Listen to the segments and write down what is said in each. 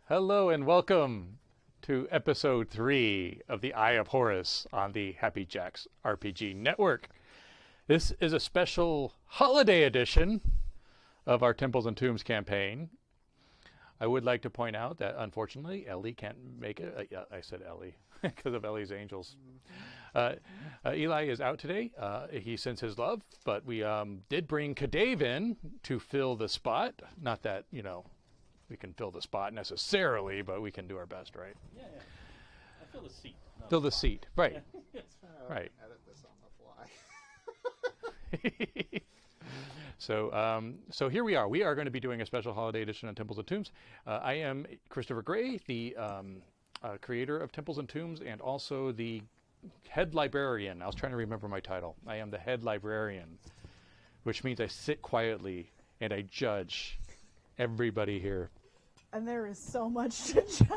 Hello and welcome to episode 3 of the Eye of Horus on the Happy Jacks RPG Network. This is a special holiday edition of our Temples and Tombs campaign. I would like to point out that unfortunately Ellie can't make it. I said Ellie because of Ellie's Angels. Eli is out today. He sends his love, but we did bring Kadave in to fill the spot. Not that, you know, we can fill the spot necessarily, but we can do our best, right? Yeah. I fill the seat. Fill the seat, right? Right. Edit this on the fly. So here we are. We are going to be doing a special holiday edition on Temples and Tombs. I am Christopher Gray, the creator of Temples and Tombs, and also the head librarian. I was trying to remember my title. I am the head librarian, which means I sit quietly and I judge everybody here. And there is so much to judge.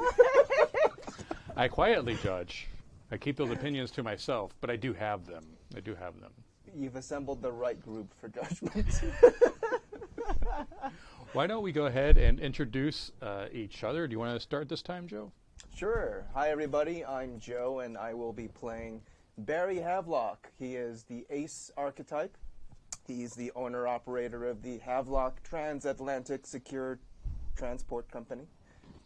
I quietly judge. I keep those opinions to myself, but I do have them. You've assembled the right group for judgment. Why don't we go ahead and introduce each other? Do you want to start this time, Joe? Sure. Hi, everybody. I'm Joe, and I will be playing Barry Havelock. He is the ace archetype. He's the owner-operator of the Havelock Transatlantic Secure Transport Company,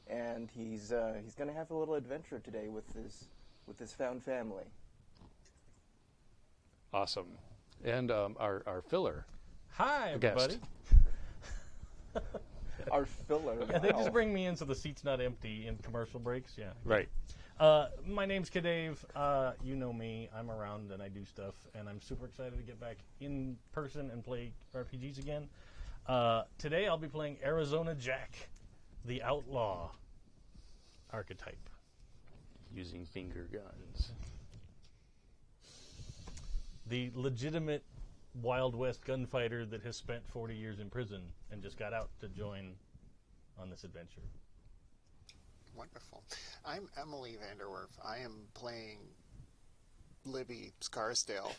and he's going to have a little adventure today with his found family. Awesome. And our filler. Hi, everybody. Our filler. Yeah, they just bring me in so the seat's not empty in commercial breaks. Yeah. Right. My name's Kadave. You know me. I'm around and I do stuff, and I'm super excited to get back in person and play RPGs again. Today I'll be playing Arizona Jack, the outlaw archetype. Using finger guns. The legitimate Wild West gunfighter that has spent 40 years in prison and just got out to join on this adventure. Wonderful. I'm Emily Vanderwerf. I am playing Libby Scarsdale,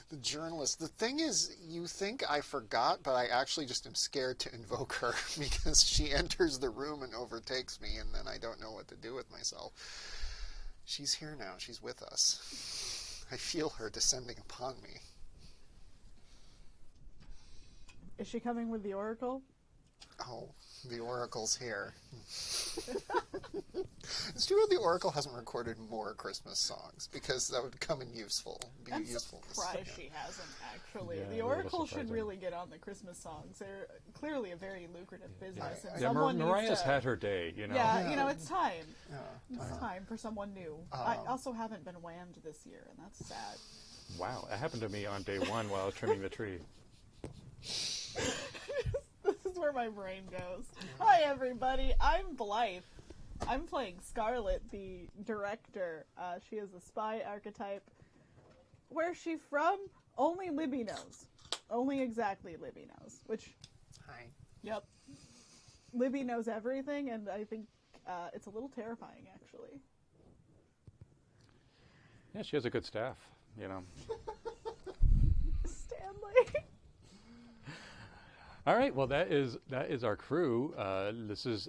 the journalist. The thing is, you think I forgot, but I actually just am scared to invoke her because she enters the room and overtakes me, and then I don't know what to do with myself. She's here now. She's with us. I feel her descending upon me. Is she coming with the Oracle? Oh, the Oracle's here. It's true the Oracle hasn't recorded more Christmas songs, because that would come in useful. I'm surprised she hasn't, actually. Yeah, the Oracle should really get on the Christmas songs. They're clearly a very lucrative business. And someone Mariah's needs to, had her day, you know. Yeah, you know, it's time. Yeah. It's time for someone new. I also haven't been whammed this year, and that's sad. Wow, that happened to me on day one while I was trimming the tree. This is where my brain goes. Hi, everybody. I'm Blythe. I'm playing Scarlett, the director. She is a spy archetype. Where's she from? Only Libby knows. Only exactly Libby knows. Which, Hi. yep. Libby knows everything, and I think it's a little terrifying, actually. Yeah, she has a good staff, you know. Stanley. All right. Well, that is our crew. This is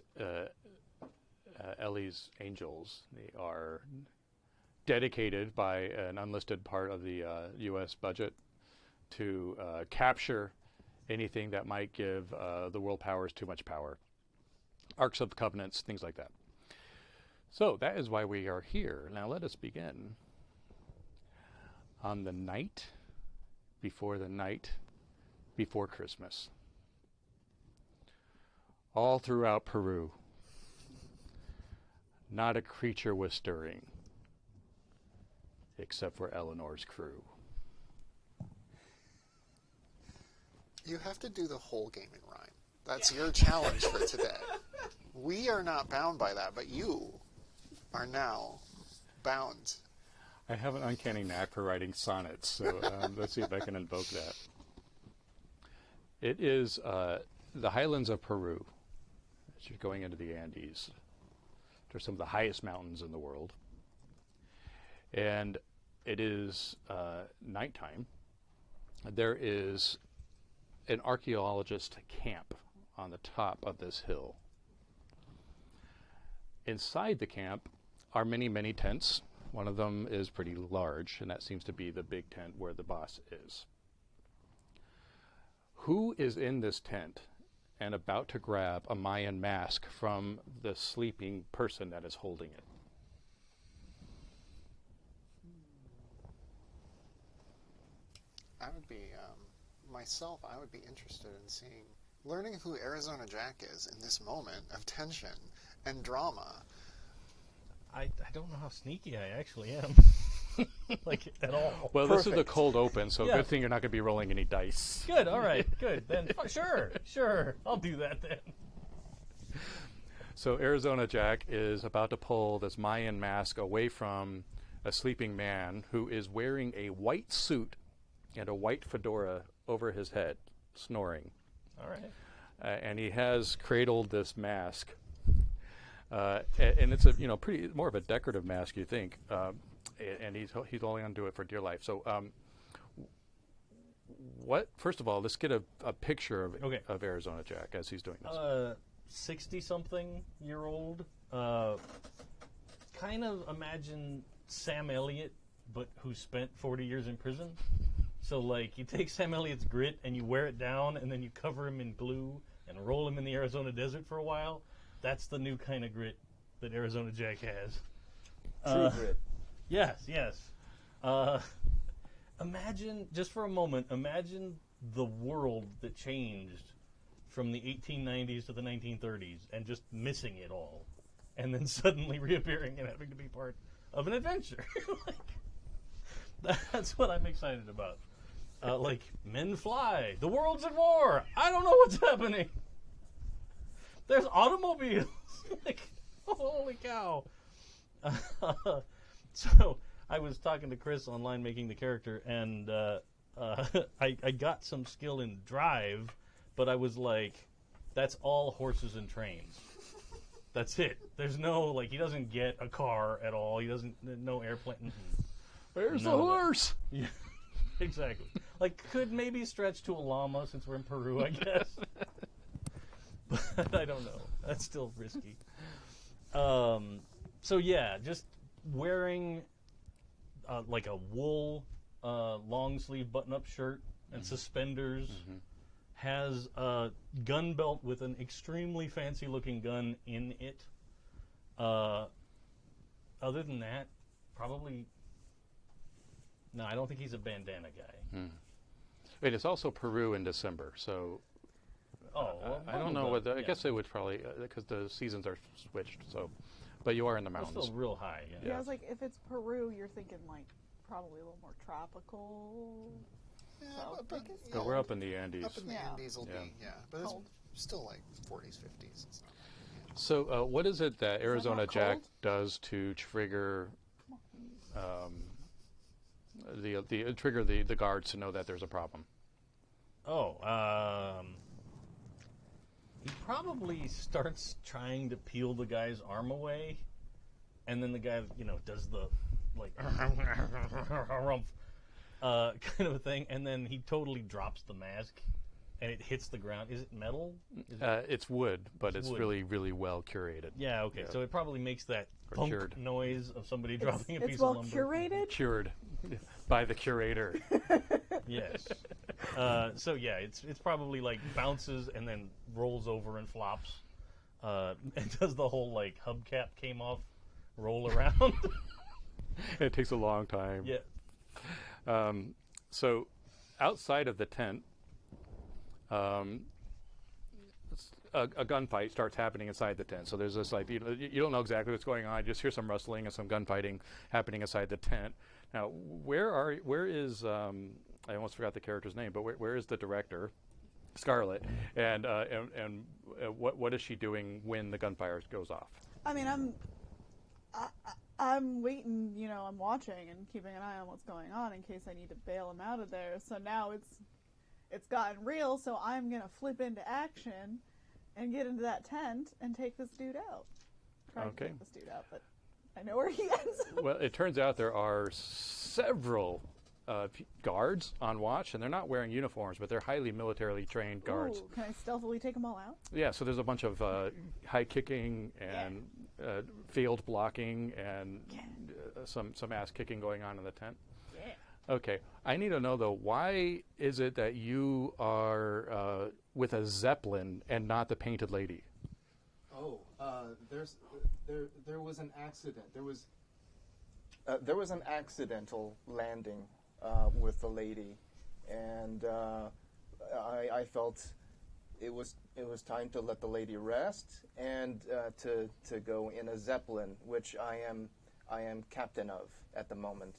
Ellie's Angels. They are dedicated by an unlisted part of the U.S. budget to capture anything that might give the world powers too much power. Arks of the Covenants, things like that. So that is why we are here. Now let us begin. On the night before Christmas. All throughout Peru, not a creature was stirring, except for Eleanor's crew. You have to do the whole gaming rhyme. That's your challenge for today. We are not bound by that, but you are now bound. I have an uncanny knack for writing sonnets, so let's see if I can invoke that. It is the highlands of Peru. As you're going into the Andes. They're some of the highest mountains in the world. And it is nighttime. There is an archaeologist camp on the top of this hill. Inside the camp are many, many tents. One of them is pretty large, and that seems to be the big tent where the boss is. Who is in this tent and about to grab a Mayan mask from the sleeping person that is holding it? I would be, myself, I would be interested in learning who Arizona Jack is in this moment of tension and drama. I don't know how sneaky I actually am. Like, at all. Well, this is the cold open, so Yeah. good thing you're not going to be rolling any dice. Good, all right, good. Then, sure. I'll do that then. So Arizona Jack is about to pull this Mayan mask away from a sleeping man who is wearing a white suit and a white fedora over his head, snoring. All right. And he has cradled this mask. And it's a pretty more of a decorative mask, you think. And he's holding on to it for dear life. So, first of all, let's get a picture of Arizona Jack as he's doing this. 60-something-year-old. Kind of imagine Sam Elliott, but who spent 40 years in prison. So, like, you take Sam Elliott's grit and you wear it down, and then you cover him in glue and roll him in the Arizona desert for a while. That's the new kind of grit that Arizona Jack has. True grit. Yes. Imagine, just for a moment, the world that changed from the 1890s to the 1930s and just missing it all. And then suddenly reappearing and having to be part of an adventure. That's what I'm excited about. Like, men fly. The world's at war. I don't know what's happening. There's automobiles. Like, holy cow. So I was talking to Chris online making the character, and I got some skill in drive, but I was like, that's all horses and trains. That's it. There's no, like, he doesn't get a car at all. He doesn't, no airplane. Where's the horse? Yeah, exactly. Like, could maybe stretch to a llama since we're in Peru, I guess. But I don't know. That's still risky. So yeah, just wearing like a wool long sleeve button up shirt and suspenders. Mm-hmm. Has a gun belt with an extremely fancy looking gun in it. Other than that, probably no. I don't think he's a bandana guy. It is also Peru in December, so. Well, I don't know what. I guess they would probably because the seasons are switched. So, but you are in the mountains. It's still real high. Yeah, I was like, if it's Peru, you're thinking like probably a little more tropical. Yeah, So, But we're up in the Andes. Up in the Andes will be, but Cold. it's still like 40s, 50s. It's not, So, what is it that Arizona not Jack cold? does to trigger the guards to know that there's a problem? He probably starts trying to peel the guy's arm away, and then the guy, does the like kind of a thing, and then he totally drops the mask and it hits the ground. Is it metal? It's wood, but it's wood. really, really well curated. Yeah, okay. Yeah. So it probably makes that Or thunk cured. noise of somebody dropping a It's piece well of lumber. curated. Cured by the curator. Yes. So yeah, it's probably like bounces and then rolls over and flops, and does the whole like hubcap came off, roll around. It takes a long time. Yeah. So outside of the tent, a gunfight starts happening inside the tent. So there's this like you don't know exactly what's going on. You just hear some rustling and some gunfighting happening inside the tent. Now, where is I almost forgot the character's name, but where is the director, Scarlett, and what is she doing when the gunfire goes off? I mean, I'm waiting, you know, I'm watching and keeping an eye on what's going on in case I need to bail him out of there. So now it's gotten real, so I'm going to flip into action and get into that tent and take this dude out. Try to Okay. take this dude out, but I know where he ends up. Well, it turns out there are several guards on watch, and they're not wearing uniforms, but they're highly militarily trained guards. Ooh, can I stealthily take them all out? Yeah, so there's a bunch of high kicking and field blocking and some ass kicking going on in the tent. Yeah. Okay, I need to know though, why is it that you are with a zeppelin and not the painted lady? Oh, there was an accident. There was an accidental landing with the lady, and I felt it was time to let the lady rest and to go in a zeppelin, which I am captain of at the moment.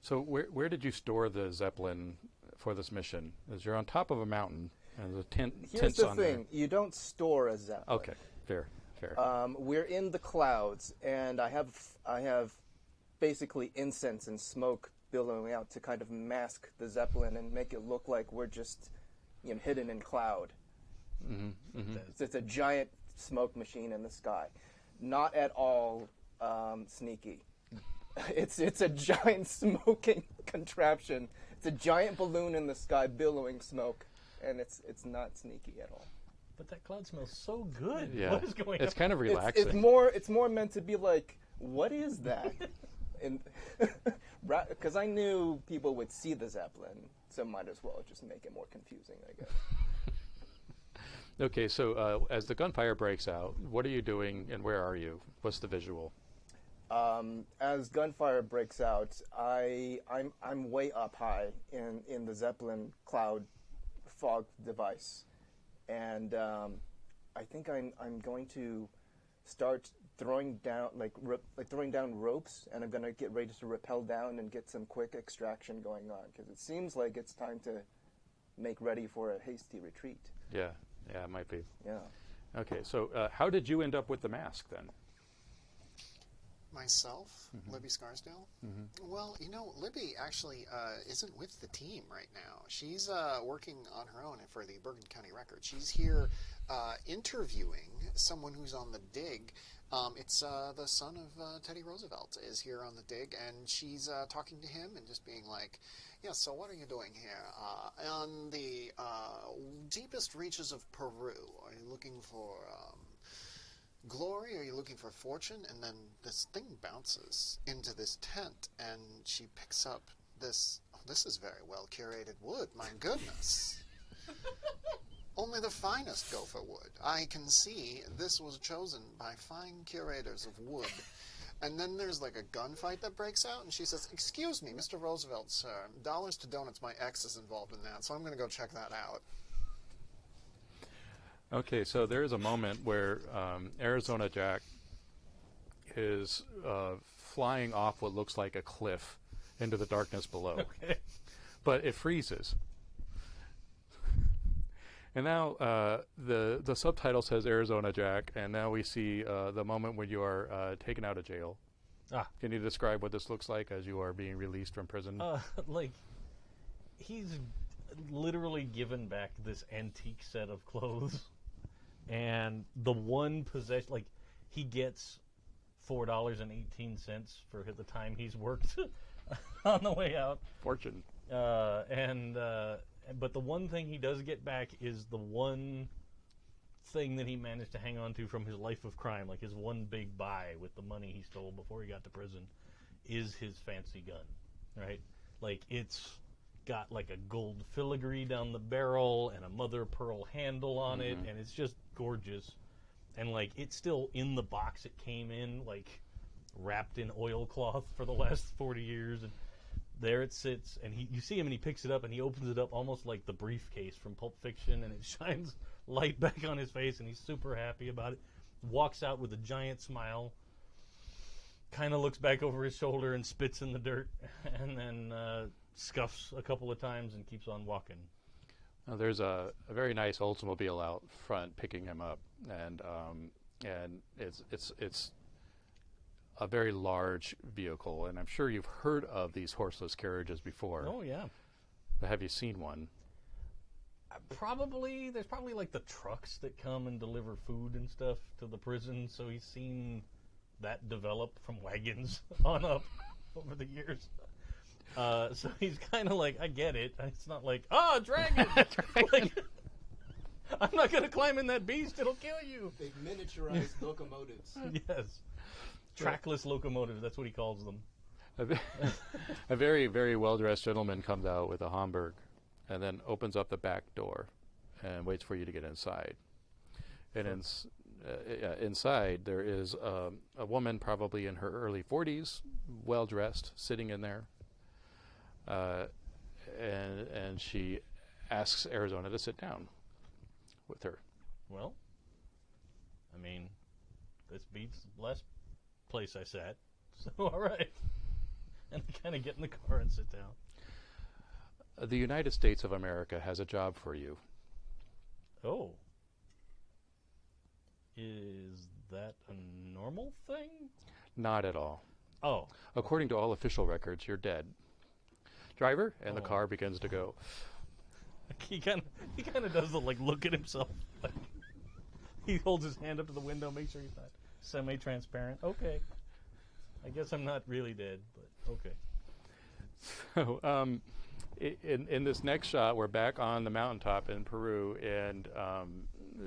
So where did you store the zeppelin for this mission? As you're on top of a mountain and the Here's tent's the on thing: you don't store a zeppelin. Okay, fair. We're in the clouds, and I have basically incense and smoke billowing out to kind of mask the zeppelin and make it look like we're just hidden in cloud. It's a giant smoke machine in the sky, not at all sneaky. It's a giant smoking contraption. It's a giant balloon in the sky billowing smoke, and it's not sneaky at all. But that cloud smells so good. Yeah, What is going on? it's kind of relaxing. It's more meant to be like, what is that? And because I knew people would see the zeppelin, so might as well just make it more confusing, I guess. Okay, so as the gunfire breaks out, what are you doing and where are you? What's the visual? As gunfire breaks out, I'm way up high in the zeppelin cloud fog device, and I think I'm going to start throwing down throwing down ropes, and I'm going to get ready to rappel down and get some quick extraction going on, because it seems like it's time to make ready for a hasty retreat. Yeah, it might be. Yeah. Okay, so how did you end up with the mask then? Myself, Libby Scarsdale. Well, Libby actually isn't with the team right now. She's working on her own for the Bergen County Record. She's here interviewing someone who's on the dig. It's the son of Teddy Roosevelt is here on the dig, and she's talking to him and just being like, yeah, so what are you doing here? On the deepest reaches of Peru, are you looking for glory? Are you looking for fortune? And then this thing bounces into this tent, and she picks up this. Oh, this is very well curated wood. My goodness. Only the finest go for wood. I can see this was chosen by fine curators of wood. And then there's like a gunfight that breaks out, and she says, "Excuse me, Mr. Roosevelt, sir. Dollars to donuts, my ex is involved in that, so I'm going to go check that out." Okay, so there is a moment where Arizona Jack is flying off what looks like a cliff into the darkness below. Okay. But it freezes. And now the subtitle says Arizona Jack, and now we see the moment when you are taken out of jail. Can you describe what this looks like as you are being released from prison? He's literally given back this antique set of clothes, and the one possession, he gets $4.18 for the time he's worked on the way out. Fortune. And But the one thing he does get back is the one thing that he managed to hang on to from his life of crime, like his one big buy with the money he stole before he got to prison, is his fancy gun, right? Like, it's got like a gold filigree down the barrel and a mother of pearl handle on it, and it's just gorgeous. And like, it's still in the box it came in, like wrapped in oilcloth for the last 40 years, and there it sits, and you see him and he picks it up and he opens it up almost like the briefcase from Pulp Fiction, and it shines light back on his face, and he's super happy about it. Walks out with a giant smile, kind of looks back over his shoulder and spits in the dirt, and then scuffs a couple of times and keeps on walking. Now, there's a very nice Oldsmobile out front picking him up, and it's a very large vehicle, and I'm sure you've heard of these horseless carriages before. Oh, yeah. But have you seen one? Probably. There's probably like the trucks that come and deliver food and stuff to the prison, so he's seen that develop from wagons on up over the years. So he's kind of like, I get it. It's not like, dragon! Like, I'm not going to climb in that beast. It'll kill you. They've miniaturized locomotives. Yes. Trackless locomotives. That's what he calls them. A very, very well-dressed gentleman comes out with a Hamburg and then opens up the back door and waits for you to get inside. And inside there is a woman probably in her early 40s, well-dressed, sitting in there. And she asks Arizona to sit down with her. Well, I mean, this beats the last place I sat, so all right. And I kind of get in the car and sit down. The United States of America has a job for you. Oh. Is that a normal thing? Not at all. Oh. According to all official records, you're dead. Driver, and the car begins to go. He kind of does the like look at himself. Like, he holds his hand up to the window, make sure he's not semi-transparent. Okay, I guess I'm not really dead, but okay. So, in this next shot, we're back on the mountaintop in Peru, and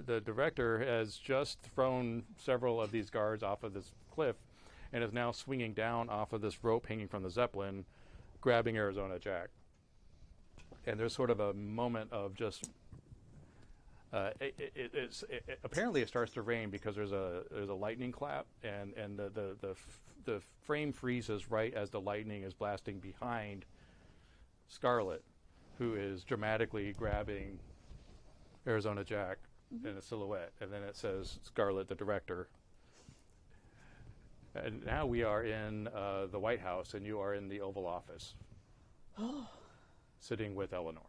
the director has just thrown several of these guards off of this cliff, and is now swinging down off of this rope hanging from the Zeppelin, grabbing Arizona Jack. And there's sort of a moment of just apparently it starts to rain because there's a lightning clap, and the frame freezes right as the lightning is blasting behind Scarlett, who is dramatically grabbing Arizona Jack in a silhouette, and then it says Scarlett, the director. And now we are in the White House, and you are in the Oval Office, sitting with Eleanor.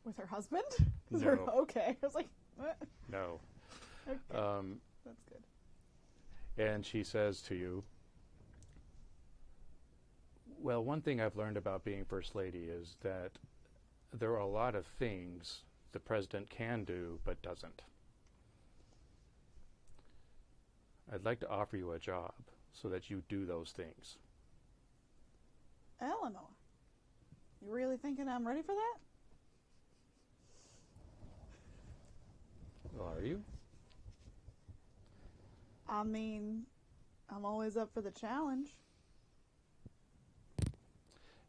With her husband? No. Okay. I was like, what? No. Okay. That's good. And she says to you, well, one thing I've learned about being First Lady is that there are a lot of things the president can do but doesn't. I'd like to offer you a job so that you do those things. Eleanor, you really thinking I'm ready for that? Well, are you? I mean, I'm always up for the challenge.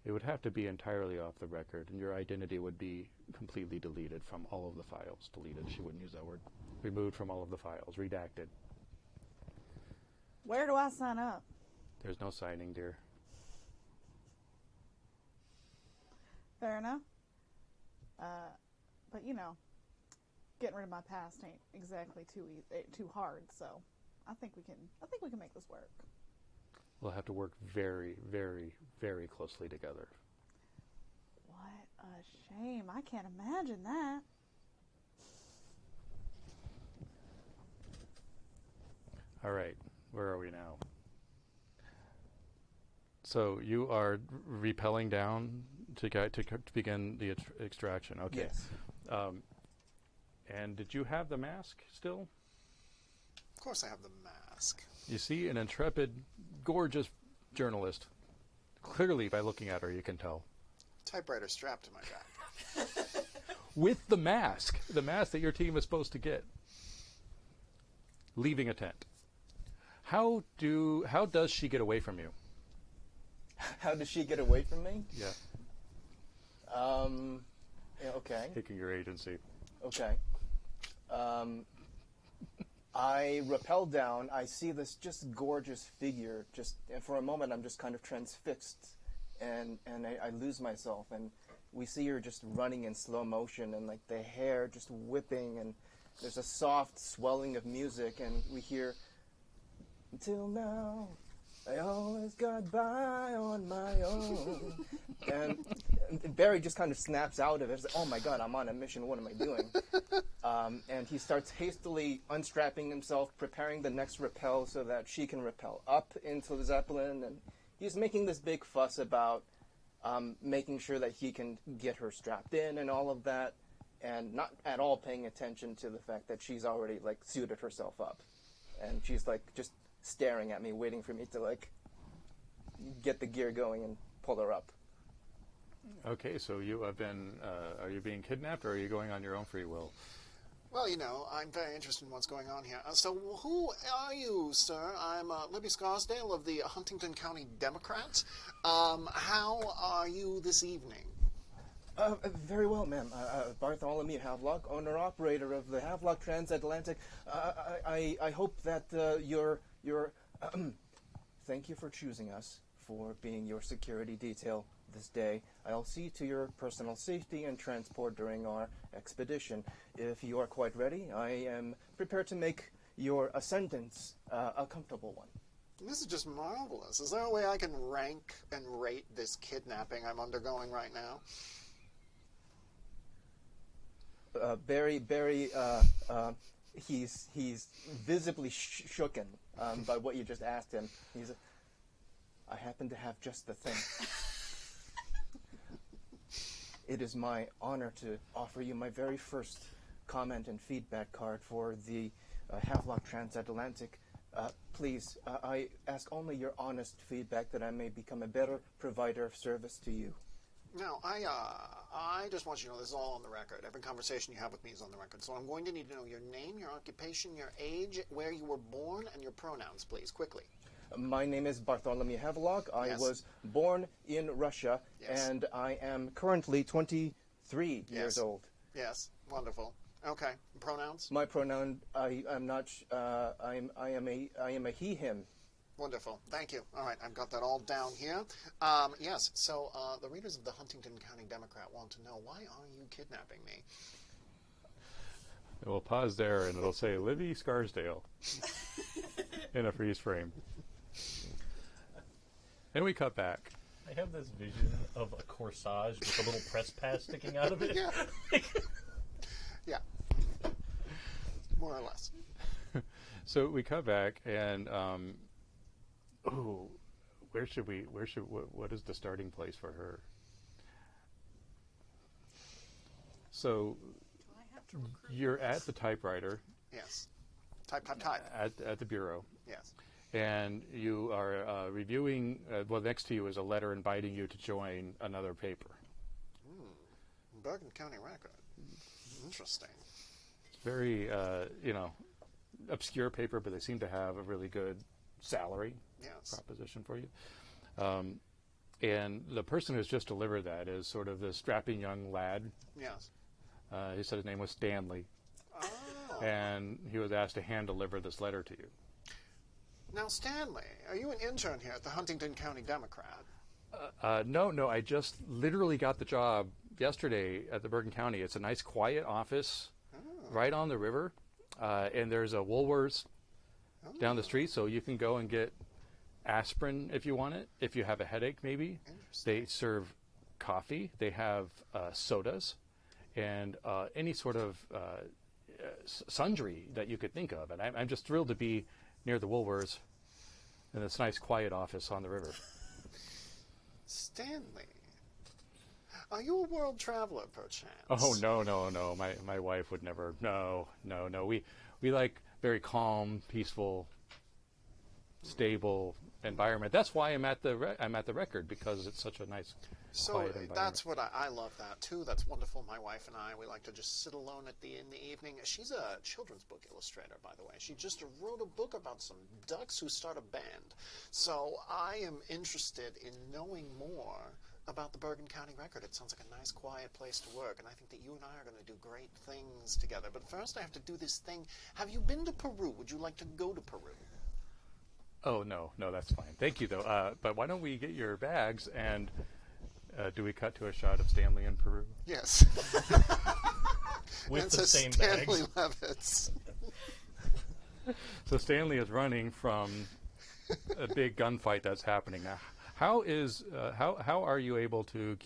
It would have to be entirely off the record, and your identity would be completely deleted from all of the files. Deleted, she wouldn't use that word. Removed from all of the files, redacted. Where do I sign up? There's no signing, dear. Fair enough. But you know, getting rid of my past ain't exactly too hard. So, I think we can make this work. We'll have to work very, very, very closely together. What a shame! I can't imagine that. All right, where are we now? So you are rappelling down to begin the extraction. Okay. Yes. And did you have the mask still? Of course I have the mask. You see an intrepid, gorgeous journalist. Clearly, by looking at her, you can tell. Typewriter strapped to my back. with the mask that your team is supposed to get, leaving a tent. How does she get away from you? How does she get away from me? Yeah. Yeah, okay. Taking your agency. Okay. I rappel down. I see this just gorgeous figure. And for a moment, I'm just kind of transfixed, and I lose myself. And we see her just running in slow motion, and like the hair just whipping, and there's a soft swelling of music, and we hear, "Until now, I always got by on my own." And Barry just kind of snaps out of it. It's like, oh my God, I'm on a mission. What am I doing? And he starts hastily unstrapping himself, preparing the next rappel so that she can rappel up into the Zeppelin. And he's making this big fuss about making sure that he can get her strapped in and all of that, and not at all paying attention to the fact that she's already like suited herself up. And she's like just staring at me, waiting for me to like get the gear going and pull her up. Okay, so you have been, are you being kidnapped, or are you going on your own free will? Well, you know, I'm very interested in what's going on here. So who are you, sir? I'm Libby Scarsdale of the Huntington County Democrat. How are you this evening? Very well, ma'am. Bartholomew Havelock, owner-operator of the Havelock Transatlantic. I hope that your thank you for choosing us for being your security detail this day. I'll see to your personal safety and transport during our expedition. If you are quite ready, I am prepared to make your ascendance a comfortable one. This is just marvelous. Is there a way I can rank and rate this kidnapping I'm undergoing right now? Barry, he's visibly shooken by what you just asked him. I happen to have just the thing. It is my honor to offer you my very first comment and feedback card for the Havelock Transatlantic. Please, I ask only your honest feedback that I may become a better provider of service to you. No, I just want you to know this is all on the record. Every conversation you have with me is on the record. So I'm going to need to know your name, your occupation, your age, where you were born, and your pronouns, please, quickly. My name is Bartholomew Havelock. I Yes. was born in Russia, Yes. and I am currently 23 years old. Yes, wonderful. Okay, pronouns? My pronoun, I am a he, him. Wonderful. Thank you. All right, I've got that all down here. Yes, so the readers of the Huntington County Democrat want to know, why are you kidnapping me? We'll pause there, and it'll say Libby Scarsdale in a freeze frame. And we cut back. I have this vision of a corsage with a little press pass sticking out of it. Yeah. Yeah. More or less. So we cut back, and what is the starting place for her? So you're at the typewriter. Yes. Type. At the bureau. Yes. And you are reviewing, next to you is a letter inviting you to join another paper. Bergen County Record. Interesting. It's very, obscure paper, but they seem to have a really good salary proposition for you. And the person who's just delivered that is sort of this strapping young lad. Yes. He said his name was Stanley. Oh. And he was asked to hand-deliver this letter to you. Now, Stanley, are you an intern here at the Huntington County Democrat? No, I just literally got the job yesterday at the Bergen County. It's a nice, quiet office right on the river, and there's a Woolworths down the street, so you can go and get aspirin if you want it, if you have a headache maybe. They serve coffee. They have sodas and any sort of sundry that you could think of. And I'm just thrilled to be near the Woolworths in this nice, quiet office on the river. Stanley, are you a world traveler, perchance? Oh, no. My wife would never. No. We like very calm, peaceful, stable environment. That's why I'm at the record, because it's such a nice, So quiet environment. that's what I love that too. That's wonderful. My wife and I, we like to just sit alone in the evening. She's a children's book illustrator, by the way. She just wrote a book about some ducks who start a band. So I am interested in knowing more about the Bergen County Record. It sounds like a nice, quiet place to work, and I think that you and I are going to do great things together. But first, I have to do this thing. Have you been to Peru? Would you like to go to Peru? Oh, no, that's fine. Thank you, though. But why don't we get your bags, and do we cut to a shot of Stanley in Peru? Yes. With It the says same Stanley bags. Levitz. So Stanley is running from a big gunfight that's happening now. How are you able to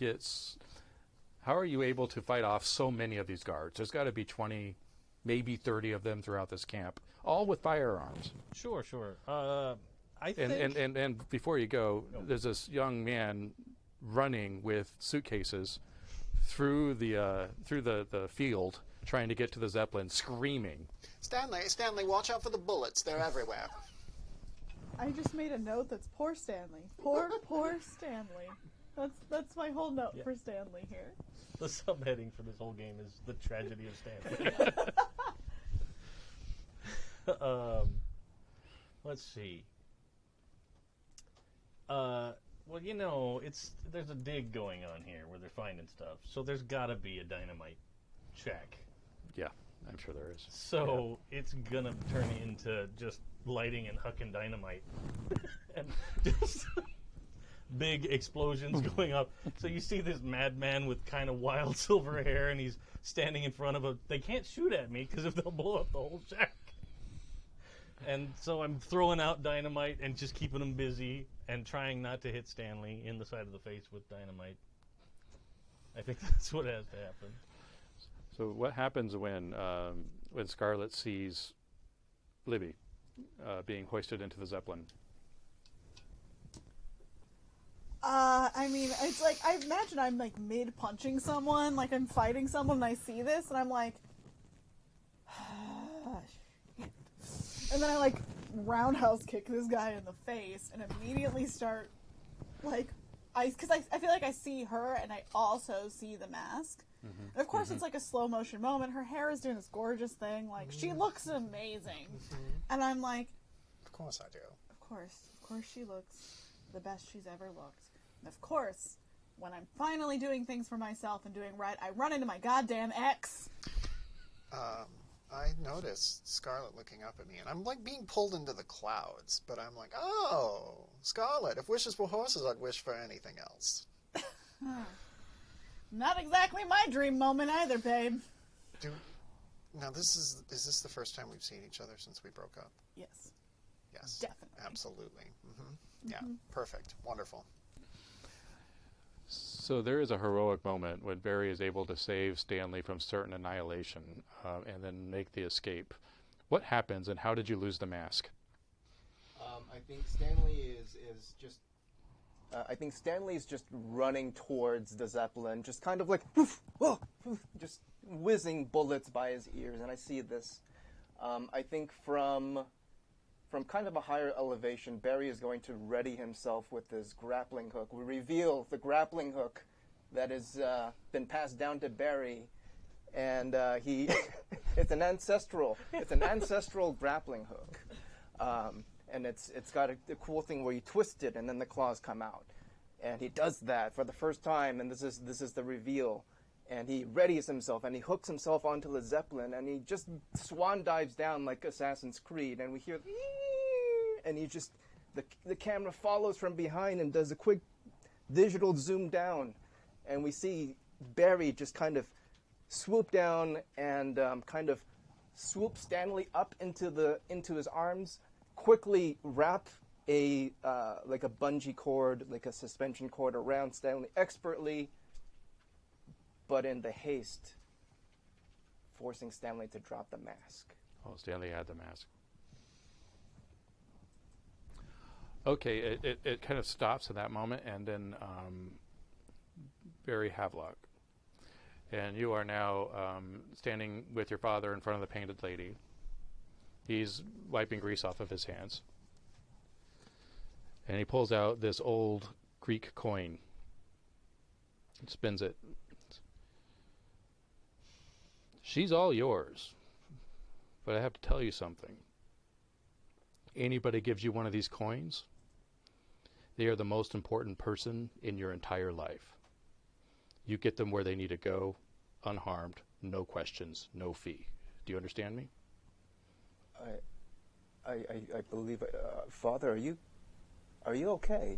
fight off so many of these guards? There's got to be 20, maybe 30 of them throughout this camp, all with firearms. Sure. I think. And before you go, there's this young man running with suitcases through the field, trying to get to the Zeppelin, screaming. Stanley, watch out for the bullets. They're everywhere. I just made a note that's poor Stanley. Poor Stanley. That's my whole note for Stanley here. The subheading for this whole game is the tragedy of Stanley. Let's see. Well, there's a dig going on here where they're finding stuff, so there's got to be a dynamite shack. Yeah, I'm sure there is. So it's gonna turn into just lighting and hucking dynamite, and just big explosions going up. So you see this madman with kind of wild silver hair, and he's standing in front of a. They can't shoot at me because if they'll blow up the whole shack. And so I'm throwing out dynamite and just keeping them busy and trying not to hit Stanley in the side of the face with dynamite. I think that's what has to happen. So what happens when Scarlett sees Libby being hoisted into the Zeppelin? I mean, it's like, I imagine I'm like mid-punching someone, like I'm fighting someone and I see this and I'm like, and then I like roundhouse kick this guy in the face and immediately start like, because I feel like I see her and I also see the mask. Mm-hmm. And of course it's like a slow motion moment. Her hair is doing this gorgeous thing. Like, she looks amazing. And I'm like, Of course I do. Of course she looks the best she's ever looked. And of course, when I'm finally doing things for myself and doing right, I run into my goddamn ex. I noticed Scarlett looking up at me, and I'm like being pulled into the clouds, but I'm like, oh, Scarlett, if wishes were horses, I'd wish for anything else. Not exactly my dream moment either, babe. Now, is this the first time we've seen each other since we broke up? Yes. Yes. Definitely. Absolutely. Yeah, perfect. Wonderful. So there is a heroic moment when Barry is able to save Stanley from certain annihilation and then make the escape. What happens, and how did you lose the mask? I think Stanley is just. I think Stanley's just running towards the Zeppelin, just kind of like, woof, whoa, woof, just whizzing bullets by his ears, and I see this. I think from kind of a higher elevation, Barry is going to ready himself with his grappling hook. We reveal the grappling hook that has been passed down to Barry, and it's an ancestral grappling hook, and it's got a cool thing where you twist it and then the claws come out, and he does that for the first time, and this is the reveal. And he readies himself, and he hooks himself onto the Zeppelin, and he just swan dives down like Assassin's Creed, and we hear, and he just, the camera follows from behind and does a quick digital zoom down, and we see Barry just kind of swoop down and kind of swoop Stanley up into his arms, quickly wrap like a bungee cord, like a suspension cord around Stanley expertly, but in the haste, forcing Stanley to drop the mask. Oh, Stanley had the mask. Okay, it kind of stops at that moment, and then Barry Havelock. And you are now standing with your father in front of the painted lady. He's wiping grease off of his hands. And he pulls out this old Greek coin. He spins it. She's all yours. But I have to tell you something. Anybody gives you one of these coins, they are the most important person in your entire life. You get them where they need to go, unharmed, no questions, no fee. Do you understand me? I believe, Father, are you okay?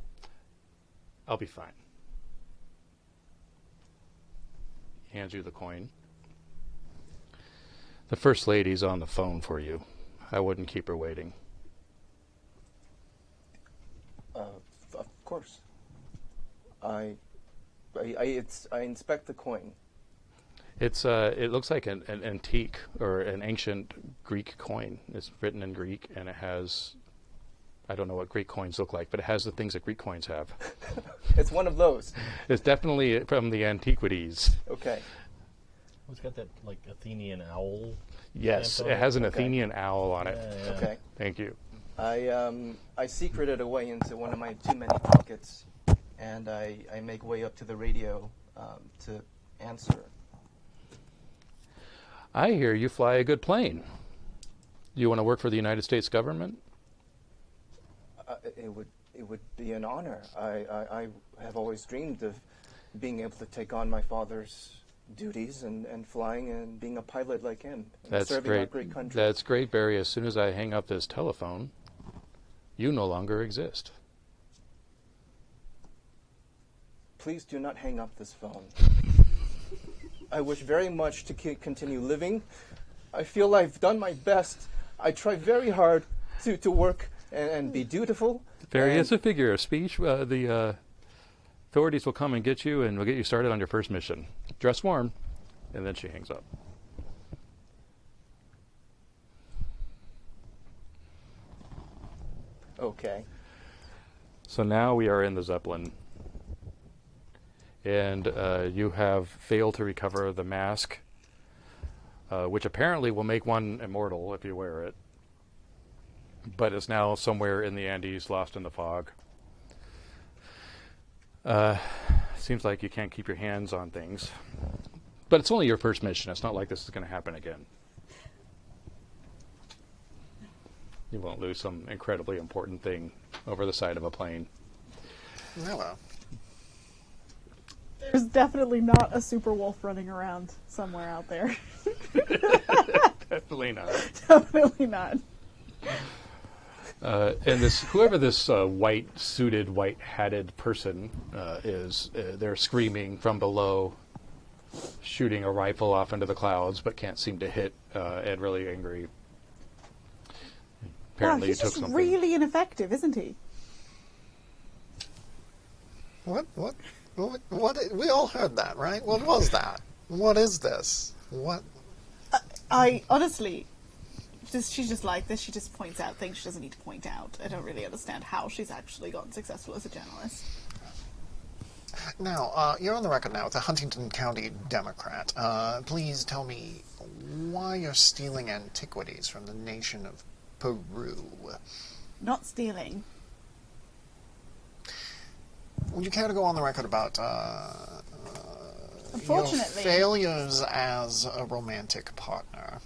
I'll be fine. He hands you the coin. The First Lady's on the phone for you. I wouldn't keep her waiting. Of course. I inspect the coin. It looks like an antique or an ancient Greek coin. It's written in Greek, and it has, I don't know what Greek coins look like, but it has the things that Greek coins have. It's one of those. It's definitely from the antiquities. Okay. It's got that like Athenian owl. Yes, stamp on it has an Okay. Athenian owl on it. Yeah, yeah. Okay. Thank you. I secret it away into one of my too many pockets, and I make way up to the radio to answer. I hear you fly a good plane. Do you want to work for the United States government? It would be an honor. I have always dreamed of being able to take on my father's duties and flying and being a pilot like him. And That's serving great. our great country. That's great, Barry. As soon as I hang up this telephone, you no longer exist. Please do not hang up this phone. I wish very much to continue living. I feel I've done my best. I try very hard to work and be dutiful. Barry, and it's a figure of speech. The authorities will come and get you, and we'll get you started on your first mission. Dress warm. And then she hangs up. Okay. So now we are in the Zeppelin. And you have failed to recover the mask, which apparently will make one immortal if you wear it. But it's now somewhere in the Andes, lost in the fog. Seems like you can't keep your hands on things. But it's only your first mission. It's not like this is going to happen again. You won't lose some incredibly important thing over the side of a plane. Hello. There's definitely not a super wolf running around somewhere out there. Definitely not. Definitely not. And whoever this white-suited, white-hatted person is, they're screaming from below, shooting a rifle off into the clouds, but can't seem to hit, and really angry. Apparently, he's he took just something. really ineffective, isn't he? What? We all heard that, right? What was that? What is this? What? I honestly, she's just like this. She just points out things she doesn't need to point out. I don't really understand how she's actually gotten successful as a journalist. Now, you're on the record now with the Huntington County Democrat. Please tell me why you're stealing antiquities from the nation of Peru. Not stealing. Would you care to go on the record about your Unfortunately, failures as a romantic partner?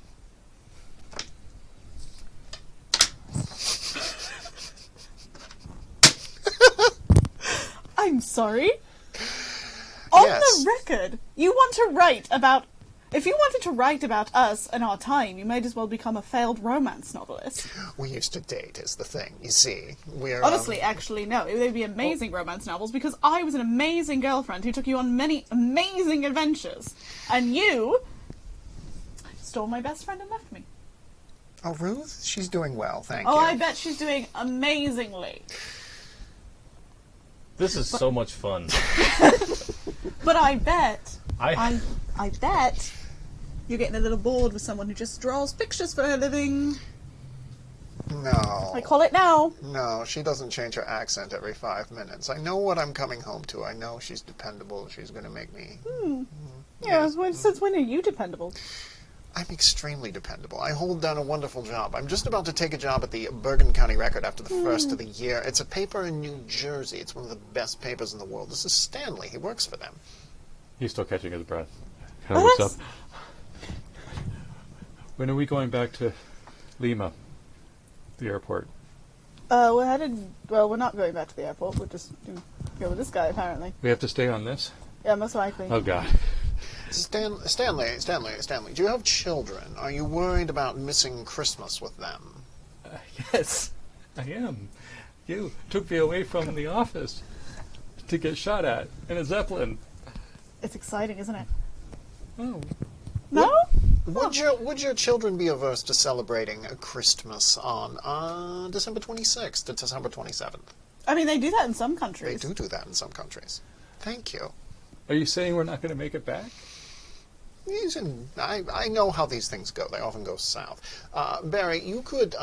I'm sorry. On Yes. the record, you want to write about... If you wanted to write about us and our time, you might as well become a failed romance novelist. We used to date, is the thing. You see, we're Honestly, actually, no. It would be amazing romance novels because I was an amazing girlfriend who took you on many amazing adventures. And you stole my best friend and left me. Oh, Ruth, she's doing well, thank Oh, you. I bet she's doing amazingly. This is so much fun. But I bet... I I bet you're getting a little bored with someone who just draws pictures for her living. No. I call it now. No, she doesn't change her accent every 5 minutes. I know what I'm coming home to. I know she's dependable. She's going to make me... Yeah, since when are you dependable? I'm extremely dependable. I hold down a wonderful job. I'm just about to take a job at the Bergen County Record after the first of the year. It's a paper in New Jersey. It's one of the best papers in the world. This is Stanley. He works for them. He's still catching his breath. Kind of looks up. When are we going back to Lima, the airport? We're headed. Well, we're not going back to the airport. We're just gonna go with this guy, apparently. We have to stay on this? Yeah, most likely. Oh, God. Stanley, do you have children? Are you worried about missing Christmas with them? Yes, I am. You took me away from the office to get shot at in a Zeppelin. It's exciting, isn't it? Oh. No? Would your children be averse to celebrating a Christmas on December 26th to December 27th? I mean, they do that in some They countries. do that in some countries. Thank you. Are you saying we're not going to make it back? I know how these things go. They often go south. Barry, you could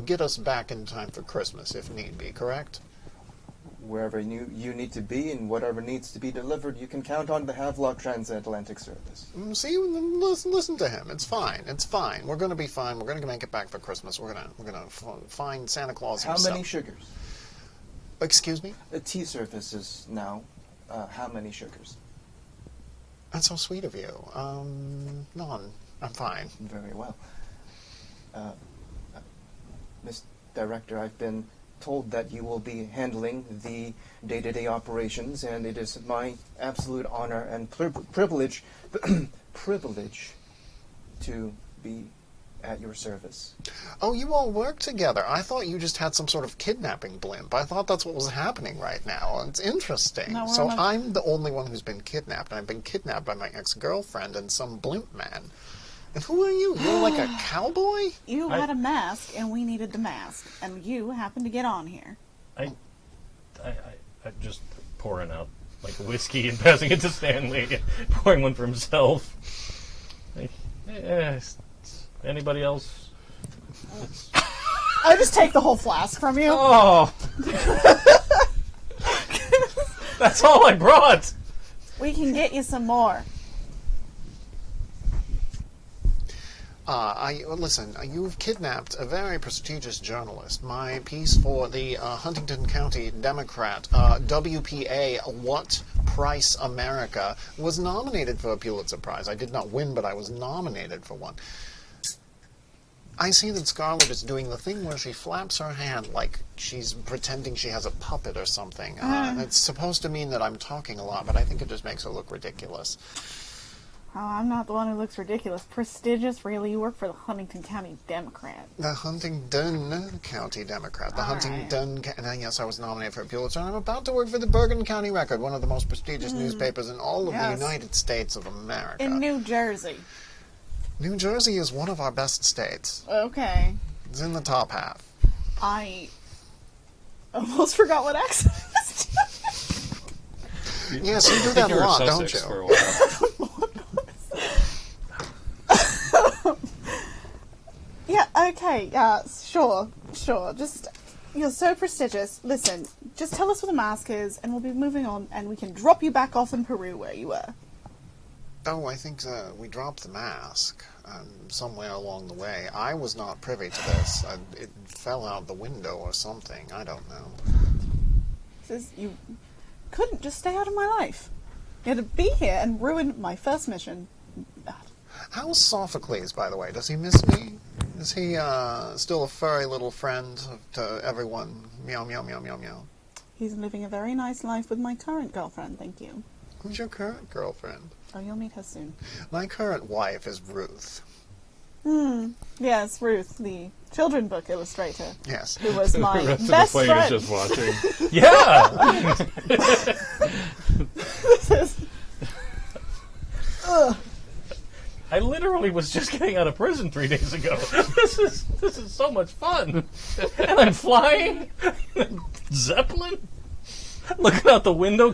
get us back in time for Christmas if need be, correct? Wherever you need to be and whatever needs to be delivered, you can count on the Havelock transatlantic service. See, listen to him. It's fine. It's fine. We're going to be fine. We're going to make it back for Christmas. We're going to find Santa Claus How himself. many sugars? Excuse me? The tea surface is now how many sugars? That's so sweet of you. None. I'm fine. Very well. Miss Director, I've been told that you will be handling the day-to-day operations, and it is my absolute honor and privilege to be at your service. Oh, you all work together. I thought you just had some sort of kidnapping blimp. I thought that's what was happening right now. It's interesting. No, we're So not- I'm the only one who's been kidnapped, and I've been kidnapped by my ex-girlfriend and some blimp man. And who are you? You're like a cowboy? You had a mask, and we needed the mask, and you happened to get on here. I just pouring out like whiskey and passing it to Stanley, and pouring one for himself. Like, anybody else? I just take the whole flask from you. Oh, that's all I brought. We can get you some more. Listen, you've kidnapped a very prestigious journalist. My piece for the Huntington County Democrat, WPA, What Price America, was nominated for a Pulitzer Prize. I did not win, but I was nominated for one. I see that Scarlett is doing the thing where she flaps her hand like she's pretending she has a puppet or something. It's supposed to mean that I'm talking a lot, but I think it just makes her look ridiculous. Oh, I'm not the one who looks ridiculous. Prestigious, really? You work for the Huntington County Democrat. The Huntington County Democrat. The All Huntington... Yes, I was nominated for a Pulitzer, and I'm about to work for the Bergen County Record, one of the most prestigious newspapers in all of the Yes. United States of America. In New Jersey. New Jersey is one of our best states. Okay. It's in the top half. I almost forgot what accent I was doing. Yes, you do that a were lot, don't Sussex you? for a while. Yeah, okay, yeah, sure. Just, you're so prestigious. Listen, just tell us what the mask is, and we'll be moving on, and we can drop you back off in Peru where you were. Oh, I think we dropped the mask somewhere along the way. I was not privy to this. It fell out the window or something. I don't know. Says you couldn't just stay out of my life. You had to be here and ruin my first mission. How's Sophocles, by the way? Does he miss me? Is he still a furry little friend to everyone? Meow, meow, meow, meow, meow. He's living a very nice life with my current girlfriend, thank you. Who's your current girlfriend? Oh, you'll meet her soon. My current wife is Ruth. Yes, Ruth, the children book illustrator, Yes. who was my The rest of best the plane friend. is just watching. Yeah. This is... Ugh. I literally was just getting out of prison 3 days ago. This is so much fun, and I'm flying Zeppelin. Looking out the window,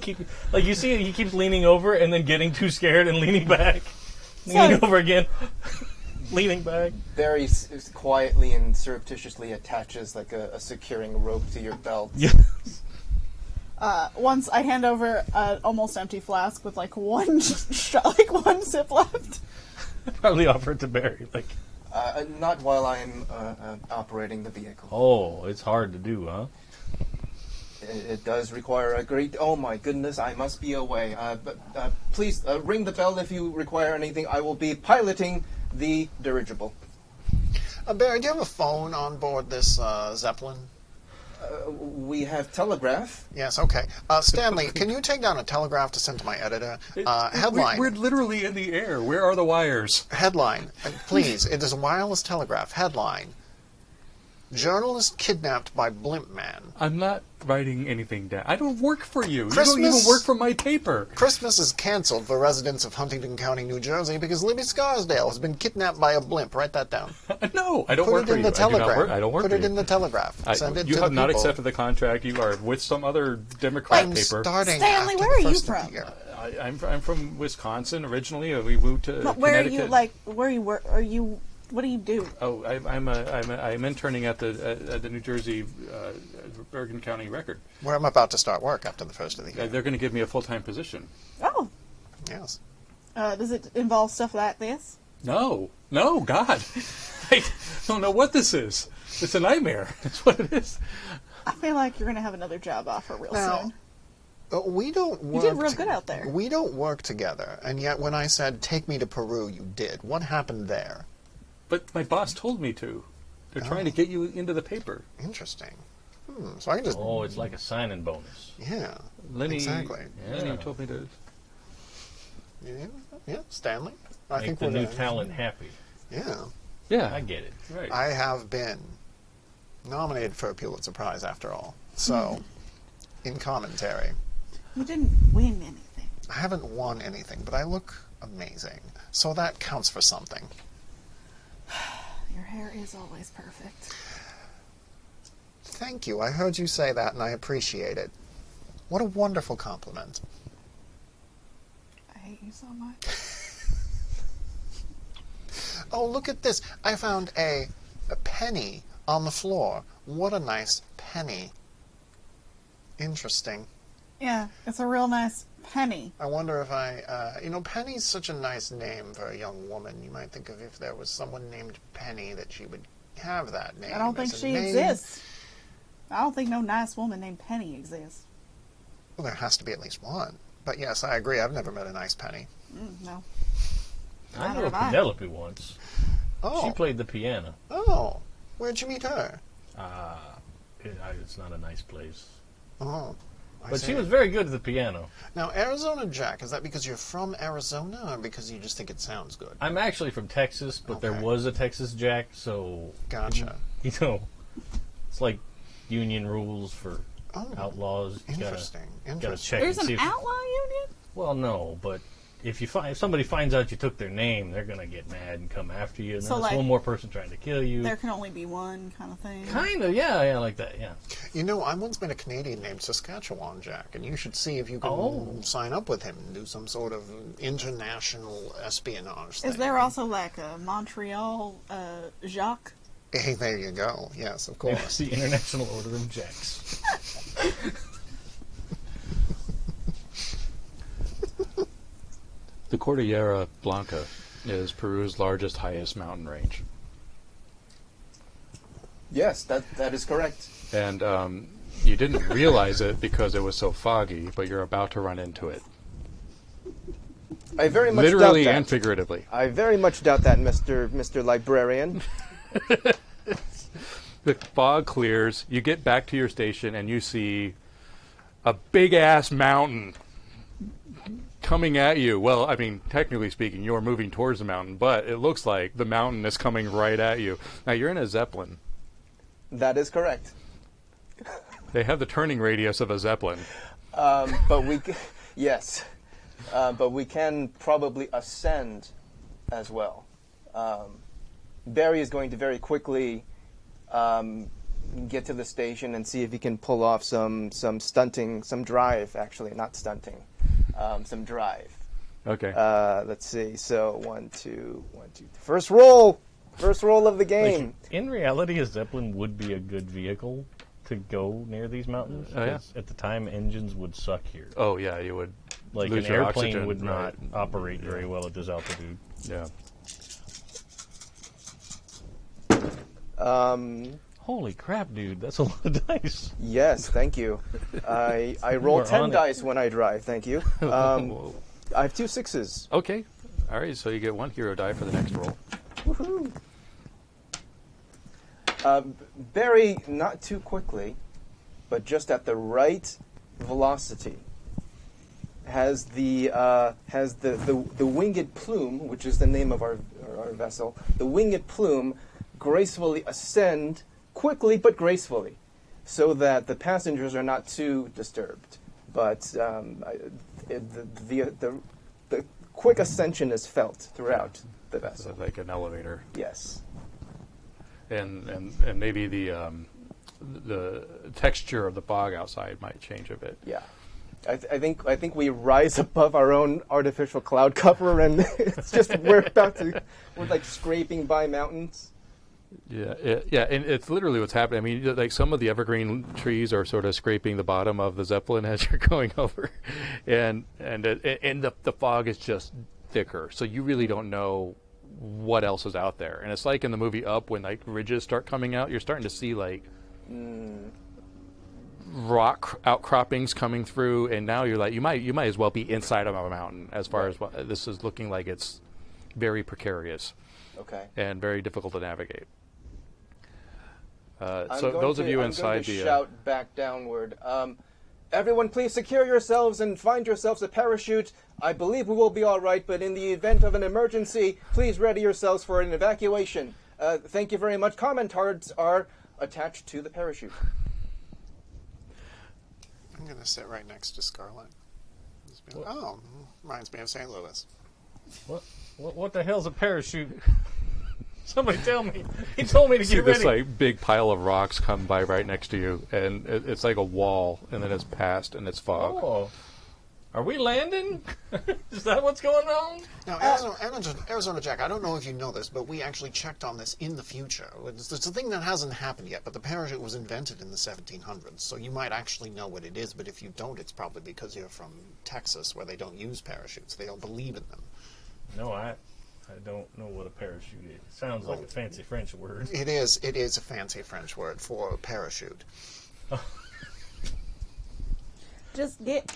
like you see, he keeps leaning over and then getting too scared and leaning back, leaning over again, leaning back. Barry quietly and surreptitiously attaches like a securing rope to your belt. Yeah. Once I hand over an almost empty flask with like one shot, like one sip left. Probably offer it to Barry. Like, Not while I'm operating the vehicle. oh, it's hard to do, huh? It does require a great... Oh my goodness, I must be away. But please ring the bell if you require anything. I will be piloting the dirigible. Barry, do you have a phone on board this Zeppelin? We have telegraph. Yes, okay. Stanley, can you take down a telegraph to send to my editor? Headline. We're literally in the air. Where are the wires? Headline. Please, it is a wireless telegraph. Headline. Journalist kidnapped by blimp man. I'm not writing anything down. I don't work for you. You don't Christmas- even work for my paper. Christmas is canceled for residents of Huntington County, New Jersey, because Libby Scarsdale has been kidnapped by a blimp. Write that down. No, I don't Put work it for in you. the telegraph. I don't work Put for it you. in the telegraph. Send it You to have the not people. accepted the contract. You are with some other Democrat I'm paper. starting Stanley, after where the are you first of the from? year. I'm from Wisconsin originally. We moved to But where are Connecticut. you? Like, where you work? Are you? What do you do? Oh, I'm interning at the New Jersey Bergen County Record. Where I'm about to start work after the first of the year. They're going to give me a full-time position. Oh, Yes. does it involve stuff like this? No, God, I don't know what this is. It's a nightmare. That's what it is. I feel like you're gonna have another job offer real Now, soon. We don't You work. did real good out there. We don't work together, and yet when I said take me to Peru, you did. What happened there? But my boss told me to. They're trying to get you into the paper. Interesting. So I can just. Oh, it's like a signing bonus. Yeah. Lenny, Exactly. Lenny Yeah. told me to. Yeah. Stanley. I Make think the we're new gonna- talent happy. Yeah. Yeah, I get it. right. I have been nominated for a Pulitzer Prize after all. So, in commentary, You didn't win anything. I haven't won anything, but I look amazing. So that counts for something. Your hair is always perfect. Thank you. I heard you say that, and I appreciate it. What a wonderful compliment. I hate you so much. Oh, look at this. I found a penny on the floor. What a nice penny. Interesting. Yeah, it's a real nice penny. I wonder if Penny's such a nice name for a young woman. You might think of if there was someone named Penny that she would have that name. I don't think as a she name. exists. I don't think no nice woman named Penny exists. Well, there has to be at least one. But yes, I agree. I've never met a nice Penny. No. I Neither know have I. Penelope once. Oh. She played the piano. Oh. Where'd you meet her? It's not a nice place. Oh. I But see. she was very good at the piano. Now, Arizona Jack, is that because you're from Arizona or because you just think it sounds good? I'm actually from Texas, but there Okay. was a Texas Jack, so Gotcha. it's like union rules for Oh, outlaws. You interesting. gotta Interesting. check There's and see an if outlaw union? well, no, but if somebody finds out you took their name, they're gonna get mad and come after you, and So, then like, it's one more person trying to kill you. There can only be one kind of thing. Kind of, yeah, like that, yeah. You know, I once met a Canadian named Saskatchewan Jack, and you should see if you can Oh. sign up with him and do some sort of international espionage thing. Is there also like a Montreal Jacques? Hey, there you go. Yes, of It's course. the International Order of Jacks. The Cordillera Blanca is Peru's largest, highest mountain range. Yes, that is correct. And you didn't realize it because it was so foggy, but you're about to run into it. I very much Literally doubt that. and figuratively. I very much doubt that, Mr. Librarian. The fog clears, you get back to your station, and you see a big-ass mountain coming at you. Well, I mean, technically speaking, you're moving towards the mountain, but it looks like the mountain is coming right at you. Now, you're in a Zeppelin. That is correct. They have the turning radius of a Zeppelin. But yes, but we can probably ascend as well. Barry is going to very quickly get to the station and see if he can pull off some stunting, some drive. Actually, not stunting, some drive. Okay. Let's see. So 1, 2, 1, 2. First roll of the game. Like, in reality, a Zeppelin would be a good vehicle to go near these mountains. Oh, yeah. 'cause at the time, engines would suck here. Oh, yeah, you would Like lose an your airplane oxygen, would not right. operate very well at this altitude. Yeah. Holy crap, dude! That's a lot of dice. Yes, thank you. I roll are 10 on it. dice when I drive. Thank you. I have 2 6s. Okay. All right, so you get 1 hero die for the next roll. Woohoo! Barry, not too quickly, but just at the right velocity, has the winged plume, which is the name of our vessel. The winged plume gracefully ascend quickly but gracefully, so that the passengers are not too disturbed. But the quick ascension is felt throughout the vessel. So like an elevator. Yes. And maybe the texture of the fog outside might change a bit. Yeah. I think we rise above our own artificial cloud cover, and it's just we're like scraping by mountains. Yeah, and it's literally what's happening. I mean, like some of the evergreen trees are sort of scraping the bottom of the Zeppelin as you're going over, and the fog is just thicker, so you really don't know what else is out there. And it's like in the movie Up, when like ridges start coming out, you're starting to see like rock outcroppings coming through, and now you're like you might as well be inside of a mountain. As far as what this is looking like, it's very precarious. Okay. And very difficult to navigate. I'm So going those of you I'm inside going to the shout back downward. Everyone, please secure yourselves and find yourselves a parachute. I believe we will be all right, but in the event of an emergency, please ready yourselves for an evacuation. Thank you very much. Comment cards are attached to the parachute. I'm going to sit right next to Scarlett. Oh, reminds me of St. Louis. What the hell's a parachute? Somebody tell me. He told me to see get this ready. like big pile of rocks come by right next to you, and it's like a wall, and then it's past, and it's fog. Oh, are we landing? Is that what's going on? Now, Arizona Jack, I don't know if you know this, but we actually checked on this in the future. It's a thing that hasn't happened yet, but the parachute was invented in the 1700s, so you might actually know what it is, but if you don't, it's probably because you're from Texas, where they don't use parachutes. They don't believe in them. No, I don't know what a parachute is. It sounds like a fancy French word. It is a fancy French word for parachute. Just get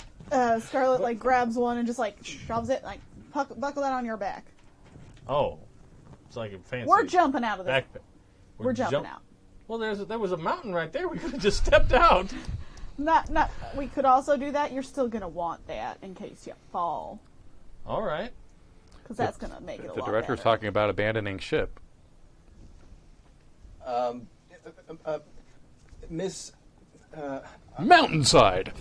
Scarlett like grabs one and just like shoves it like buckle that on your back. Oh, it's like a fancy. We're jumping out of this. backpack. We're jumping out. Well, there was a mountain right there. We could have just stepped out. Not. We could also do that. You're still gonna want that in case you fall, All right. because that's gonna make it a The lot director's better. talking about abandoning ship. Miss, Mountainside,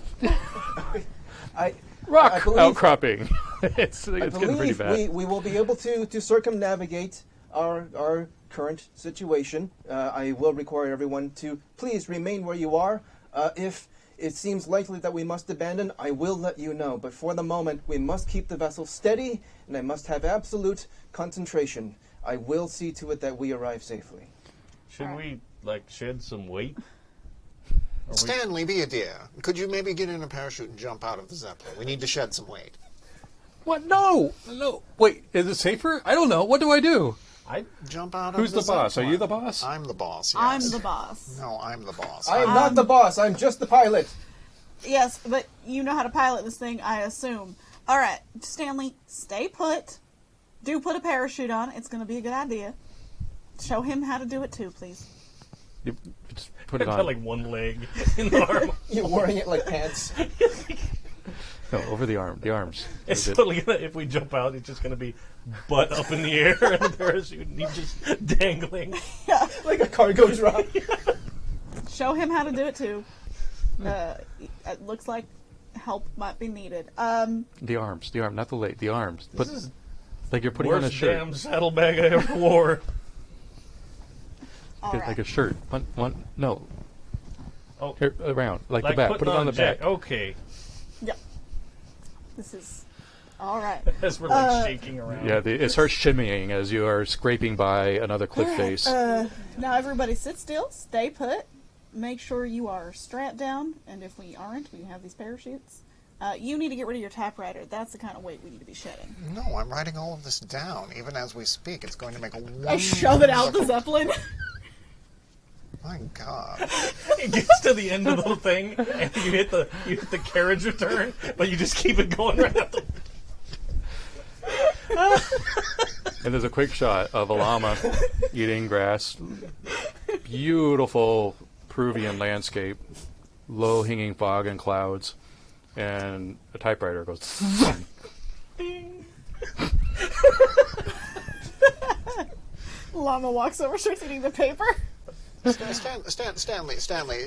I rock believe- outcropping. it's I getting pretty believe bad. we will be able to circumnavigate our current situation. I will require everyone to please remain where you are. If it seems likely that we must abandon, I will let you know. But for the moment, we must keep the vessel steady, and I must have absolute concentration. I will see to it that we arrive safely. Should we like shed some weight? Stanley, be a dear. Could you maybe get in a parachute and jump out of the Zeppelin? We need to shed some weight. What? No. Wait, is it safer? I don't know. What do I do? I Jump out of Who's the boss? Zeppelin. Are you the boss? I'm the boss, yes. I'm the boss. No, I'm the boss. I am not the boss. I'm just the pilot. Yes, but you know how to pilot this thing, I assume. All right, Stanley, stay put. Do put a parachute on. It's going to be a good idea. Show him how to do it too, please. You just put it I've got on. like one leg in the arm. You're wearing it like pants. No, over the arm. The arms. It's Is it- totally gonna, if we jump out, it's just gonna be butt up in the air and the parachute and he's just dangling. Like a cargo drop. Show him how to do it too. It looks like help might be needed. The arms, not the leg, the arms. This But is like you're putting on a worst shirt, damn saddlebag I ever wore. All like right. a shirt. No, Oh, here, around, like the like back. putting Put it on the a jack. back. Okay, Yep. This is all right. as we're like shaking around. Yeah, it starts shimmying as you are scraping by another cliff face. Now everybody sit still, stay put. Make sure you are strapped down, and if we aren't, we have these parachutes. You need to get rid of your typewriter. That's the kind of weight we need to be shedding. No, I'm writing all of this down. Even as we speak, it's going to make a I shove it out the Zeppelin. My God. It gets to the end of the thing, and you hit the carriage return, but you just keep it going right up. And there's a quick shot of a llama eating grass. Beautiful Peruvian landscape. Low hanging fog and clouds. And a typewriter goes. Llama walks over, starts eating the paper. Stanley,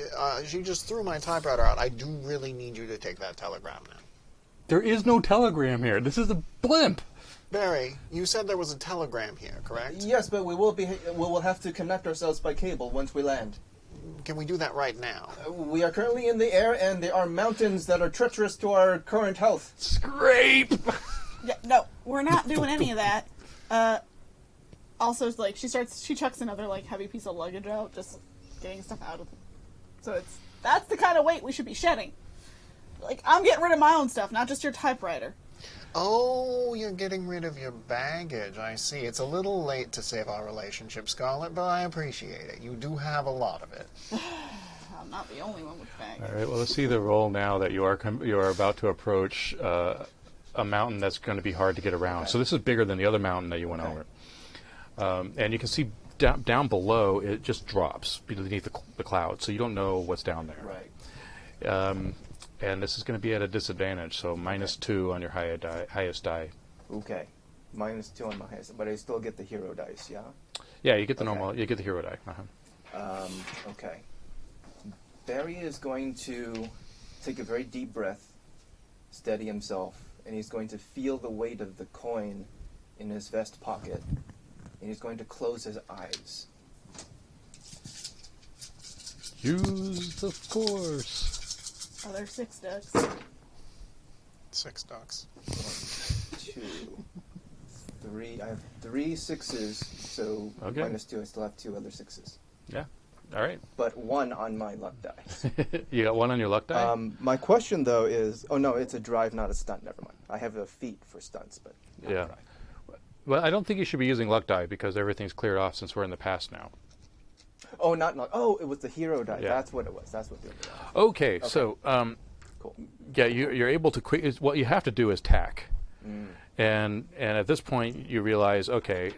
you just threw my typewriter out. I do really need you to take that telegram now. There is no telegram here. This is a blimp. Barry, you said there was a telegram here, correct? Yes, but we will have to connect ourselves by cable once we land. Can we do that right now? We are currently in the air, and there are mountains that are treacherous to our current health. Scrape! Yeah, no, we're not doing any of that. Also, it's like she chucks another like heavy piece of luggage out, just getting stuff out of it. So that's the kind of weight we should be shedding. Like, I'm getting rid of my own stuff, not just your typewriter. Oh, you're getting rid of your baggage. I see. It's a little late to save our relationship, Scarlett, but I appreciate it. You do have a lot of it. I'm not the only one with baggage. All right, well, let's see the roll now that you are about to approach a mountain that's going to be hard to get around. Okay. So this is bigger than the other mountain that you went over. And you can see down below, it just drops beneath the clouds, so you don't know what's down there. Right. And this is going to be at a disadvantage, so -2 on your highest die. Okay. -2 on my highest, but I still get the hero dice, yeah? Yeah, you get the normal, you get the hero die. Okay. Barry is going to take a very deep breath, steady himself, and he's going to feel the weight of the coin in his vest pocket, and he's going to close his eyes. Use the force. Oh, there's 6 ducks. 6 ducks. 1, 2, 3. I have 3 6s, so okay. -2. I still have 2 other 6s. Yeah. All right. But 1 on my luck die. You got 1 on your luck die? My question, though, is... Oh, no, it's a drive, not a stunt. Never mind. I have a feat for stunts, but not yeah. a drive. Well, I don't think you should be using luck die because everything's cleared off since we're in the past now. Oh, not luck. Oh, it was the hero die. Yeah. That's what it was. That's what the other was. Okay, so... Cool. Yeah, you're able to quick... What you have to do is tack. And at this point, you realize, okay,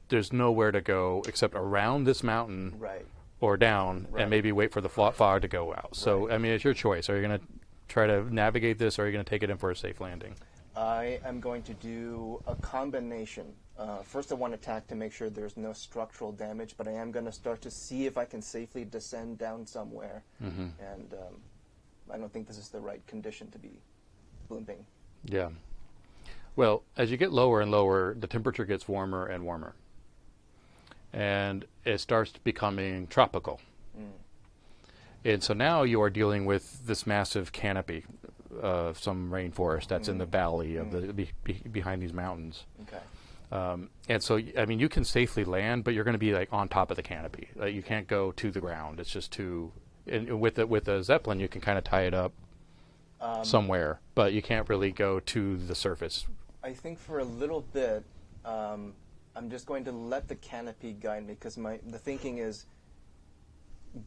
there's nowhere to go except around this mountain Right. or down and maybe wait for the fog to go out. So, Right. I mean, it's your choice. Are you going to try to navigate this or are you going to take it in for a safe landing? I am going to do a combination. First, I want to attack to make sure there's no structural damage, but I am going to start to see if I can safely descend down somewhere. And I don't think this is the right condition to be blimping. Yeah. Well, as you get lower and lower, the temperature gets warmer and warmer. And it starts becoming tropical. And so now you are dealing with this massive canopy of some rainforest that's in the valley of behind these mountains. Okay. And so, I mean, you can safely land, but you're going to be like on top of the canopy. Like, you can't go to the ground. It's just too. And with a Zeppelin, you can kind of tie it up somewhere, but you can't really go to the surface. I think for a little bit, I'm just going to let the canopy guide me because the thinking is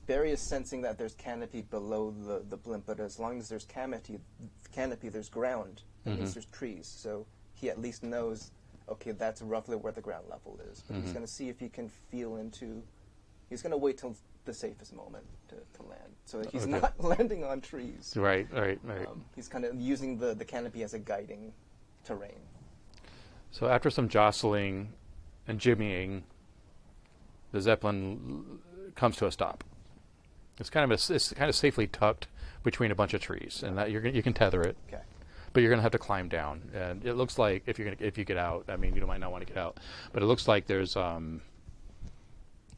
Barry is sensing that there's canopy below the blimp, but as long as there's canopy, there's ground. That means there's trees, so he at least knows. Okay, that's roughly where the ground level is. But he's going to see if he can feel into. He's going to wait till the safest moment to land, so that he's not landing on trees. Right. He's kind of using the canopy as a guiding terrain. So after some jostling and jimmying, the Zeppelin comes to a stop. It's kind of safely tucked between a bunch of trees, and that you can tether it. Okay. But you're going to have to climb down, and it looks like if you get out, I mean, you might not want to get out, but it looks like there's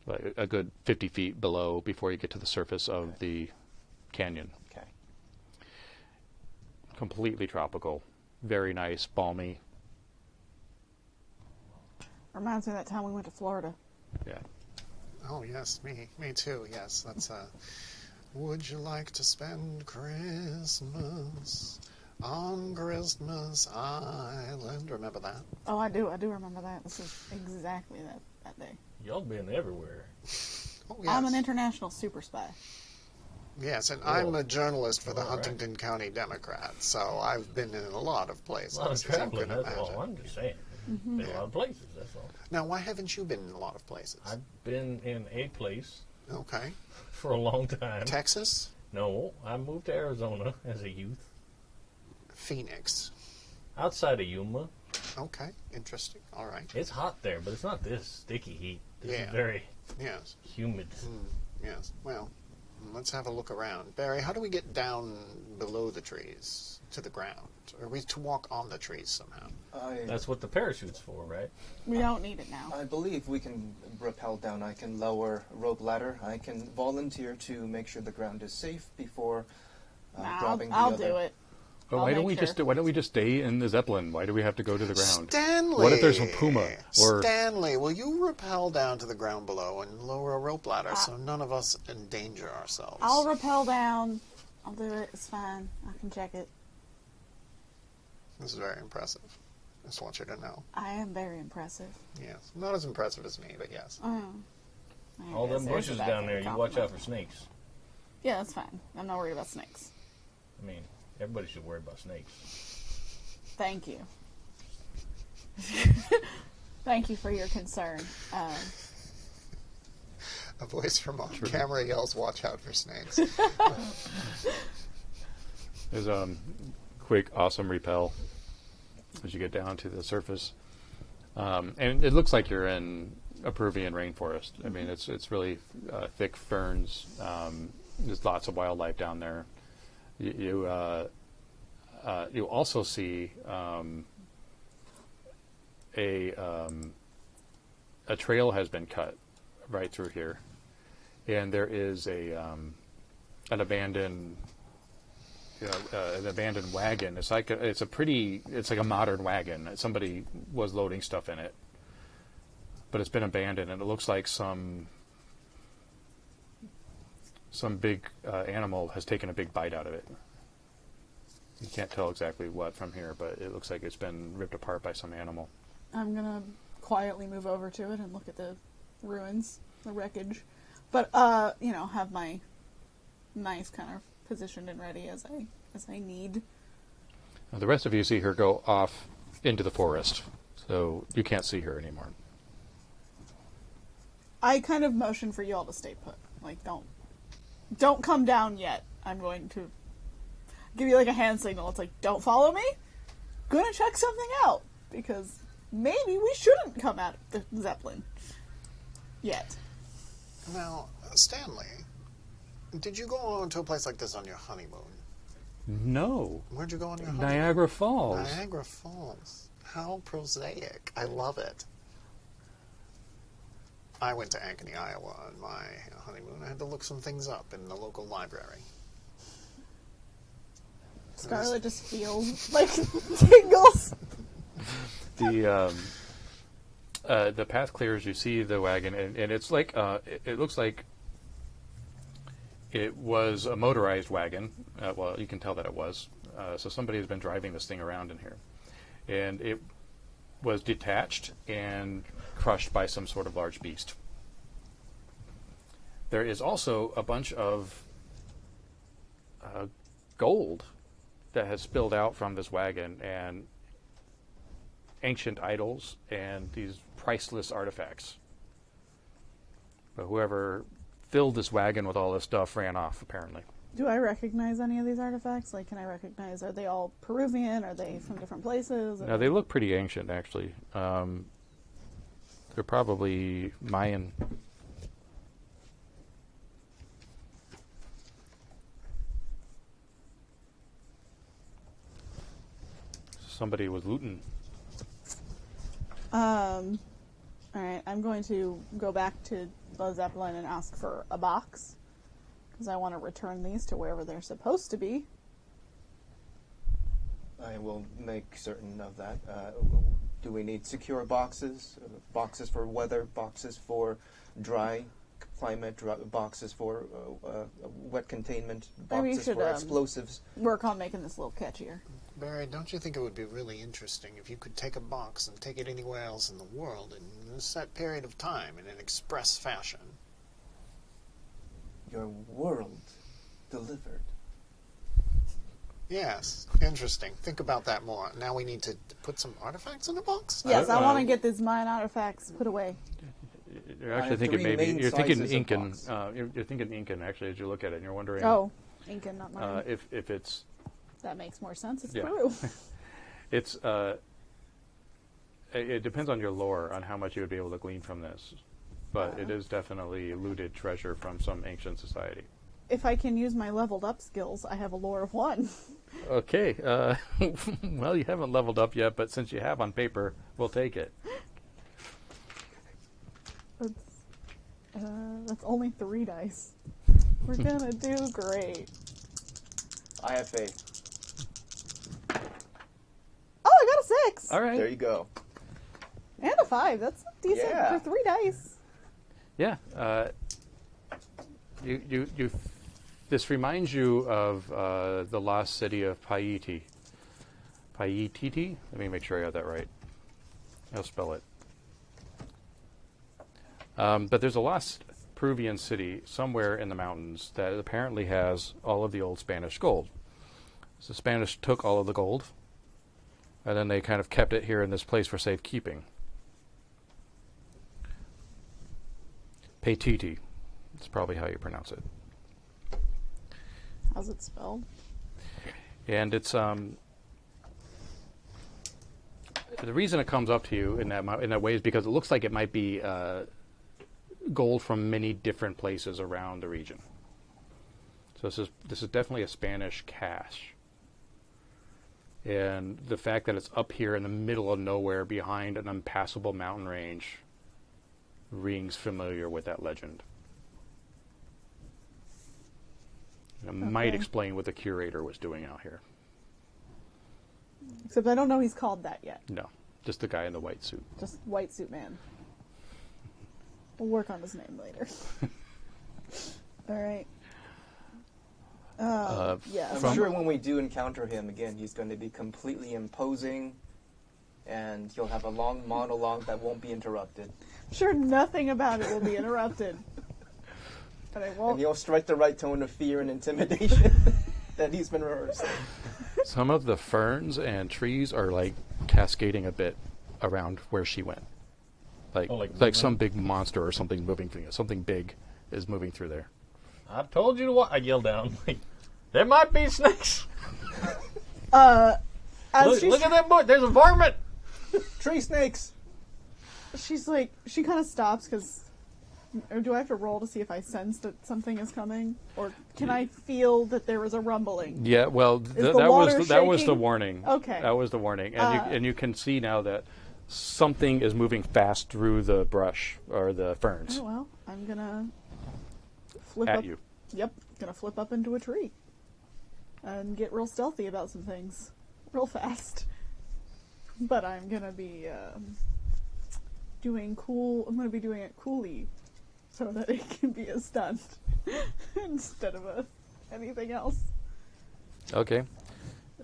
like a good 50 feet below before you get to the surface of the canyon. Okay. Completely tropical, very nice, balmy. Reminds me of that time we went to Florida. Yeah. Oh, yes, me too, yes. That's, would you like to spend Christmas on Christmas Island? Remember that? Oh, I do remember that. This is exactly that day. Y'all been everywhere. Oh, yes. I'm an international super spy. Yes, and I'm a journalist for the Huntington County Democrat, so I've been in a lot of places. A lot of as you traveling, can that's all. imagine. I'm just saying. Been a lot of places, that's all. Now, why haven't you been in a lot of places? I've been in a place Okay. for a long time. Texas? No, I moved to Arizona as a youth. Phoenix. Outside of Yuma. Okay, interesting. All right. It's hot there, but it's not this sticky heat. This Yeah. is very Yes, humid. yes. Well, let's have a look around. Barry, how do we get down below the trees to the ground? Are we to walk on the trees somehow? That's what the parachute's for, right? We don't need it now. I believe we can rappel down. I can lower rope ladder. I can volunteer to make sure the ground is safe before Nah, dropping the I'll other. do it. But I'll why don't make we sure. why don't we just stay in the Zeppelin? Why do we have to go to the ground? Stanley! What if there's a puma? Or Stanley, will you rappel down to the ground below and lower a rope ladder so none of us endanger ourselves? I'll rappel down. I'll do it. It's fine. I can check it. This is very impressive. I just want you to know. I am very impressive. Yes. Not as impressive as me, but yes. Oh. I All guess them there's a bushes bad down thing there, to you talk watch about. out for snakes. Yeah, that's fine. I'm not worried about snakes. I mean, everybody should worry about snakes. Thank you. Thank you for your concern. A voice from on camera yells, "Watch out for snakes." there's quick, awesome repel as you get down to the surface, and it looks like you're in a Peruvian rainforest. I mean, it's really thick ferns. There's lots of wildlife down there. You also see a trail has been cut right through here, and there is an abandoned wagon. It's like a modern wagon. Somebody was loading stuff in it, but it's been abandoned, and it looks like some big animal has taken a big bite out of it. You can't tell exactly what from here, but it looks like it's been ripped apart by some animal. I'm gonna quietly move over to it and look at the ruins, the wreckage, but have my knife kind of positioned and ready as I need. Now, the rest of you see her go off into the forest, so you can't see her anymore. I kind of motion for you all to stay put. Like, don't come down yet. I'm going to give you like a hand signal. It's like, don't follow me. Gonna check something out because maybe we shouldn't come out of the Zeppelin yet. Now, Stanley, did you go on to a place like this on your honeymoon? No. Where'd you go on your honeymoon? Niagara Falls. Niagara Falls. How prosaic. I love it. I went to Ankeny, Iowa on my honeymoon. I had to look some things up in the local library. Scarlett just feels like tingles. The path clears. You see the wagon, and it's like it looks like it was a motorized wagon. Well, you can tell that it was. So somebody has been driving this thing around in here, and it was detached and crushed by some sort of large beast. There is also a bunch of gold that has spilled out from this wagon, and ancient idols and these priceless artifacts. But whoever filled this wagon with all this stuff ran off, apparently. Do I recognize any of these artifacts? Like, can I recognize, are they all Peruvian? Are they from different places? Now, they look pretty ancient, actually. They're probably Mayan. Somebody was looting. Alright, I'm going to go back to the Zeppelin and ask for a box. Because I want to return these to wherever they're supposed to be. I will make certain of that. Do we need secure boxes? Boxes for weather, boxes for dry climate, boxes for wet containment, Maybe you boxes should, for explosives? Work on making this a little catchier. Barry, don't you think it would be really interesting if you could take a box and take it anywhere else in the world in a set period of time in an express fashion? your world delivered. Yes, interesting. Think about that more. Now we need to put some artifacts in a box? Yes, I want to get these mine artifacts put away. You're I actually have thinking three maybe main you're thinking sizes of Incan. box. You're thinking Incan actually as you look at it, and you're wondering Oh, Incan, not mine. if it's That makes more sense. It's Yeah. Peru. it's it depends on your lore on how much you would be able to glean from this, but it is definitely looted treasure from some ancient society. If I can use my leveled up skills, I have a lore of 1. Okay, well you haven't leveled up yet, but since you have on paper, we'll take it. That's only 3 dice. We're gonna do great. I have faith. Oh, I got a 6! All right. There you go. And a 5. That's decent Yeah. for 3 dice. Yeah. You. This reminds you of the lost city of Paiti. Paititi? Let me make sure I got that right. I'll spell it. But there's a lost Peruvian city somewhere in the mountains that apparently has all of the old Spanish gold. So the Spanish took all of the gold, and then they kind of kept it here in this place for safekeeping. Paititi. That's probably how you pronounce it. How's it spelled? And it's the reason it comes up to you in that way is because it looks like it might be gold from many different places around the region. So this is definitely a Spanish cache. And the fact that it's up here in the middle of nowhere behind an impassable mountain range rings familiar with that legend. It might Okay. explain what the curator was doing out here. Except I don't know he's called that yet. No, just the guy in the white suit. Just white suit man. We'll work on his name later. Alright. Yeah. I'm From- sure when we do encounter him again, he's going to be completely imposing, and he'll have a long monologue that won't be interrupted. Sure nothing about it will be interrupted. But I And won't. he'll strike the right tone of fear and intimidation that he's been rehearsing. Some of the ferns and trees are like cascading a bit around where she went. Like, Oh, like, like some big monster or something moving through. Something big is moving through there. I told you to watch. I yelled down. Like, there might be snakes. As Look at that boy. There's a varmint. Tree snakes! she's like, she kind of stops because. Or do I have to roll to see if I sense that something is coming, or can I feel that there is a rumbling? Yeah, well, the that water was the shaking? warning. Okay. That was the warning, and you can see now that something is moving fast through the brush or the ferns Oh well, I'm gonna flip at up. you. Yep, gonna flip up into a tree and get real stealthy about some things, real fast. But I'm gonna be doing cool. I'm gonna be doing it coolly, so that it can be a stunt instead of anything else. Okay.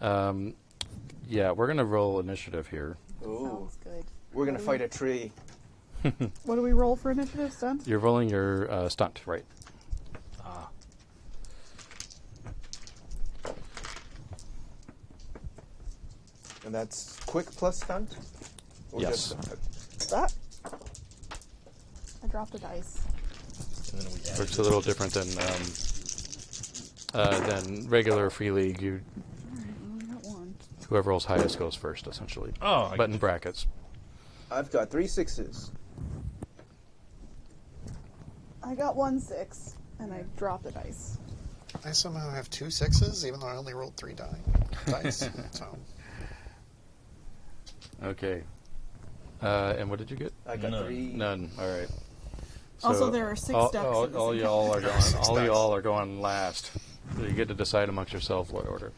Yeah, we're gonna roll initiative here. Ooh, Sounds good. we're going to fight a tree. What do we roll for initiative stunt? You're rolling your stunt, right? And that's quick plus stunt? Or Yes. just- That. I dropped a dice. And then we So it's a little different than regular free league. You I only got one. whoever rolls highest goes first, essentially. Oh, But in brackets. I've got 3 6s. I got 1 6, and I dropped a dice. I somehow have 2 6s, even though I only rolled 3 dice. So Okay. And what did you get? I got None. 3. None. All right. Also, there are 6 ducks in this all y'all are going. Six All ducks. y'all are going last. So you get to decide amongst yourself what order.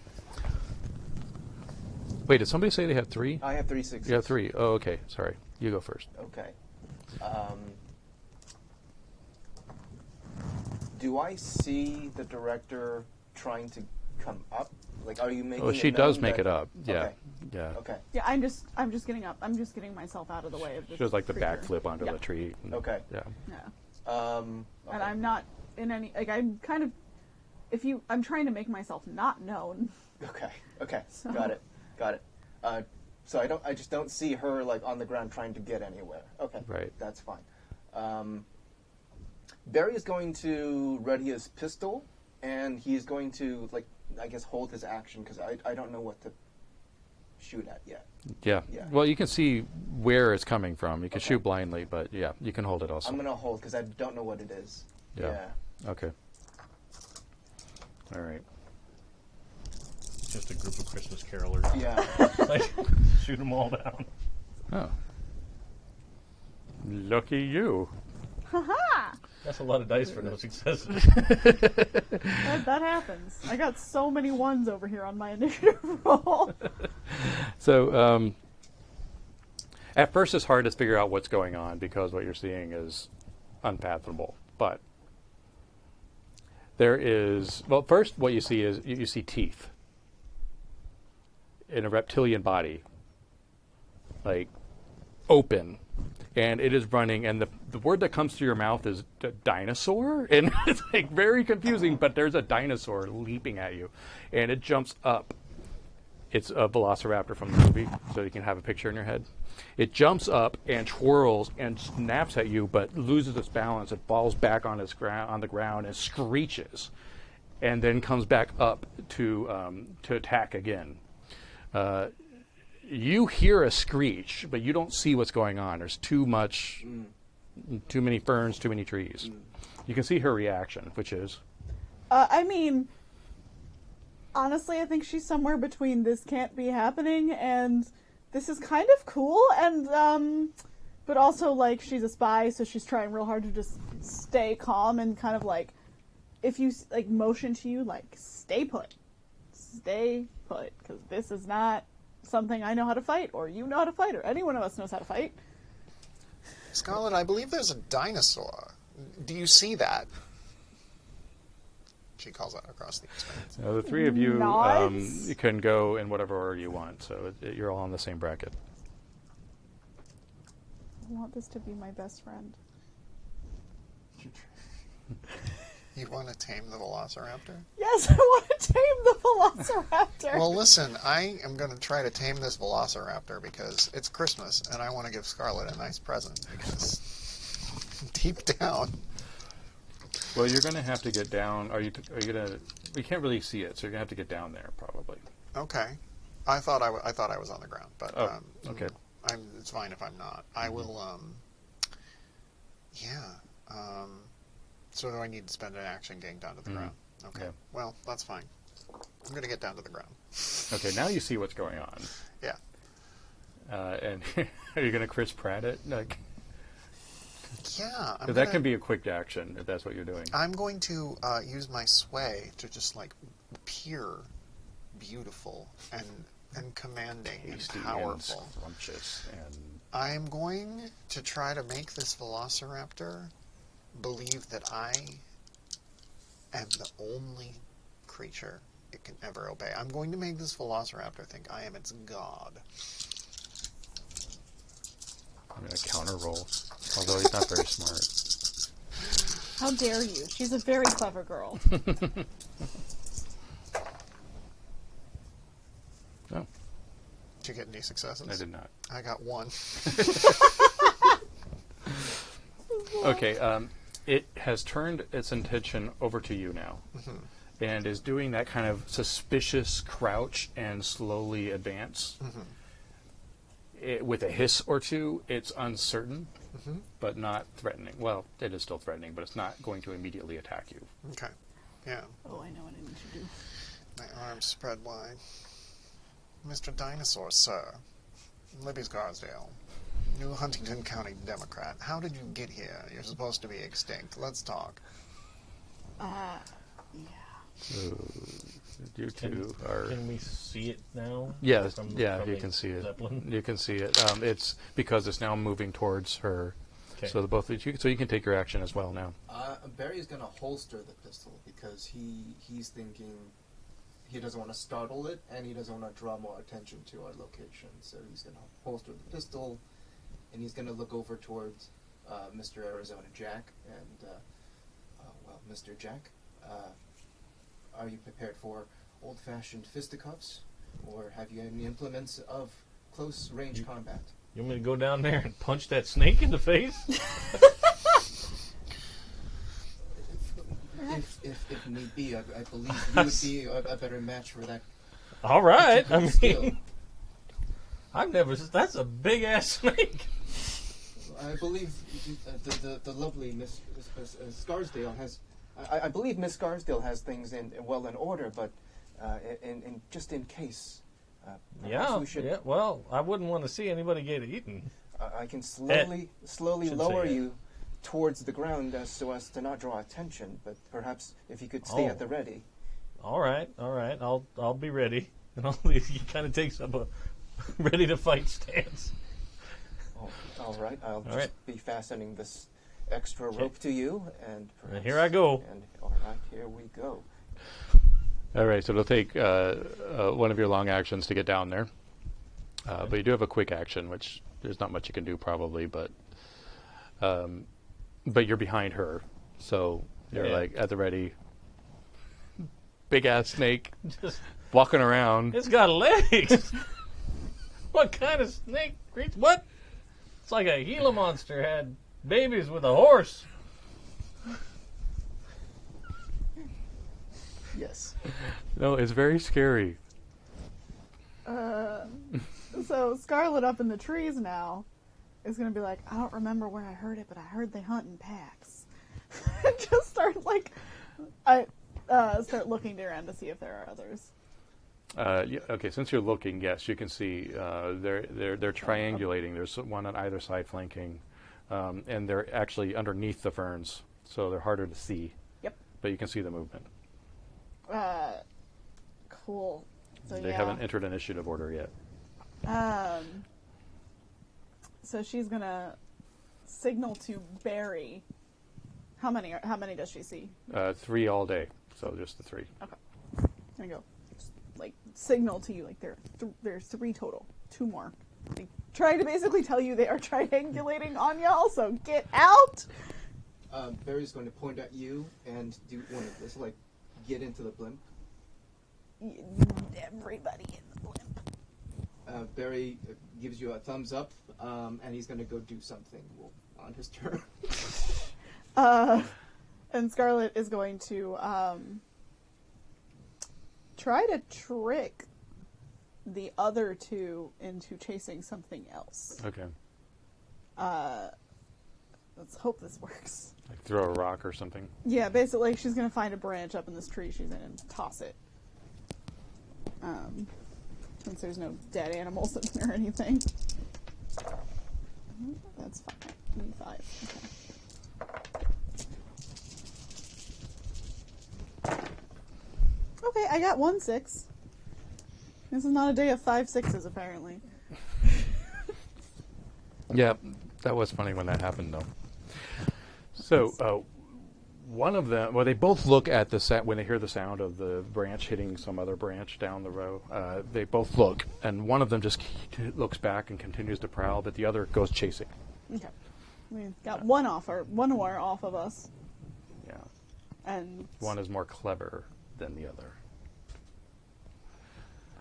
Wait, did somebody say they had 3? I have 3 6s. You have 3. Oh, okay. Sorry. You go first. Okay. Do I see the director trying to come up? Like, are you making? Oh, she it does known make that- it up. Yeah. Okay. Yeah. Okay. Yeah, I'm just getting up. I'm just getting myself out of the way of this. She does like the creature. backflip onto Yeah. the tree. Okay. Yeah. Yeah. Okay. And I'm not in any, like, I'm kind of, I'm trying to make myself not known. Okay. So- Got it. So I just don't see her like on the ground trying to get anywhere. Okay. Right. That's fine. Barry is going to ready his pistol, and he's going to, like, I guess, hold his action because I don't know what to shoot at yet. Yeah. Yeah. Well, you can see where it's coming from. You can Okay. shoot blindly, but yeah, you can hold it also. I'm gonna hold because I don't know what it is. Yeah. Okay. All right. Just a group of Christmas carolers. Yeah. Like, shoot them all down. Oh. Lucky you. Haha! That's a lot of dice for no successes. That happens. I got so many ones over here on my initiative roll. So, at first it's hard to figure out what's going on because what you're seeing is unfathomable. But there is, well, first what you see is you see teeth in a reptilian body, like open, and it is running, and the word that comes to your mouth is dinosaur, and it's like very confusing, but there's a dinosaur leaping at you, and it jumps up. It's a velociraptor from the movie, so you can have a picture in your head. It jumps up and twirls and snaps at you, but loses its balance. It falls back on the ground and screeches, and then comes back up to attack again. You hear a screech, but you don't see what's going on. There's too many ferns, too many trees. You can see her reaction, which is, I mean, honestly, I think she's somewhere between this can't be happening and this is kind of cool, and but also, like, she's a spy, so she's trying real hard to just stay calm and kind of, like, if you, like, motion to you, like, stay put, because this is not something I know how to fight, or you know how to fight, or any one of us knows how to fight. Scarlett, I believe there's a dinosaur. Do you see that? She calls out across the expanse. the three of you Nice. you can go in whatever order you want, so you're all on the same bracket. I want this to be my best friend. You want to tame the velociraptor? Yes, I want to tame the velociraptor. Well, listen, I am going to try to tame this velociraptor because it's Christmas and I want to give Scarlett a nice present because deep down. Well, you're going to have to get down. Are you going to? You can't really see it, so you're going to have to get down there probably. Okay. I thought I was on the ground, but Oh, okay. it's fine if I'm not. I will. So do I need to spend an action getting down to the ground? Okay. Yeah. Well, that's fine. I'm going to get down to the ground. Okay, now you see what's going on. Yeah. And are you going to Chris Pratt it? Like, Yeah. because that can be a quick action if that's what you're doing. I'm going to use my sway to just like appear beautiful and commanding Tasty and powerful. and scrumptious and I'm going to try to make this velociraptor believe that I am the only creature it can ever obey. I'm going to make this velociraptor think I am its god. I'm going to counter roll, although he's not very smart. How dare you? She's a very clever girl. No, Did you get any successes? I did not. I got one. Okay, it has turned its attention over to you now, and is doing that kind of suspicious crouch and slowly advance. With a hiss or two, it's uncertain, but not threatening. Well, it is still threatening, but it's not going to immediately attack you. Okay. Yeah. Oh, I know what I need to do. My arms spread wide. Mr. Dinosaur, sir. Libby Scarsdale. New Huntington County Democrat. How did you get here? You're supposed to be extinct. Let's talk. Yeah. So, you two are... Can we see it now? Yes, From you the can see it. Zeppelin? You can see it. It's because it's now moving towards her. Okay. So the both of you, so you can take your action as well now. Barry's gonna holster the pistol because he's thinking he doesn't want to startle it and he doesn't want to draw more attention to our location. So he's gonna holster the pistol and he's gonna look over towards Mr. Arizona Jack and Well, Mr. Jack, are you prepared for old-fashioned fisticuffs, or have you any implements of close-range combat? You want me to go down there and punch that snake in the face? If need be, I believe you would be a better match for that. All right. I skill. mean, I've never. That's a big ass snake. I believe the lovely Miss Scarsdale has. I believe Miss Scarsdale has things in order, but in just in case. Yeah. We should, Yeah. Well, I wouldn't want to see anybody get eaten. I can slowly Should lower say you towards the ground so as to not draw attention. But perhaps if you could stay at the ready. All right. I'll be ready. And he kind of takes up a ready to fight stance. Oh, all right. I'll All just right. be fastening this extra rope to you, and perhaps, here I go. And all right, here we go. All right, so it'll take one of your long actions to get down there. But you do have a quick action, which there's not much you can do probably, but you're behind her, so you're like at the ready. Big ass snake Just, walking around. it's got legs. What kind of snake? What? It's like a Gila monster had babies with a horse. Yes. No, it's very scary. So Scarlett up in the trees now is gonna be like, I don't remember where I heard it, but I heard they hunt in packs. Just start start looking around to see if there are others. Yeah, okay, since you're looking, yes, you can see they're triangulating. There's one on either side flanking, and they're actually underneath the ferns, so they're harder to see. Yep. But you can see the movement. Cool. So They haven't entered initiative order yet. So she's gonna signal to Barry. How many does she see? 3 all day, so just the 3. Okay. There you go. Just, signal to you there's 3 total. 2 more. Trying to basically tell you they are triangulating on y'all. So get out. Barry's going to point at you and do one of this, get into the blimp. Everybody in the blimp. Barry gives you a thumbs up, and he's going to go do something on his turn. And Scarlett is going to try to trick the other 2 into chasing something else. Okay. Let's hope this works. Like throw a rock or something. Yeah, basically she's going to find a branch up in this tree she's in and toss it. Since there's no dead animals in there or anything. That's fine. 5. Okay, I got 1 6. This is not a day of 5 6s, apparently. Yeah, that was funny when that happened, though. So, one of them, well, they both look at the when they hear the sound of the branch hitting some other branch down the row. They both look, and one of them just looks back and continues to prowl, but the other goes chasing. Okay. We got one more off of us. Yeah. And One is more clever than the other.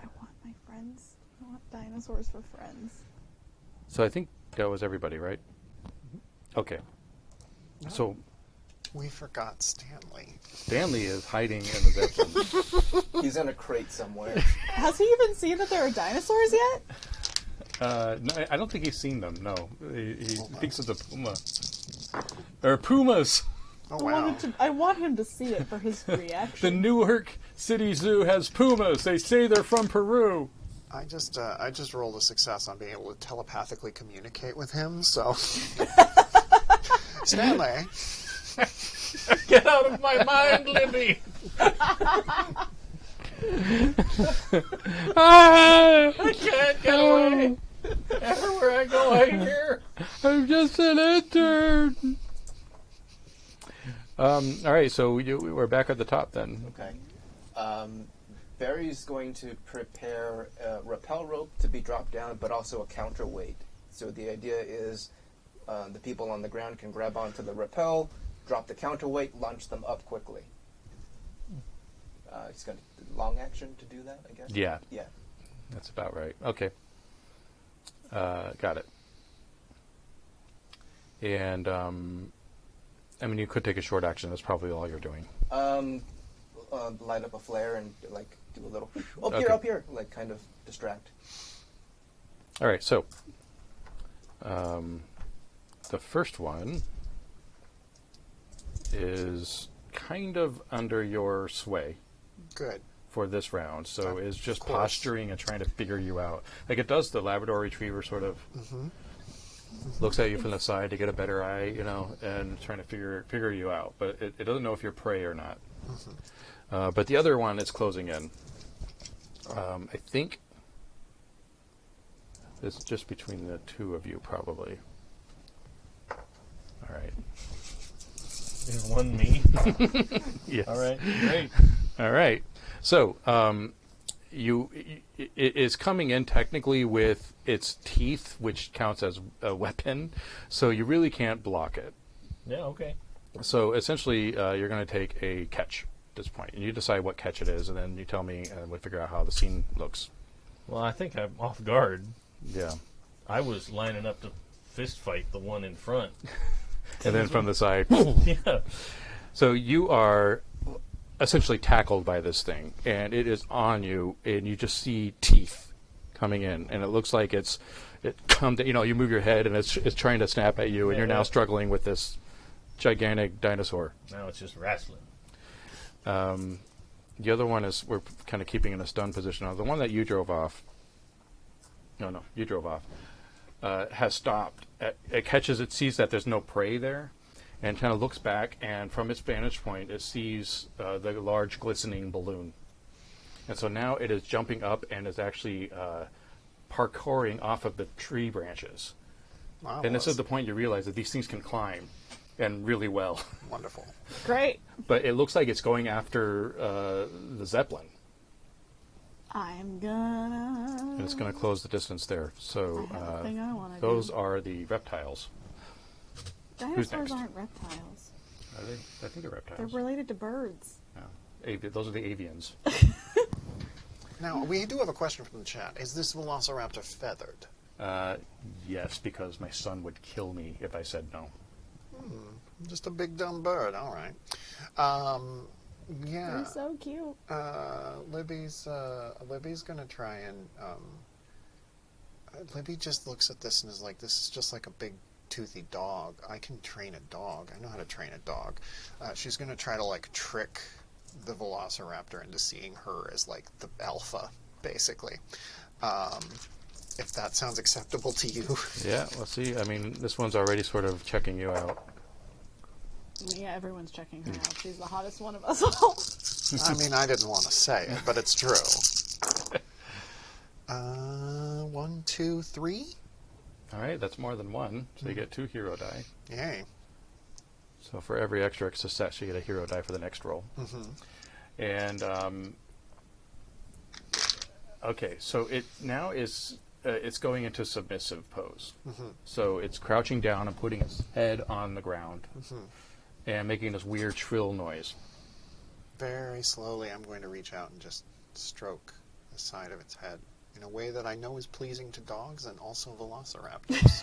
I want my friends. I want dinosaurs for friends. So I think that was everybody, right? Okay. So We forgot Stanley. Stanley is hiding in the bedroom. He's in a crate somewhere. Has he even seen that there are dinosaurs yet? No, I don't think he's seen them. No, he thinks it's a puma. Or pumas. Oh, wow. I want him to see it for his The reaction. Newark City Zoo has pumas. They say they're from Peru. I just rolled a success on being able to telepathically communicate with him, so... Stanley! Get out of my mind, Libby! I can't get away. Everywhere I go, I hear. I'm just an intern. All right, so we're back at the top then. Okay. Barry's going to prepare a rappel rope to be dropped down, but also a counterweight. So the idea is the people on the ground can grab onto the rappel, drop the counterweight, launch them up quickly. He's got a long action to do that, I guess? Yeah. Yeah. That's about right. Okay. Got it. And, I mean, you could take a short action. That's probably all you're doing. Light up a flare and, like, do a little Okay. up here, like, kind of distract. All right, so the first one is kind of under your sway Good. for this round, so it's just course. posturing and trying to figure you out. Like it does the Labrador Retriever sort of looks at you from the side to get a better eye, you know, and trying to figure you out. But it doesn't know if you're prey or not. But the other one is closing in. I think it's just between the two of you, probably. All right. There's one me. Yes. All right, great. All right. So, it is coming in technically with its teeth, which counts as a weapon. So you really can't block it. Yeah, okay. So essentially, you're going to take a catch at this point, and you decide what catch it is, and then you tell me, and we figure out how the scene looks. Well, I think I'm off guard. Yeah. I was lining up to fist fight the one in front. And then from the side. Yeah. So you are essentially tackled by this thing, and it is on you, and you just see teeth coming in, and it looks like it come to, you know, you move your head, and it's trying to snap at you, and you're now struggling with this gigantic dinosaur. Now it's just wrestling. The other one is, we're kind of keeping in a stun position. Now, the one that you drove off, you drove off, has stopped. It catches, it sees that there's no prey there, and kind of looks back, and from its vantage point, it sees the large glistening balloon. And so now it is jumping up and is actually parkouring off of the tree branches. Marvelous. And this is the point you realize that these things can climb, and really well. Wonderful. Great. But it looks like it's going after the Zeppelin. I'm gonna. And it's going to close the distance there. So I have a thing I want to those do. are the reptiles. Who's Dinosaurs next? aren't reptiles. Are they? I think they're They're reptiles. related to birds. Those are the avians. Now, we do have a question from the chat. Is this Velociraptor feathered? Yes, because my son would kill me if I said no. Just a big dumb bird. All right. Yeah. They're so cute. Libby's gonna try and Libby just looks at this and is like, this is just like a big toothy dog. I can train a dog. I know how to train a dog. She's gonna try to like trick the Velociraptor into seeing her as like the alpha, basically. If that sounds acceptable to you. Yeah, let's see. I mean, this one's already sort of checking you out. Yeah, everyone's checking her out. She's the hottest one of us all. I mean, I didn't want to say it, but it's true. 1, 2, 3. All right, that's more than one. So you get 2 hero die. Yay. So for every extra success, you get a hero die for the next roll. And okay, so it now is it's going into submissive pose. So it's crouching down and putting its head on the ground and making this weird shrill noise. Very slowly, I'm going to reach out and just stroke the side of its head in a way that I know is pleasing to dogs and also velociraptors.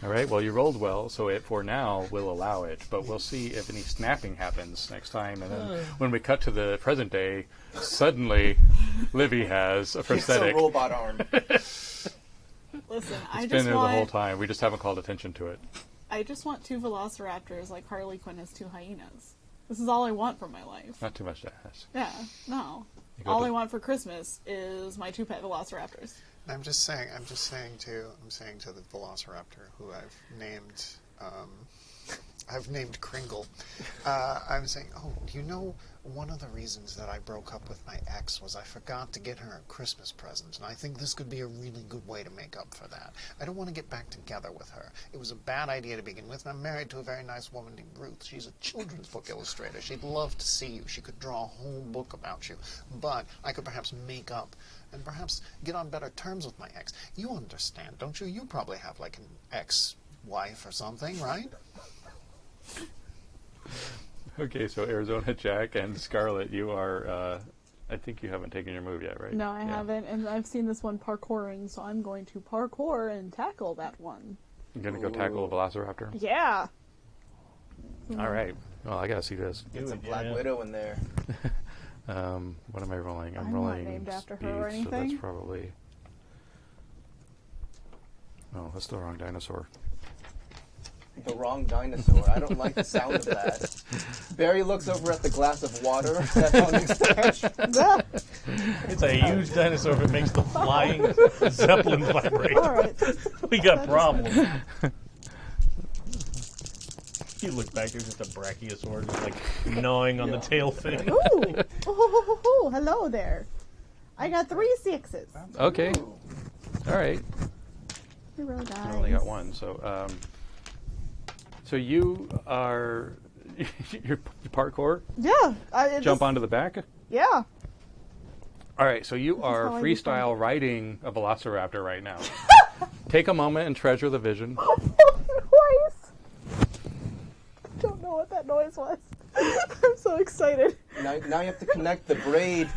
All right, well, you rolled well, so it, for now, will allow it. But we'll see if any snapping happens next time. And then when we cut to the present day, suddenly Libby has a prosthetic. It's a robot arm. Listen, I It's been just there want the whole time. We just haven't called attention to it. I just want 2 velociraptors like Harley Quinn has 2 hyenas. This is all I want for my life. Not too much to ask. Yeah, no. You go All to- I want for Christmas is my 2 pet velociraptors. I'm saying to the velociraptor who I've named Kringle. I'm saying, you know, one of the reasons that I broke up with my ex was I forgot to get her a Christmas present, and I think this could be a really good way to make up for that. I don't want to get back together with her. It was a bad idea to begin with, and I'm married to a very nice woman named Ruth. She's a children's book illustrator. She'd love to see you. She could draw a whole book about you. But I could perhaps make up and perhaps get on better terms with my ex. You understand, don't you? You probably have like an ex-wife or something, right? Okay, so Arizona Jack and Scarlett, you are. I think you haven't taken your move yet, right? No, I haven't, and I've seen this one parkouring, so I'm going to parkour and tackle that one. You're gonna go tackle a Velociraptor. Yeah. All right. Well, I gotta see this. Get some Black Widow in there. What am I rolling? I'm rolling not named after speed, her or so anything. that's probably. Oh, that's the wrong dinosaur. The wrong dinosaur. I don't like the sound of that. Barry looks over at the glass of water that's on his bench. It's a huge dinosaur that makes the flying zeppelin vibrate. All right. We got problems. You look back, there's just a brachiosaur just like gnawing on the tail fin. Ooh. Oh, hello there. I got 3 6s. Okay. All right. Hero dice. I only got one, so. So you are. You're parkour? Yeah. Jump onto the back? Yeah. All right, so you are how I do freestyle riding a velociraptor right now. Take a moment and treasure the vision. Noise. Don't know what that noise was. I'm so excited. Now you have to connect the braid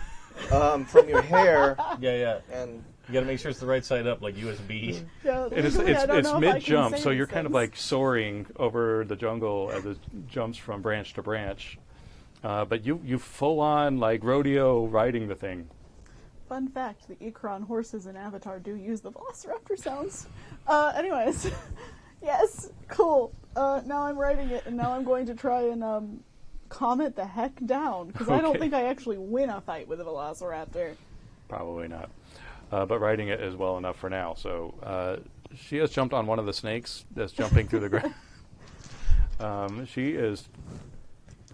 from your hair. Yeah. And You got to make sure it's the right side up, like USB. Yeah, It's legally, I don't know if I mid can jump, say so these you're kind of things. like soaring over the jungle as it jumps from branch to branch. But you full on like rodeo riding the thing. Fun fact: the Ikron horses in Avatar do use the Velociraptor sounds. Anyways, yes, cool. Now I'm writing it, and now I'm going to try and calm it the heck down because I don't Okay. think I actually win a fight with a Velociraptor. Probably not. But riding it is well enough for now. So she has jumped on one of the snakes that's jumping through the ground. She is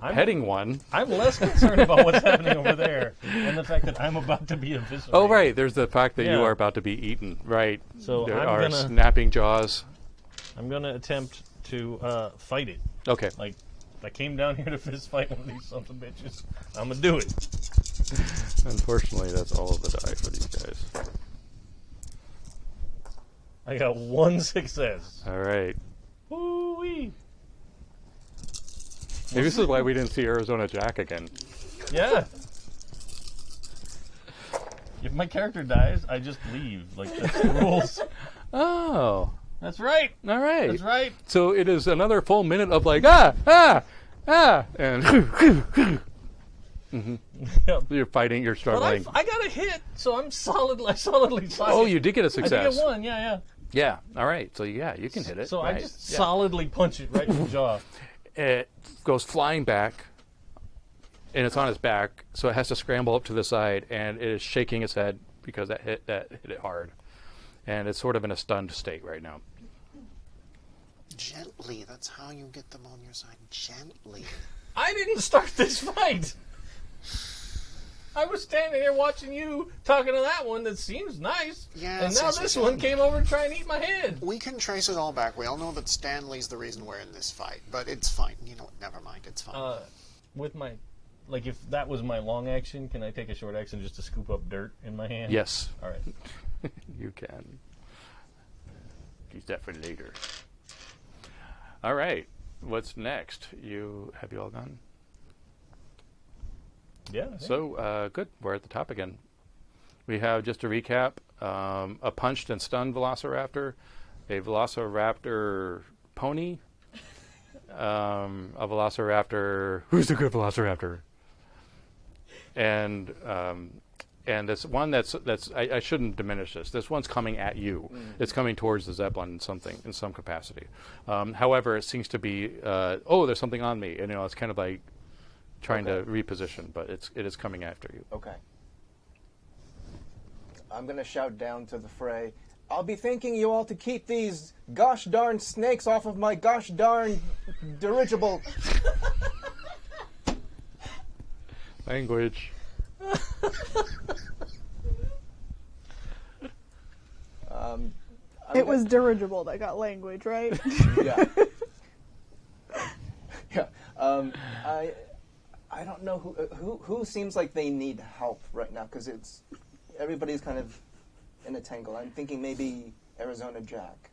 heading one. I'm less concerned about what's happening over there and the fact that I'm about to be eviscerated. Oh, right. There's the fact that you Yeah. are about to be eaten. Right. So there I'm are gonna- snapping jaws. I'm going to attempt to fight it. Okay. Like, I came down here to fist fight one of these sons of bitches. I'm going to do it. Unfortunately, that's all of the die for these guys. I got 1 success. All right. Woo-wee. Maybe this is why we didn't see Arizona Jack again. Yeah. If my character dies, I just leave. Like, that's the rules. Oh. That's right. All right. That's right. So it is another full minute of like, and Yep. you're fighting, you're But struggling. I got a hit, so I'm solidly fighting. Oh, you did get a I success. think I won, yeah. Yeah. All right. So yeah, you can hit it. So right. I just Yeah. solidly punch it right in the jaw. It goes flying back, and it's on its back, so it has to scramble up to the side, and it is shaking its head because that hit it hard, and it's sort of in a stunned state right now. Gently. That's how you get them on your side. Gently. I didn't start this fight. I was standing there watching you talking to that one that seems nice. Yes, and now yes, this yes, one yes. came over to try and eat my head. We can trace it all back. We all know that Stanley's the reason we're in this fight, but it's fine. You know what? Never mind. It's fine. With my, like, if that was my long action, can I take a short action just to scoop up dirt in my hand? Yes, All right. you can. Use that for later. All right. What's next? Have you all gone? Yeah. I think. So, good. We're at the top again. We have, just to recap, a punched and stunned Velociraptor, a Velociraptor pony, a Velociraptor. Who's the good Velociraptor? And this one that's I shouldn't diminish this. This one's coming at you. It's coming towards the Zeppelin in some capacity. However, it seems to be there's something on me, and it's kind of like trying to reposition, but it is coming after you. okay. I'm gonna shout down to the fray. I'll be thanking you all to keep these gosh darn snakes off of my gosh darn dirigible. Language. It was dirigible that got language, right? Yeah. Yeah. I don't know who seems like they need help right now because everybody's kind of in a tangle. I'm thinking maybe Arizona Jack.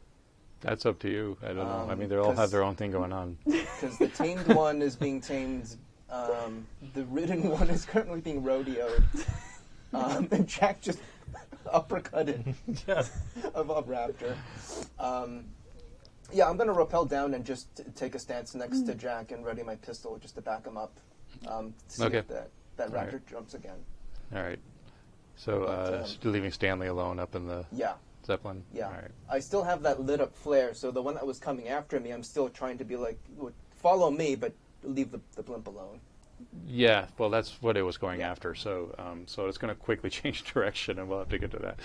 That's up to you. I don't know. I mean, they all have their own thing going on. Because the tamed one is being tamed. The ridden one is currently being rodeoed. And Jack just uppercutted a raptor. Yeah, I'm going to rappel down and just take a stance next to Jack and ready my pistol just to back him up. To see if that raptor jumps again. All right. So still leaving Stanley alone up in the Zeppelin? Yeah. All right. I still have that lit up flare, so the one that was coming after me, I'm still trying to be like, follow me, but leave the blimp alone. Yeah, well, that's what it was going after. So, so it's going to quickly change direction, and we'll have to get to that.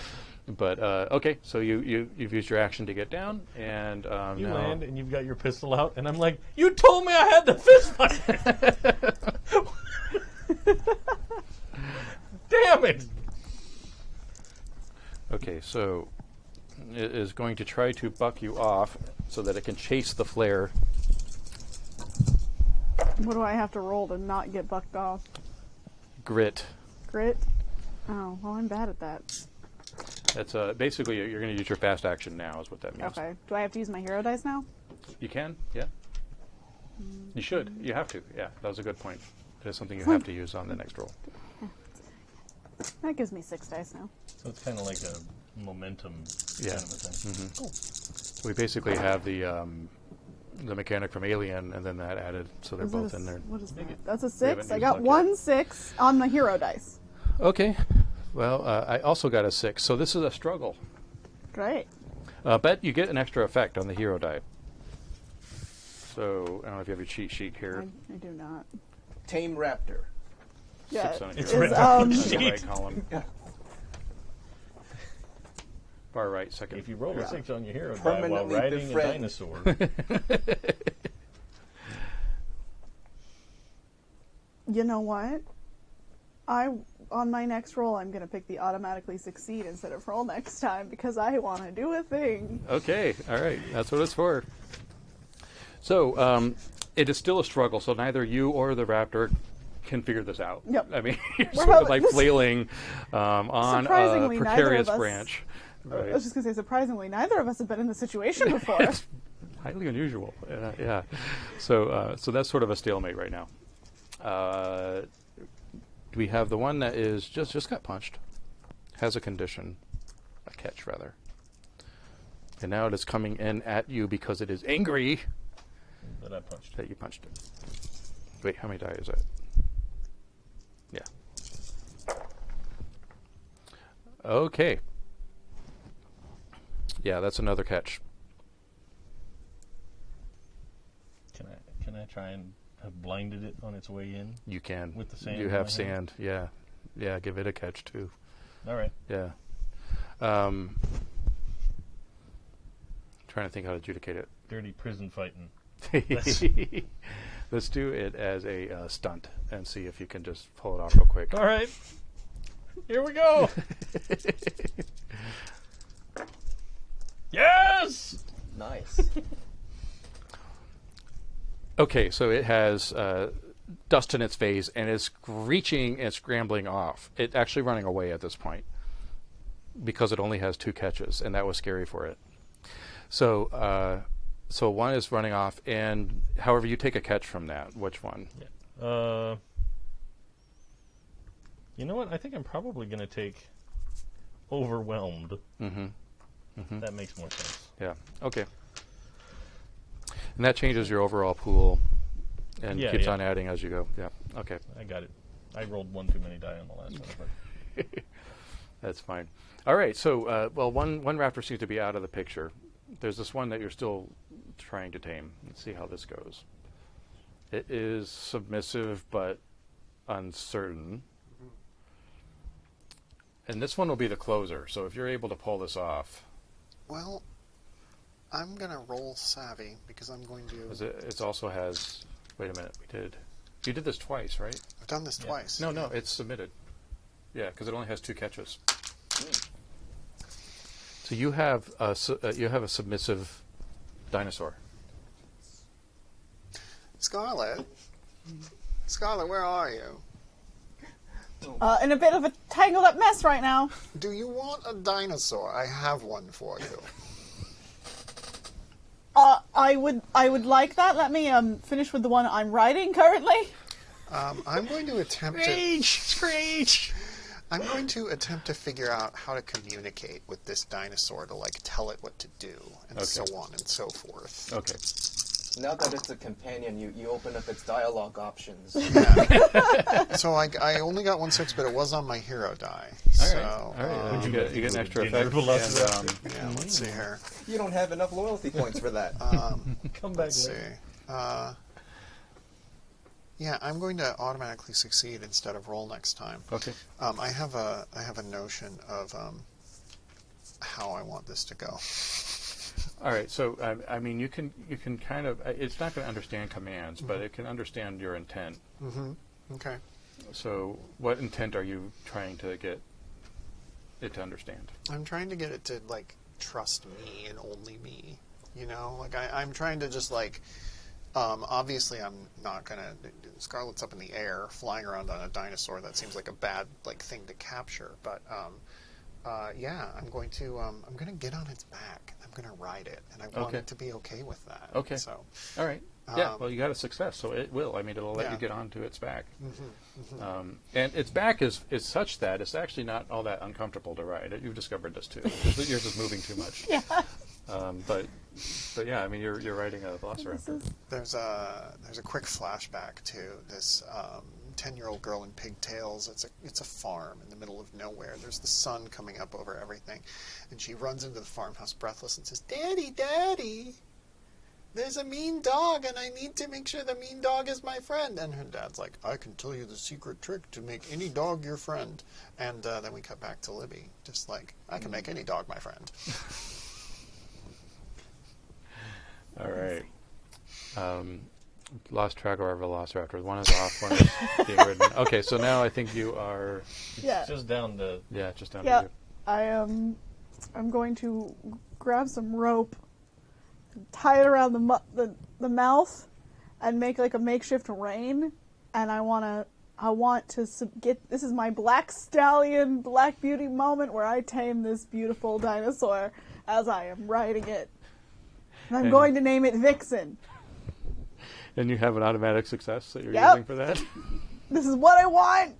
But okay, so you've used your action to get down, and you now land, and you've got your pistol out, and I'm like, you told me I had the fist fight. Damn it! Okay, so it is going to try to buck you off so that it can chase the flare. What do I have to roll to not get bucked off? Grit. Grit? Oh, well, I'm bad at that. That's basically you're going to use your fast action now, is what that means. Okay. Do I have to use my hero dice now? You can, yeah. You should. You have to. Yeah, that was a good point. It is something you have to use on the next roll. That gives me 6 dice now. So it's kind of like a momentum kind of a thing. Mm-hmm. Cool. We basically have the mechanic from Alien, and then that added, so they're both in there. What is that? That's a haven't 6. I used got luck 1 6 on my hero dice. Okay. Well, I also got a 6, so this is a struggle. Great. But you get an extra effect on the hero die. So, I don't know if you have your cheat sheet here. I do not. Tame raptor. Yeah. 6 on a It's hero written die. on On the the sheet. right column. Yeah. Far right, second. If you roll a 6 on your hero die while Permanently riding befriend. a dinosaur, You know what? On my next roll, I'm going to pick the automatically succeed instead of roll next time because I want to do a thing. Okay, all right. That's what it's for. So, it is still a struggle, so neither you or the raptor can figure this out. Yep. I mean, you're We're sort of like having- flailing on a Surprisingly, neither precarious of us- branch. I Right. was just going to say, surprisingly, neither of us have been in this situation before. It's highly unusual. Yeah. So, so that's sort of a stalemate right now. We have the one that is just got punched, has a condition, a catch rather, and now it is coming in at you because it is angry that I punched. that you punched it. Wait, how many die is that? Yeah. Okay. Yeah, that's another catch. Can I try and have blinded it on its way in? You can. With the sand You in have my sand. Yeah. Yeah, give it a catch too. All right. Yeah. Trying to think how to adjudicate it. Dirty prison fighting. Let's do it as a stunt and see if you can just pull it off real quick. All right. Here we go. Yes! Nice. Okay, so it has dust in its face and is screeching and scrambling off. It's actually running away at this point because it only has 2 catches, and that was scary for it. So, so one is running off, and however you take a catch from that, which one? You know what? I think I'm probably going to take overwhelmed. Mm-hmm. Mm-hmm. That makes more sense. Yeah. Okay. And that changes your overall pool and Yeah, keeps yeah. on adding as you go. Yeah. Okay. I got it. I rolled one too many die on the last one. But That's fine. All right. So, well, one raptor seems to be out of the picture. There's this one that you're still trying to tame. Let's see how this goes. It is submissive but uncertain. And this one will be the closer. So if you're able to pull this off, Well, I'm going to roll savvy because I'm going to... 'cause it also has. Wait a minute. You did this twice, right? I've done this twice. No, it's submitted. Yeah, because it only has 2 catches. So you have a submissive dinosaur. Scarlett? Scarlett, where are you? In a bit of a tangled up mess right now. Do you want a dinosaur? I have one for you. I would like that. Let me finish with the one I'm writing currently. I'm going to attempt to... Screech! I'm going to attempt to figure out how to communicate with this dinosaur to, like, tell it what to do, and so on and so forth. Okay. Now that it's a companion, you open up its dialogue options. Yeah. So I only got 1/6, but it was on my hero die. All right. You get an extra effect. Yeah, let's see here. You don't have enough loyalty points for that. Come back Let's see. later. Yeah, I'm going to automatically succeed instead of roll next time. Okay. I have a notion of how I want this to go. All right. So I mean, you can kind of. It's not going to understand commands, but it can understand your intent. Mm-hmm. Okay. So, what intent are you trying to get it to understand? I'm trying to get it to, like, trust me and only me. You know, like I'm trying to just, like, obviously I'm not gonna. Scarlett's up in the air, flying around on a dinosaur. That seems like a bad, like, thing to capture. But yeah, I'm going to get on its back. I'm going to ride it, and I want it to be okay with that. Okay. So, all right. Yeah. Well, you got a success, so it will. I mean, it'll let you get onto its back. And its back is such that it's actually not all that uncomfortable to ride. You've discovered this too. Yours is moving too much. Yeah. But yeah, I mean, you're riding a velociraptor. there's a quick flashback to this 10-year-old girl in pigtails. It's a farm in the middle of nowhere. There's the sun coming up over everything, and she runs into the farmhouse breathless and says, "Daddy, Daddy, there's a mean dog, and I need to make sure the mean dog is my friend." And her dad's like, "I can tell you the secret trick to make any dog your friend." And then we cut back to Libby, just like, "I can make any dog my friend." All right. Lost track of our velociraptors. One is off, one is being ridden. Okay, so now I think you are... Yeah. Just down to... Yeah, just down Yeah. to you. I'm going to grab some rope, tie it around the mouth, and make like a makeshift rein. And I want to get... This is my Black Stallion, Black Beauty moment where I tame this beautiful dinosaur as I am riding it. And I'm going to name it Vixen. And you have an automatic success that you're using for that? This is what I want!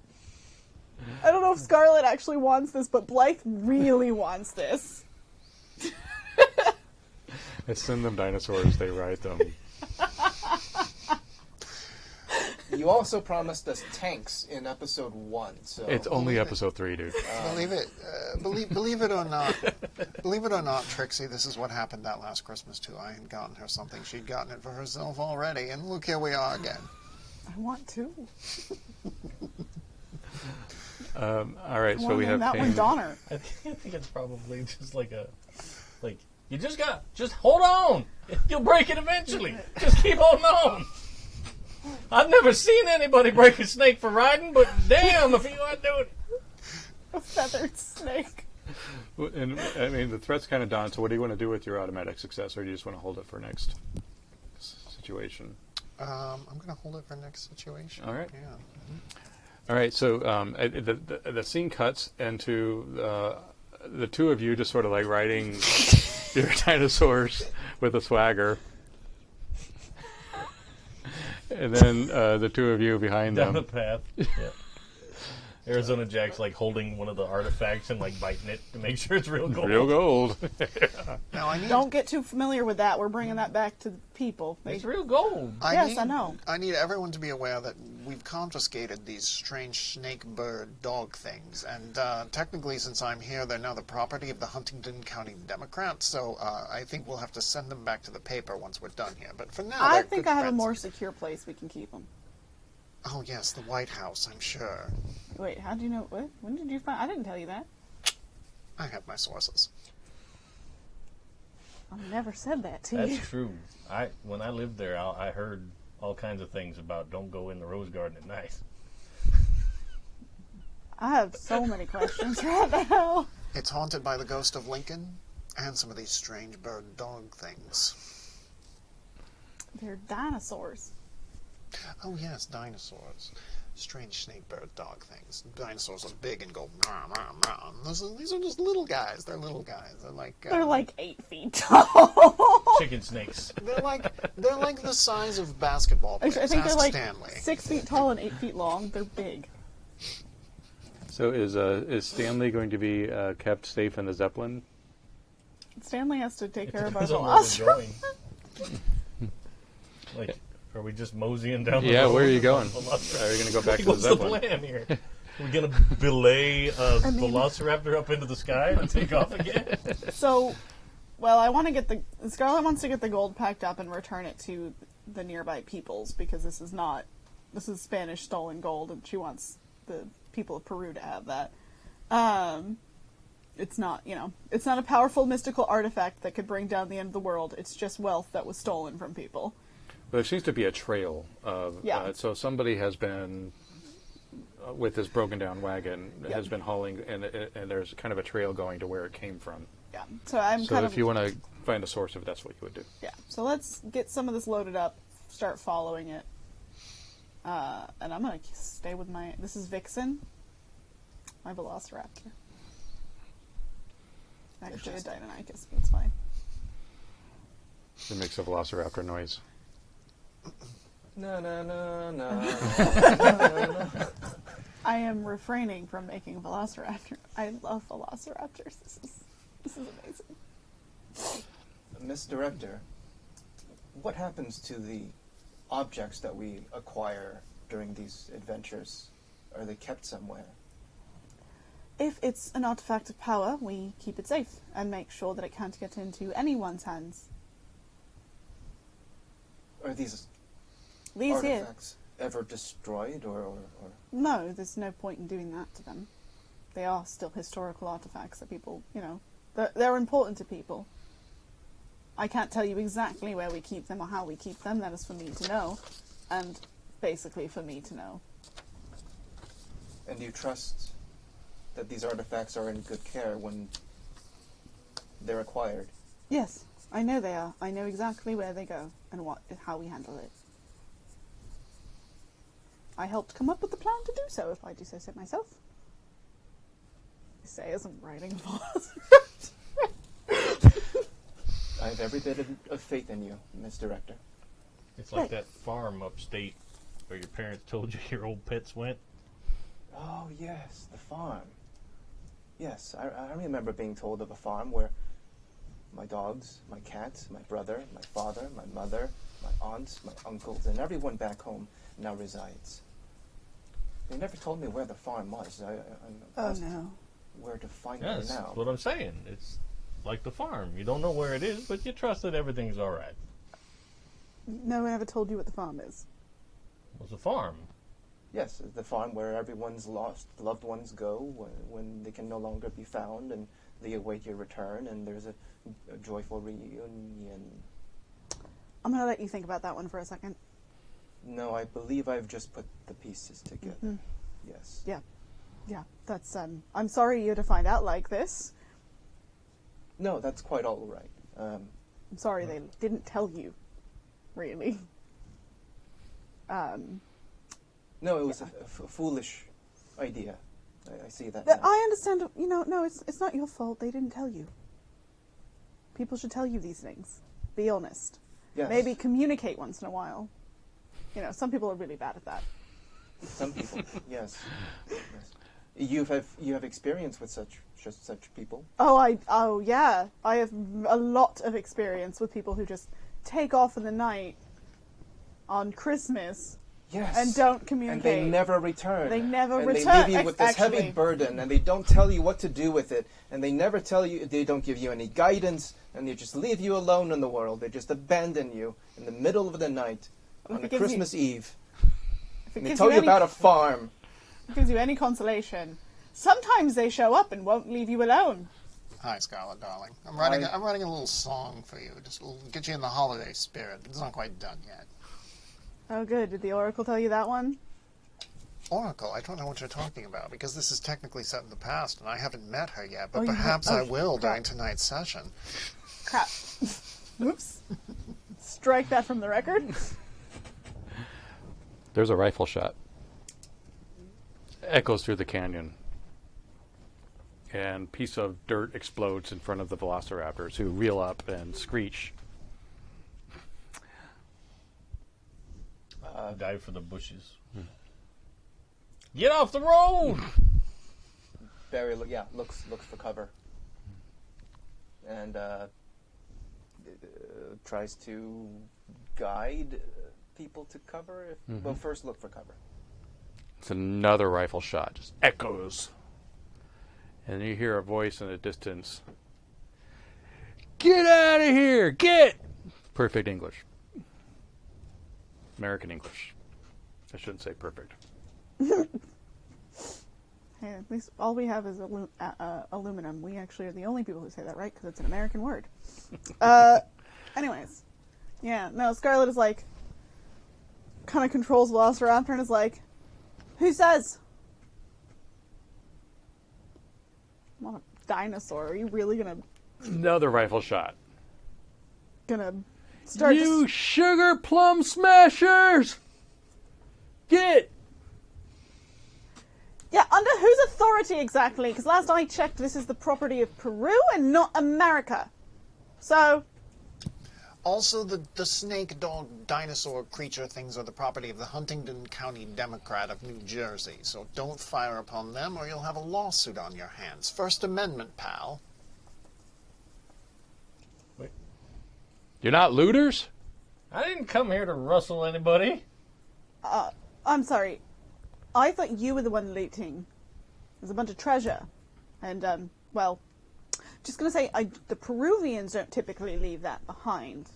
I don't know if Scarlett actually wants this, but Blythe really wants this. I send them dinosaurs, they ride them. You also promised us tanks in episode 1, so... It's only episode 3, dude. Believe it. Believe it or not, Trixie, this is what happened that last Christmas too. I had gotten her something. She'd gotten it for herself already, and look, here we are again. I want to. All right, so we have that one tamed... Donner. I think it's probably just like you just hold on. You'll break it eventually. Just keep holding on. I've never seen anybody break a snake for riding, but damn if you want to do it. A feathered snake. And I mean, the threat's kind of dawned, so what do you want to do with your automatic success, or do you just want to hold it for next situation? I'm going to hold it for next situation. All right. Yeah. All right, so the scene cuts into the two of you just sort of like riding your dinosaurs with a swagger. And then the two of you behind Down them. the path. Yeah. Arizona Jack's like holding one of the artifacts and like biting it to make sure it's real gold. Real gold. Now, Don't get too familiar with that. We're bringing that back to the people. It's real gold. Yes, I know. I need everyone to be aware that we've confiscated these strange snake bird dog things, and technically, since I'm here, they're now the property of the Huntington County Democrats. So I think we'll have to send them back to the paper once we're done here. But for now, I they're think good I have a friends. more secure place we can keep them. Oh yes, the White House. I'm sure. Wait, how do you know? What? When did you find? I didn't tell you that. I have my sources. I never said that to That's you. true. When I lived there, I heard all kinds of things about don't go in the rose garden at night. I have so many questions right now. It's haunted by the ghost of Lincoln and some of these strange bird dog things. They're dinosaurs. Oh yes, dinosaurs. strange snake, bird, dog things. Dinosaurs are big and go rah, rah, rah. These are just little guys. They're little guys. They're like 8 feet tall. Chicken snakes. They're like the size of basketball players. I think Ask they're like Stanley. 6 feet tall and 8 feet long. They're big. So is Stanley going to be kept safe in the Zeppelin? Stanley has to take It care of our depends on where we're velociraptor. going. Like, are we just moseying down the Yeah, road? where are you going? Velociraptor? Are you going to go back to the What's the Zeppelin? plan here? We're going to belay a mean- velociraptor up into the sky and take off again? So, well, I want to get Scarlett wants to get the gold packed up and return it to the nearby peoples because this is Spanish stolen gold and she wants the people of Peru to have that. It's not, it's not a powerful mystical artifact that could bring down the end of the world. It's just wealth that was stolen from people. Well, there seems to be a trail of. Yeah. So somebody has been, with this broken down wagon, Yeah. has been hauling, and there's kind of a trail going to where it came from. Yeah. So I'm So kind if of you want to find a source of it, that's what you would do. yeah. So let's get some of this loaded up, start following it. And I'm gonna stay with this is Vixen, my velociraptor. Actually, a Deinonychus, but it's fine. It makes a velociraptor noise. No, no, no, no. I am refraining from making a velociraptor. I love velociraptors. This is amazing. Miss Director, what happens to the objects that we acquire during these adventures? Are they kept somewhere? If it's an artifact of power, we keep it safe and make sure that it can't get into anyone's hands. Are these These here. artifacts ever destroyed or No, there's no point in doing that to them. They are still historical artifacts that people, they're important to people. I can't tell you exactly where we keep them or how we keep them. That is for me to know. And basically for me to know. and you trust that these artifacts are in good care when they're acquired? Yes, I know they are. I know exactly where they go and how we handle it. I helped come up with the plan to do so, if I do so myself. I say as I'm writing I have every bit of faith in you, Miss Director. It's like Right. that farm upstate where your parents told you your old pets went. Oh, yes, the farm. Yes, I remember being told of a farm where my dogs, my cats, my brother, my father, my mother, my aunts, my uncles, and everyone back home now resides. They never told me where the farm was. I'm asked no. where to find Yes, it now. that's what I'm saying. It's like the farm. You don't know where it is, but you trust that everything's all right. No one ever told you what the farm is. It was a farm. Yes, the farm where everyone's lost loved ones go when they can no longer be found, and they await your return, and there's a joyful reunion. I'm going to let you think about that one for a second. No, I believe I've just put the pieces together. Mhm. Yes. Yeah, that's, I'm sorry you had to find out like this. No, that's quite all right. I'm sorry they didn't tell you, really. No, it was a foolish idea. I see that But now. I understand, no, it's not your fault. They didn't tell you. People should tell you these things. Be honest. Yes. Maybe communicate once in a while. Some people are really bad at that. Some people. Yes. Yes. You have experience with such people. Oh yeah. I have a lot of experience with people who just take off in the night on Christmas Yes. and don't And communicate. they never return. They never and return. they leave you with this heavy Actually. burden, and they don't tell you what to do with it, and they never tell you. They don't give you any guidance, and they just leave you alone in the world. They just abandon you in the middle of the night Well, on if a it gives Christmas Eve. If it And they gives tell you any- about a farm. gives you any consolation, sometimes they show up and won't leave you alone. Hi, Scarlett, darling. I'm writing a little song for you, just to get you in the holiday spirit. It's not quite done yet. Oh, good. Did the Oracle tell you that one? Oracle, I don't know what you're talking about, because this is technically set in the past, and I haven't met her yet, but Oh, you perhaps have- I oh, will crap. during tonight's session. Crap. Whoops. Strike that from the record. There's a rifle shot. echoes through the canyon. And a piece of dirt explodes in front of the velociraptors, who reel up and screech. Dive for the bushes. Get off the road! Barry, looks for cover, and tries to guide people to cover. Well, first look for cover. It's another rifle shot, just echoes. And you hear a voice in the distance. Get out of here! Get! Perfect English. American English. I shouldn't say perfect. Hey, at least all we have is aluminum. We actually are the only people who say that, right? Because it's an American word. Anyways. Yeah, no, Scarlett is like, kind of controls Velociraptor and is like, who says? I want a dinosaur. Are you really gonna Another rifle shot. start You sugar plum smashers! Get! Yeah, under whose authority exactly? Because last I checked, this is the property of Peru and not America. So, Also, the snake, dog, dinosaur creature things are the property of the Huntington County Democrat of New Jersey. So don't fire upon them or you'll have a lawsuit on your hands. First Amendment, pal. You're not looters? I didn't come here to rustle anybody. I'm sorry. I thought you were the one looting. There's a bunch of treasure. And, well, just gonna say, the Peruvians don't typically leave that behind.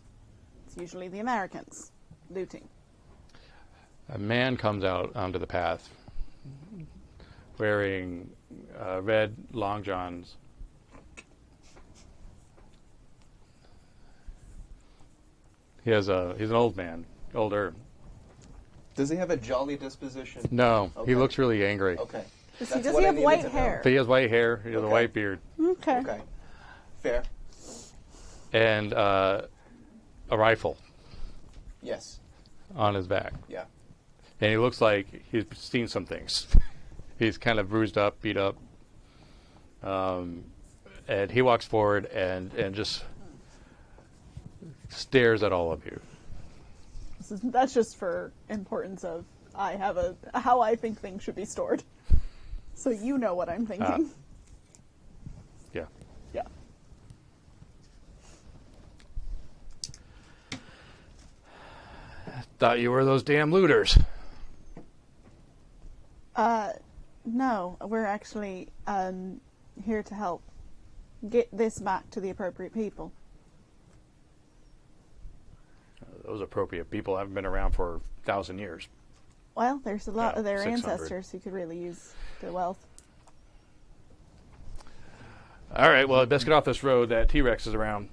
It's usually the Americans looting. A man comes out onto the path wearing red long johns. He's an old man, older. Does he have a jolly disposition? No, Okay. He looks really angry. Okay. Does That's he what I have needed white to know. hair? But he has white hair, he has a Okay. white beard, Okay. Okay. Fair. and a rifle Yes. on his back. Yeah. And he looks like he's seen some things. He's kind of bruised up, beat up. And he walks forward and just stares at all of you. That's just for importance of I have how I think things should be stored. So you know what I'm thinking. Yeah. Yeah. Thought you were those damn looters. No, we're actually here to help get this back to the appropriate people. Those appropriate people haven't been around for 1,000 years. Well, there's a lot Yeah, of their 600. ancestors who could really use the wealth. All right, well, let's get off this road. That T-Rex is around.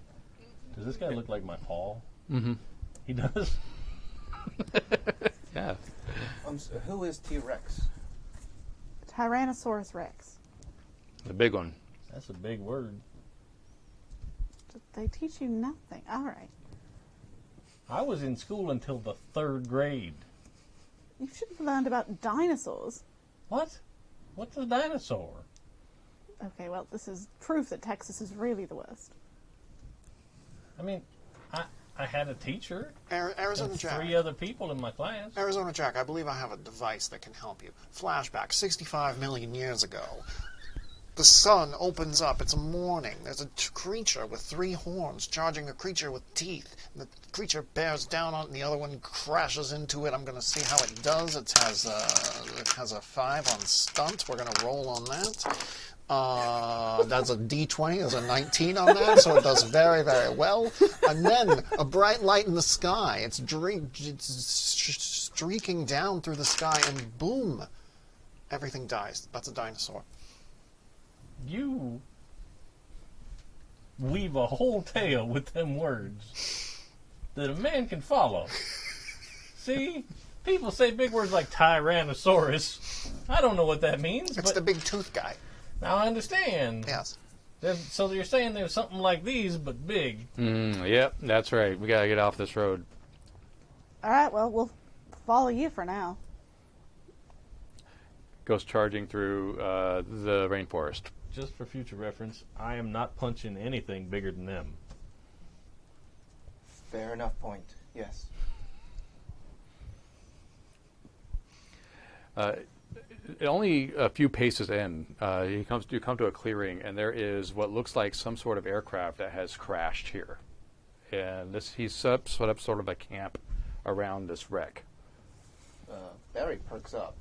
Does this guy look like my paw? Mm-hmm. He does? Yeah. Who is T-Rex? Tyrannosaurus Rex. The big one. That's a big word. They teach you nothing. All right. I was in school until the 3rd grade. You should have learned about dinosaurs. What? What's a dinosaur? Okay, well, this is proof that Texas is really the worst. I mean, I had a teacher Arizona and Jack. 3 other people in my class. Arizona Jack, I believe I have a device that can help you. Flashback, 65 million years ago. The sun opens up. It's morning. There's a creature with 3 horns charging a creature with teeth. The creature bears down on it, and the other one crashes into it. I'm going to see how it does. It has a 5 on stunt. We're going to roll on that. That's a D20. There's a 19 on that, so it does very, very well. And then a bright light in the sky. It's streaking down through the sky, and boom, everything dies. That's a dinosaur. You weave a whole tale with them words that a man can follow. See? People say big words like Tyrannosaurus. I don't know what that means, It's but the big tooth guy. now I understand. Yes. So you're saying there's something like these, but big. Yep, that's right. We got to get off this road. All right, well, we'll follow you for now. goes charging through the rainforest. Just for future reference, I am not punching anything bigger than them. Fair enough point. Yes. Only a few paces in, you come to a clearing, and there is what looks like some sort of aircraft that has crashed here. And he's set up sort of a camp around this wreck. Barry perks up.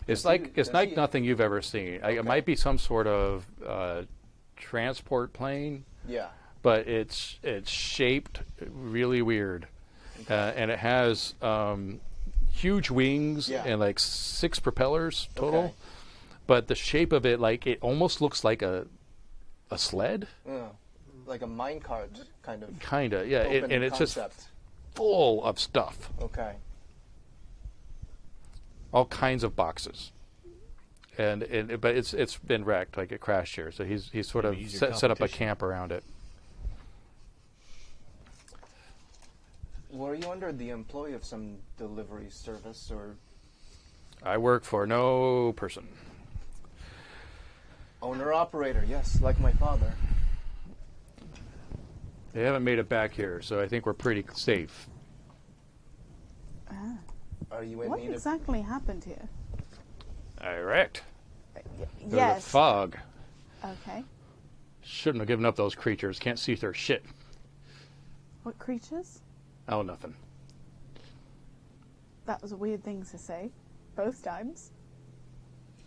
It's Does like he- nothing you've ever seen. It might be some sort of transport plane, Yeah. but it's shaped really weird, and it has huge wings Yeah. and like 6 propellers total. Okay. But the shape of it, like it almost looks like a sled. Like a minecart kind of. Kinda, yeah. open And it's just concept. full of stuff, Okay. all kinds of boxes. But it's been wrecked, like it crashed here. So he's sort of Maybe use your set up a competition. camp around it. Were you under the employ of some delivery service or I work for no person. owner-operator? Yes, like my father. They haven't made it back here, so I think we're pretty safe. Are you in What need of... exactly happened here? I wrecked. There was a Yes. fog. Okay. Shouldn't have given up those creatures. Can't see their shit. What creatures? Oh, nothing. That was a weird thing to say. Both times.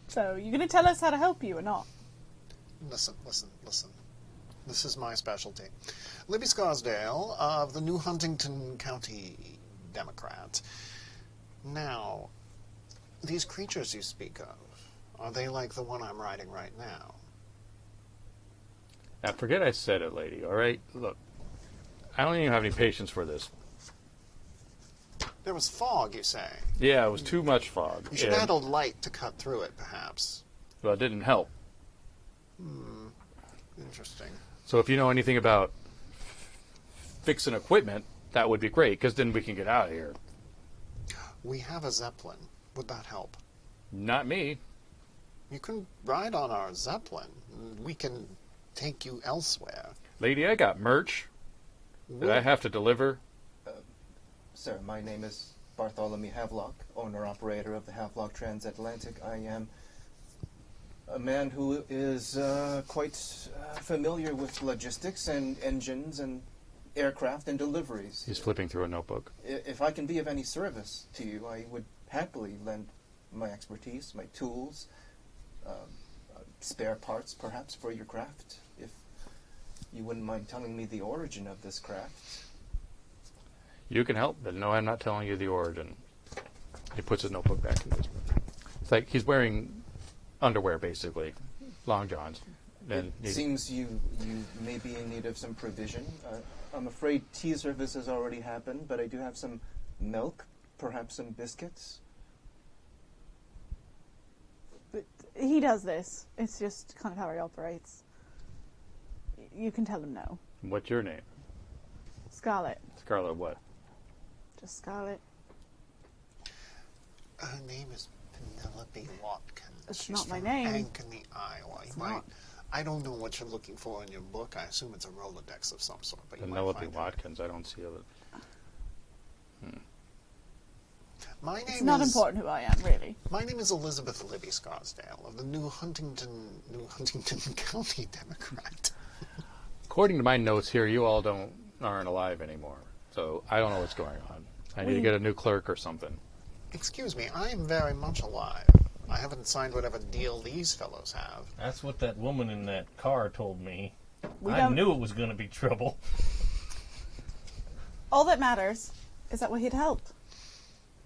So, you gonna tell us how to help you or not? Listen. This is my specialty. Libby Scarsdale of the New Huntington County Democrat. Now, these creatures you speak of, are they like the one I'm riding right now? Now, forget I said it, lady, all right? Look, I don't even have any patience for this. There was fog, you say? Yeah, it was too much fog. You should and- add a light to cut through it, perhaps. Well, it didn't help. Interesting. So if you know anything about fixing equipment, that would be great, because then we can get out of here. We have a Zeppelin. Would that help? Not me. You can ride on our Zeppelin. We can take you elsewhere. Lady, I got merch that I have to deliver. Sir, my name is Bartholomew Havelock, owner-operator of the Havelock Transatlantic. I am a man who is quite familiar with logistics and engines and aircraft and deliveries. He's flipping through a notebook. If I can be of any service to you, I would happily lend my expertise, my tools, spare parts perhaps for your craft, if you wouldn't mind telling me the origin of this craft. You can help, but no, I'm not telling you the origin. He puts his notebook back in his. It's like he's wearing underwear, basically, long johns. And It seems you may be in need of some provision. I'm afraid tea service has already happened, but I do have some milk, perhaps some biscuits. But he does this. It's just kind of how he operates. You can tell him no. What's your name? Scarlett. Scarlett what? Just Scarlett. Her name is Penelope Watkins. It's She's not my from name. Ankeny, Iowa. It's You might, not. I don't know what you're looking for in your book. I assume it's a Rolodex of some sort. But you might Penelope find her. Watkins. I don't see it. My name It's not is, important who I am, really. My name is Elizabeth Libby Scarsdale of the New Huntington County Democrat. According to my notes here, you all aren't alive anymore. So I don't know what's going on. I need to get a new clerk or something. Excuse me, I am very much alive. I haven't signed whatever deal these fellows have. That's what that woman in that car told me. We I don't- knew it was going to be trouble. All that matters is that we're here to help.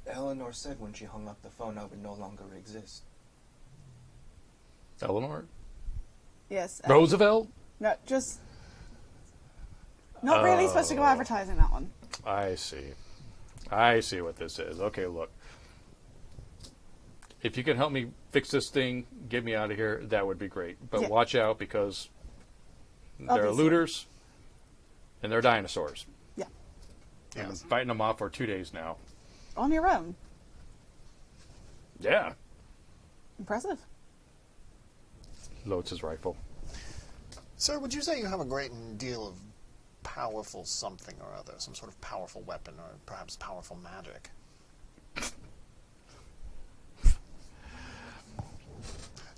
Eleanor said when she hung up the phone I would no longer exist. Eleanor? Yes. Roosevelt? No, just... Not really supposed to go advertising that one. I see. I see what this is. Okay, look. If you can help me fix this thing, get me out of here, that would be great. But Yeah. watch out, because there are Obviously. looters and they're dinosaurs. Yeah. And I'm Yes. fighting them off for 2 days now. On your own. Yeah. Impressive. Loads his rifle. Sir, would you say you have a great deal of powerful something or other, some sort of powerful weapon or perhaps powerful magic?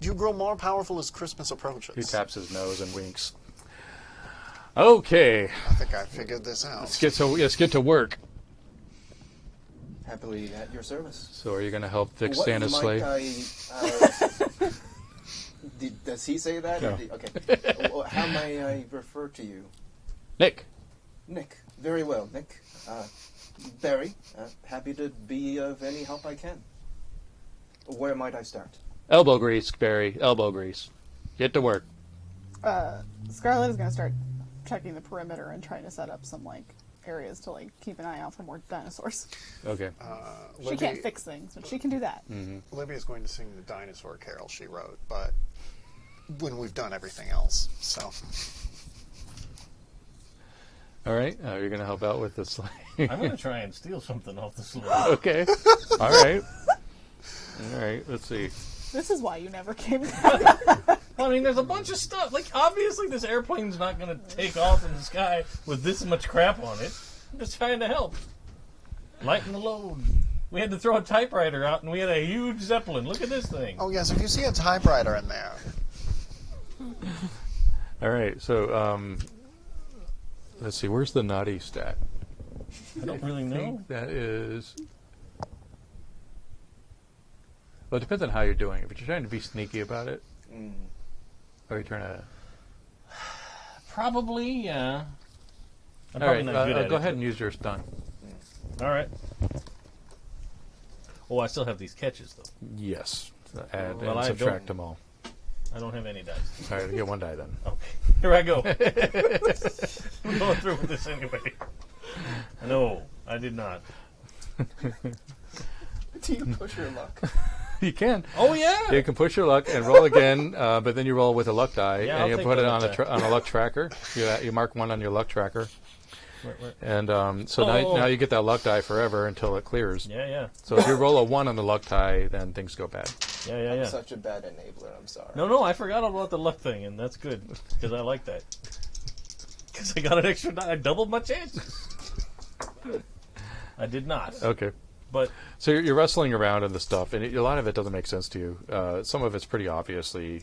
Do you grow more powerful as Christmas approaches? He taps his nose and winks. Okay, I think I figured this out. let's get to work. Happily at your service. So, are you going to help fix What Santa's sleigh? Does he say that? No. Okay. Well, how may I refer to you? Nick. Nick. Very well, Nick. Barry, happy to be of any help I can. Where might I start? Elbow grease, Barry. Elbow grease. Get to work. Scarlett is going to start checking the perimeter and trying to set up some, like, areas to, like, keep an eye out for more dinosaurs. Okay. She can't fix things, but she can do that. Libby is going to sing the dinosaur carol she wrote, but when we've done everything else, so... All right. You're going to help out with the sleigh. I'm going to try and steal something off the sleigh. Okay. All right. All right. Let's see. This is why you never came down. I mean, there's a bunch of stuff. Like, obviously, this airplane's not going to take off in the sky with this much crap on it. I'm just trying to help. Lighten the load. We had to throw a typewriter out, and we had a huge Zeppelin. Look at this thing. Oh, yes, if you see a typewriter in there... All right. So, let's see. Where's the naughty stat? I don't really I know. think that is... Well, it depends on how you're doing it. But you're trying to be sneaky about it. Or you're trying to... Probably, yeah. I'm All probably right. not good at Go it. ahead and use your stun. All right. Oh, I still have these catches, though. Yes. So add Well, and I subtract don't. them all. I don't have any dice. All right. Get one die then. Okay. Here I go. I'm going through with this anyway. No, I did not. Do you push your luck? You can. Oh, yeah. You can push your luck and roll again, but then you roll with a luck die, Yeah, and I'll you take put the it luck on die. on a luck tracker. You mark one on your luck tracker, Right. and so Oh. now you get that luck die forever until it clears. Yeah. So if you roll a 1 on the luck die, then things go bad. Yeah. I'm such a bad enabler. I'm sorry. No, I forgot about the luck thing, and that's good, because I like that. Because I got an extra die. I doubled my chances. I did not. Okay. But So you're wrestling around in the stuff, and a lot of it doesn't make sense to you. Some of it's pretty obviously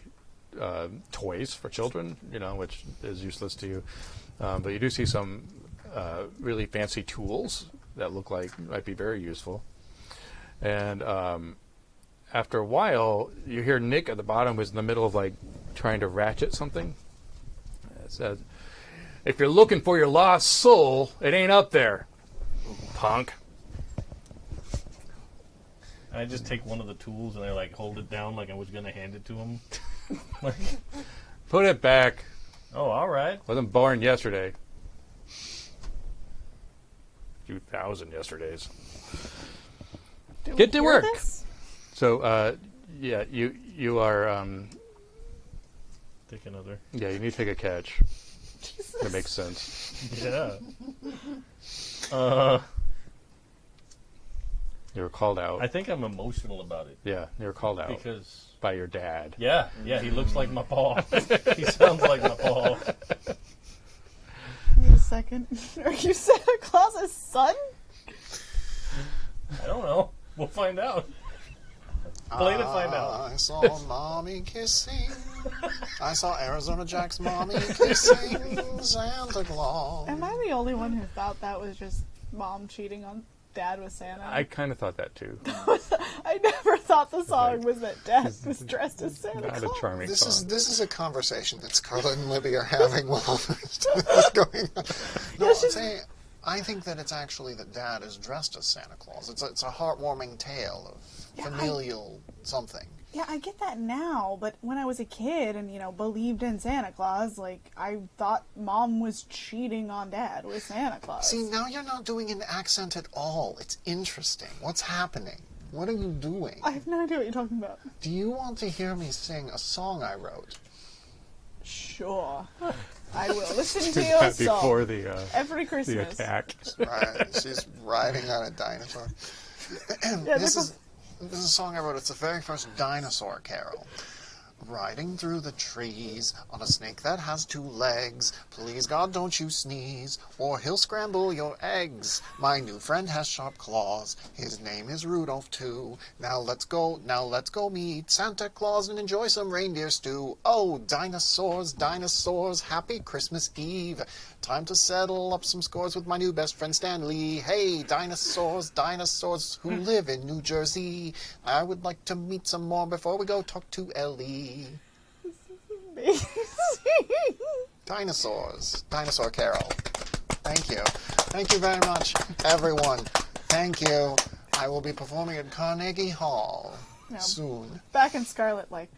toys for children, which is useless to you. But you do see some really fancy tools that look like might be very useful. And after a while, you hear Nick at the bottom who's in the middle of trying to ratchet something. It says, "If you're looking for your lost soul, it ain't up there, punk." I just take one of the tools and I hold it down like I was going to hand it to him. Put it back. Oh, all right. Wasn't born yesterday. 2,000 yesterdays. Do we Get to hear work. this? So, yeah, you are, Take another. yeah, you need to take a catch. Jesus. That makes sense. Yeah. You were called out. I think I'm emotional about it Yeah, you were called out because, by your dad. yeah, he looks like my paw. He sounds like my paw. Wait a second. Are you Santa Claus's son? I don't know. We'll find out. Play to find out. I saw Mommy kissing. I saw Arizona Jack's mommy kissing Santa Claus. Am I the only one who thought that was just mom cheating on dad with Santa? I kind of thought that too. I never thought the song was that dad was dressed as Santa Not a Claus. charming This song. is a conversation that Scarlett and Libby are having while all this is going on. No, Yeah, she's- I think that it's actually that Dad is dressed as Santa Claus. It's a heartwarming tale of familial something. Yeah, I get that now, but when I was a kid and, believed in Santa Claus, I thought mom was cheating on dad with Santa Claus. See, now you're not doing an accent at all. It's interesting. What's happening? What are you doing? I have no idea what you're talking about. Do you want to hear me sing a song I wrote? Sure. I will listen to Did your that song before the every Christmas. attack. Right, she's riding on a dinosaur. Yeah, This is This is a song I wrote. It's the very first dinosaur carol. Riding through the trees on a snake that has 2 legs. Please, God, don't you sneeze, or he'll scramble your eggs. My new friend has sharp claws. His name is Rudolph, too. Now let's go meet Santa Claus and enjoy some reindeer stew. Oh, dinosaurs, dinosaurs, happy Christmas Eve. Time to settle up some scores with my new best friend Stanley. Hey, dinosaurs, dinosaurs who live in New Jersey. I would like to meet some more before we go talk to Ellie. Amazing. Dinosaurs. Dinosaur Carol. Thank you. Thank you very much, everyone. Thank you. I will be performing at Carnegie Hall soon. Back in Scarlett, like,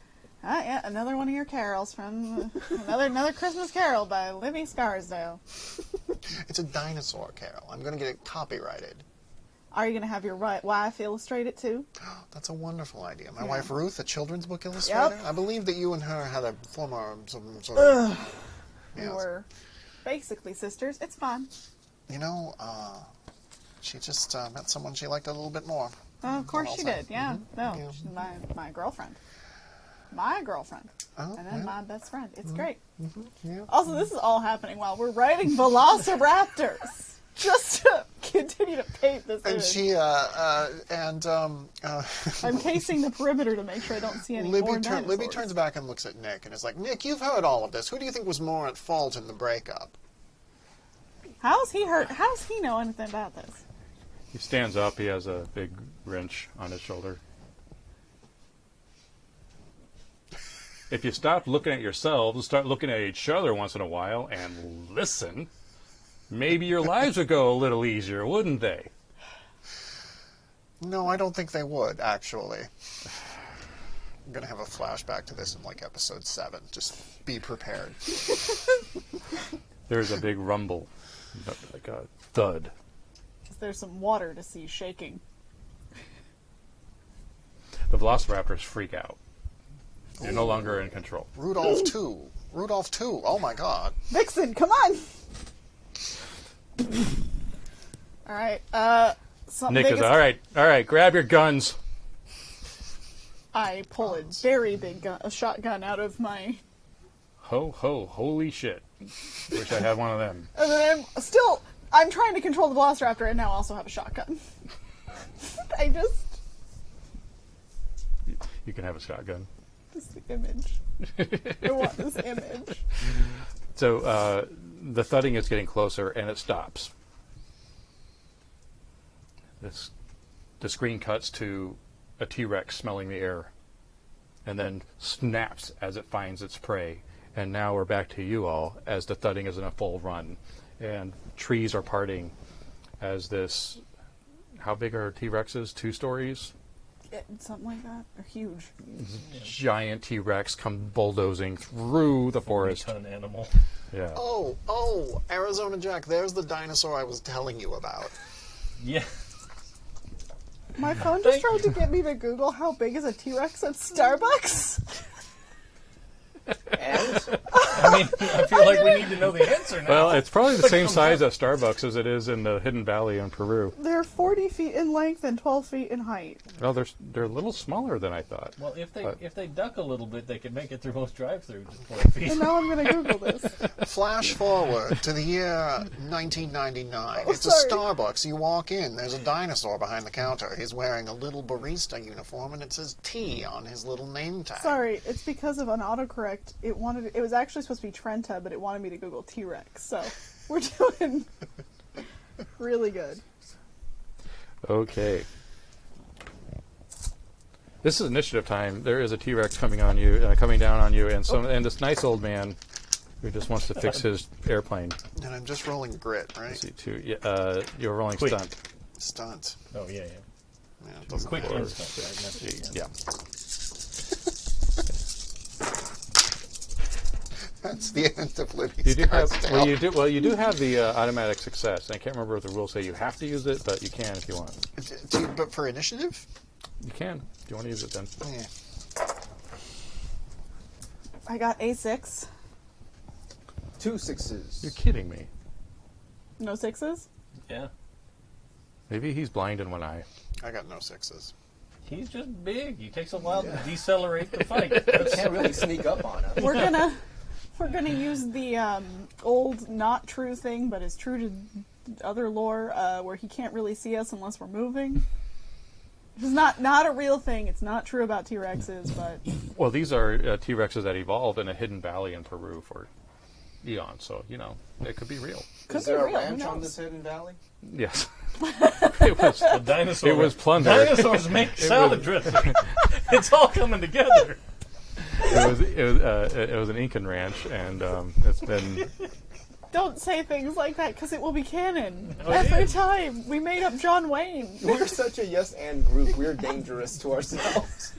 yeah, another one of your carols from another Christmas Carol by Libby Scarsdale. It's a dinosaur carol. I'm going to get it copyrighted. Are you going to have your wife illustrate it too? That's a wonderful idea. My wife Ruth, a children's book illustrator. Yep. I believe that you and her had a former some sort of... We were basically sisters. It's fine. You know, she just met someone she liked a little bit more. Oh, of course she did. Yeah. Mm-hmm. No, Yeah. she's my girlfriend. My girlfriend. Oh, And then my best friend. It's great. Yeah. Also, this is all happening while we're riding velociraptors. Just to continue to paint this And image. she, I'm casing the perimeter to make sure I don't see any more dinosaurs. Libby turns back and looks at Nick and is like, Nick, you've heard all of this. Who do you think was more at fault in the breakup? How's he hurt? How's he know anything about this? He stands up. He has a big wrench on his shoulder. If you stop looking at yourselves and start looking at each other once in a while and listen, maybe your lives would go a little easier, wouldn't they? No, I don't think they would, actually. I'm going to have a flashback to this in, like, episode 7. Just be prepared. There's a big rumble, like a thud. There's some water to see shaking. The velociraptors freak out. You're no longer in control. Rudolph 2. Rudolph 2. Oh, my God. Vixen, come on! Alright, Nick is, all right, grab your guns. I pull a very big a shotgun out of my... Ho, ho, holy shit. Wish I had one of them. And then I'm trying to control the velociraptor and now also have a shotgun. I just... You can have a shotgun. This image. I want this image. So the thudding is getting closer, and it stops. The screen cuts to a T-Rex smelling the air, and then snaps as it finds its prey. And now we're back to you all as the thudding is in a full run, and trees are parting as this. How big are T-Rexes? 2 stories? Something like that. They're huge. Giant T-Rex come bulldozing through the forest. 40-ton animal. Yeah. Oh, Arizona Jack, there's the dinosaur I was telling you about. Yeah. My phone just tried to get me to Google how big is a T-Rex at Starbucks. And I mean, I feel like we need to know the answer now. Well, it's probably the same size at Starbucks as it is in the Hidden Valley in Peru. They're 40 feet in length and 12 feet in height. Well, they're a little smaller than I thought. Well, if But- they duck a little bit, they can make it through most drive-throughs just 40 feet. And now I'm going to Google this. Flash forward to the year 1999. Oh, It's sorry. a Starbucks. You walk in. There's a dinosaur behind the counter. He's wearing a little barista uniform, and it says T on his little name tag. Sorry, it's because of an autocorrect. It was actually supposed to be Trenta, but it wanted me to Google T-Rex. So we're doing really good. Okay. This is initiative time. There is a T-Rex coming down on you, and this nice old man who just wants to fix his airplane. And I'm just rolling grit, right? Let's see, too. Yeah, you're rolling Quick. stunt. Stunt. Oh, yeah. Yeah, it doesn't Quick matter. and stuff, right? That's it, Yeah. That's the end of Libby's You do have Scarsdale. you do have the automatic success. I can't remember what the rules say. You have to use it, but you can if you want. But for initiative? You can. If you want to use it, then. Yeah. I got A6. 2 6s. You're kidding me. No 6s? Yeah. Maybe he's blind in one eye. I got no 6s. He's just big. He takes a while to decelerate the fight. You can't really sneak up on us. We're gonna use the old not true thing, but is true to other lore, where he can't really see us unless we're moving. It's not a real thing. It's not true about T-Rexes, but Well, these are T-Rexes that evolved in a hidden valley in Peru for eons, so, it could be real. Is there a ranch on this hidden valley? Yes. It was The dinosaur. It was plunder. Dinosaurs make salad dressing. It's all coming together. it was an Incan ranch, and it's been don't say things like that because it will be canon Oh, it every is. time. We made up John Wayne. We're such a yes and group. We're dangerous to ourselves.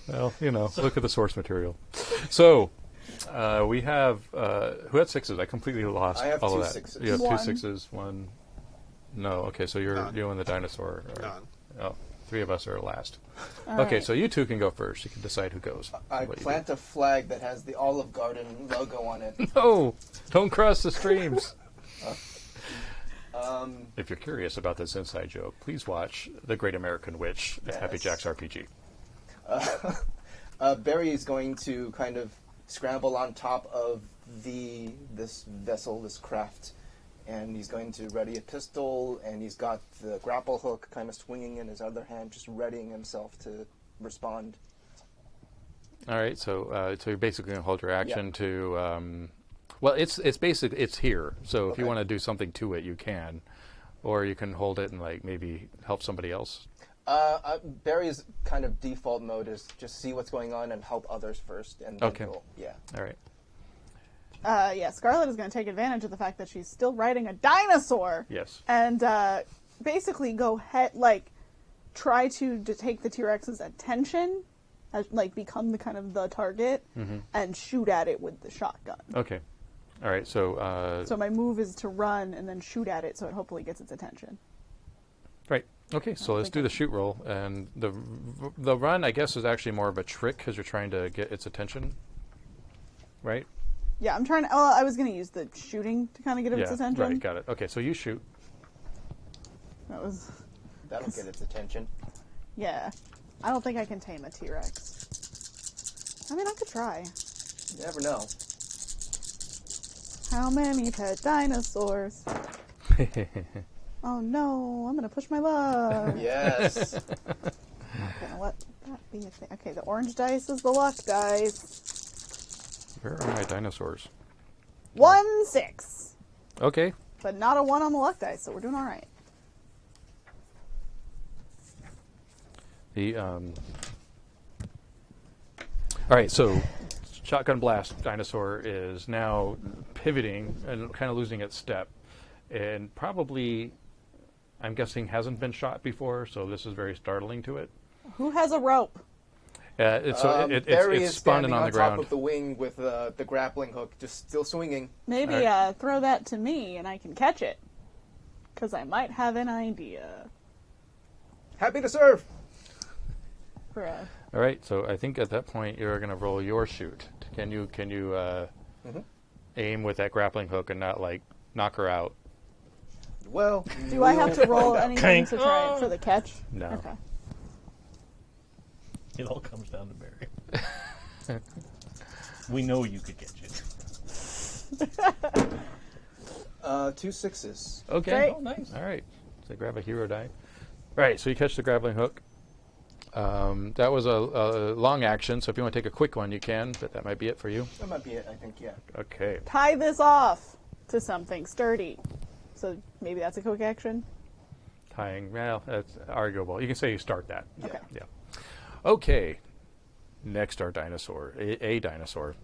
well, look at the source material. So we have who had sixes? I completely lost I have all two of that. sixes. You have One. 2 6s, one. No, okay, so you're None. you and the dinosaur. None. Oh, 3 of us are last. All Okay, right. so you two can go first. You can decide who goes. I What you plant a flag that has the Olive Garden logo on it. do. No, don't cross the streams. Um, If you're curious about this inside joke, please watch The Great American Witch at Happy Yes. Jack's RPG. Barry is going to kind of scramble on top of this vessel, this craft, and he's going to ready a pistol, and he's got the grapple hook kind of swinging in his other hand, just readying himself to respond. All right, so you're basically going to hold your action to. Well, it's basically it's here. So if you Okay. want to do something to it, you can, or you can hold it and maybe help somebody else. Barry's kind of default mode is just see what's going on and help others first, and then Okay. he'll, yeah. All right. Yeah, Scarlett is going to take advantage of the fact that she's still riding a dinosaur Yes. and basically try to take the T-Rex's attention, become the kind of the target, and shoot at it with the shotgun. Okay. All right. So. So my move is to run and then shoot at it so it hopefully gets its attention. Right. Okay. So let's do the shoot roll, and the run, I guess, is actually more of a trick because you're trying to get its attention. Right. Yeah, I'm trying to. I was going to use the shooting to kind of get its attention. Right. Got it. Okay. So you shoot. That was. That'll get its attention. Yeah. I don't think I can tame a T-Rex. I mean, I could try. You never know. How many pet dinosaurs? Oh no, I'm going to push my luck. Yes. I'm going to let that be a thing. Okay, the orange dice is the luck dice. Where are my dinosaurs? 1, 6. Okay. But not a 1 on the luck dice, so we're doing all right. All right, so shotgun blast dinosaur is now pivoting and kind of losing its step, and probably, I'm guessing, hasn't been shot before, so this is very startling to it. Who has a rope? Barry It's is spun standing on the top ground. of the wing with the grappling hook, just still swinging. Maybe All throw that to me and I can catch it. Because I might have an idea. Happy to serve. For All right, so I think at that point you're going to roll your shoot. Can you aim with that grappling hook and not knock her out? Well, Do I have to roll anything Clank. to try for the catch? No. Okay. It all comes down to Barry. We know you could catch it. 2 6s. Okay. Great. Oh, nice. All right. So grab a hero die. All right, so you catch the grappling hook. That was a long action, so if you want to take a quick one, you can, but that might be it for you. That might be it, I think, yeah. Okay. Tie this off to something sturdy. So maybe that's a quick action? Tying, well, that's arguable. You can say you start that. Okay. Yeah. Okay. Next, our dinosaur. A dinosaur.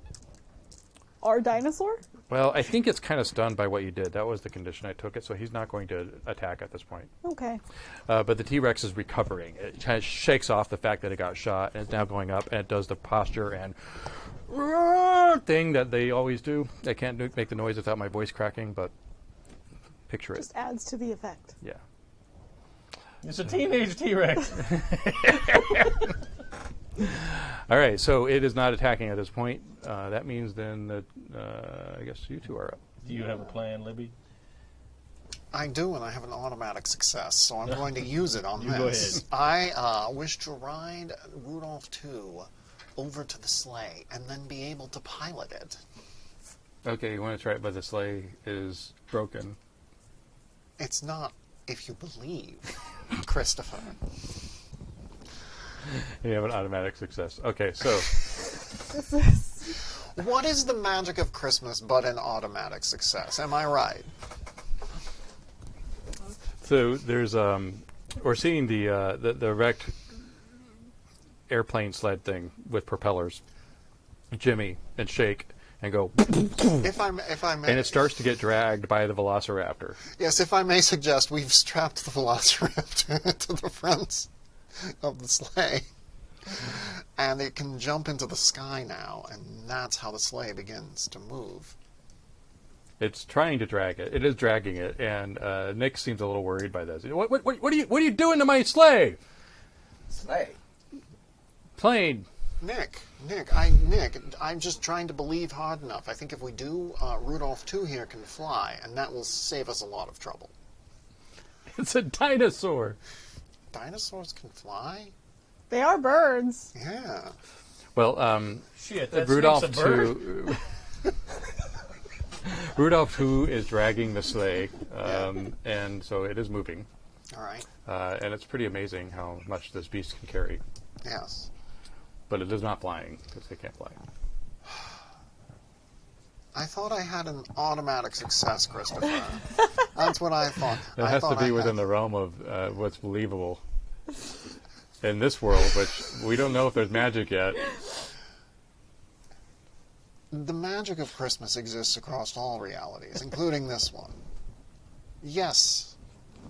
Our dinosaur? Well, I think it's kind of stunned by what you did. That was the condition I took it, so he's not going to attack at this point. Okay. But the T-Rex is recovering. It kind of shakes off the fact that it got shot, and it's now going up, and it does the posture and thing that they always do. I can't make the noise without my voice cracking, but picture it. Just adds to the effect. Yeah. It's a teenage T-Rex. All right, so it is not attacking at this point. That means then that I guess you two are up. Do you have a plan, Libby? I do, and I have an automatic success, so I'm going to use it on You this. go ahead. I wish to ride Rudolph II over to the sleigh and then be able to pilot it. Okay, you want to try it, but the sleigh is broken. It's not, if you believe, Christopher. You have an automatic success. Okay, so This is What is the magic of Christmas but an automatic success? Am I right? there's we're seeing the wrecked airplane sled thing with propellers, Jimmy and shake and go, If I may, and it starts to get dragged by the Velociraptor. yes, if I may suggest, we've strapped the Velociraptor to the front of the sleigh, and it can jump into the sky now, and that's how the sleigh begins to move. It's trying to drag it. It is dragging it, and Nick seems a little worried by this. What are you doing to my sleigh? Sleigh. Plane. Nick, I'm just trying to believe hard enough. I think if we do, Rudolph II here can fly, and that will save us a lot of trouble. It's a dinosaur. Dinosaurs can fly? they are birds. Yeah. Well, Shit, that Rudolph snake's a bird? II. Rudolph II is dragging the sleigh, and so it is moving, All right. and it's pretty amazing how much this beast can carry. Yes. But it is not flying because they can't fly. I thought I had an automatic success, Christopher. That's what I thought. It has to be within the realm of what's believable in this world, which we don't know if there's magic yet. The magic of Christmas exists across all realities, including this one. Yes,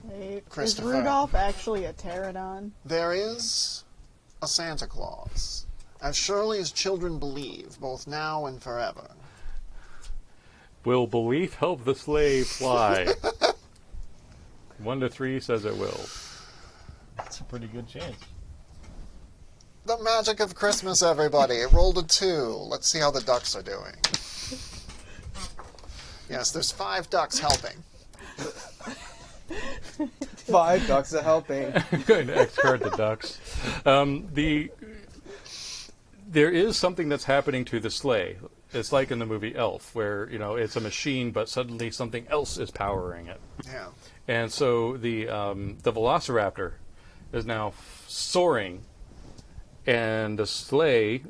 Wait, is Christopher. Rudolph actually a pterodon? there is a Santa Claus, as surely as children believe, both now and forever. Will belief help the sleigh fly? 1 to 3 says it will. That's a pretty good chance. The magic of Christmas, everybody. It rolled a 2. Let's see how the ducks are doing. Yes, there's 5 ducks helping. 5 ducks are helping. I'm going to X-card the ducks. There is something that's happening to the sleigh. It's like in the movie Elf, where it's a machine, but suddenly something else is powering it. Yeah. And so the Velociraptor is now soaring, and the sleigh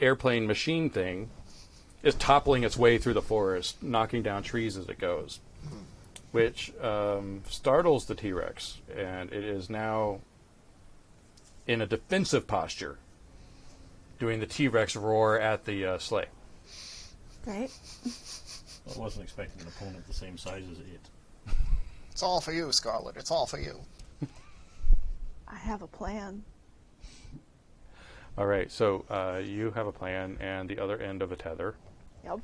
airplane machine thing is toppling its way through the forest, knocking down trees as it goes, which startles the T-Rex, and it is now in a defensive posture, doing the T-Rex roar at the sleigh. Right? I wasn't expecting an opponent the same size as it. It's all for you, Scarlett. It's all for you. I have a plan. All right, so you have a plan, and the other end of a tether. Yep.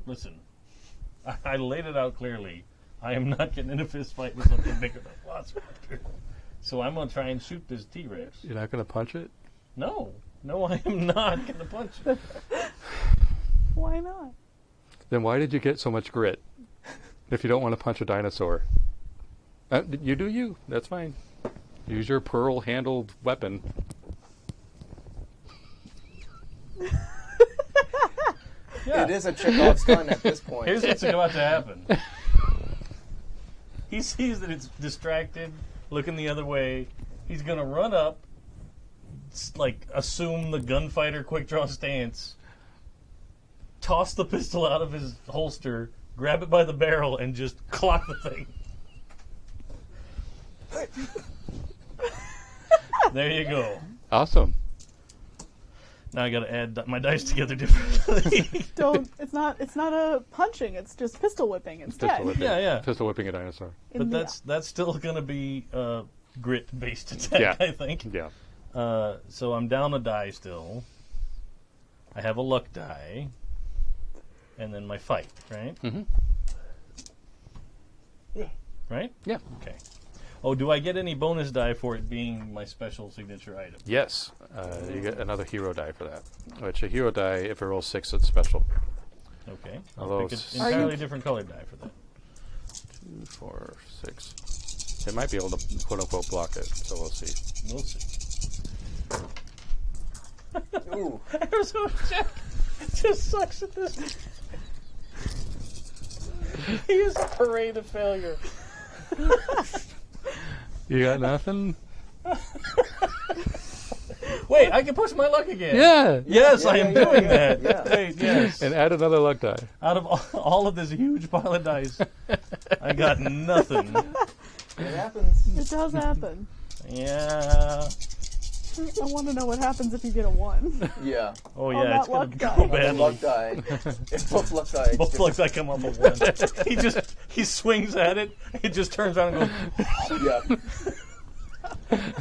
Listen, I laid it out clearly. I am not getting in a fist fight with something bigger than a Velociraptor. So I'm going to try and shoot this T-Rex. You're not going to punch it? No, I am not going to punch it. Why not? Then why did you get so much grit if you don't want to punch a dinosaur? You do you. That's fine. Use your pearl-handled weapon. Yeah. It is a Chekhov's gun at this point. Here's what's about to happen. He sees that it's distracted, looking the other way. He's going to run up, assume the gunfighter quick draw stance, toss the pistol out of his holster, grab it by the barrel, and just clock the thing. There you go. Awesome. Now I got to add my dice together differently. Don't. It's not a punching. It's just pistol whipping instead. Pistol whipping. Yeah. Pistol whipping a dinosaur. But that's still going to be a grit-based attack, Yeah. I think. Yeah. So I'm down a die still. I have a luck die. And then my fight, right? Mm-hmm. Right? Yeah. Okay. Oh, do I get any bonus die for it being my special signature item? Yes. You get another hero die for that. Which a hero die, if it rolls 6, it's special. Okay. Although I'll pick an s- entirely different colored die for that. 4, 6. It might be able to quote unquote block it, so we'll see. We'll see. Ooh. Arizona Jack just sucks at this. He is a parade of failure. You got nothing? Wait, I can push my luck again. Yeah. Yes, I am doing that. yeah. Wait, yes. And add another luck die. Out of all of this huge pile of dice, I got nothing. It happens. It does happen. Yeah. I want to know what happens if you get a 1. Yeah. Oh On yeah, that it's gonna luck die. go On the badly. luck die. If both luck die. Both luck I come up with 1. He swings at it. He just turns around and goes. Yeah.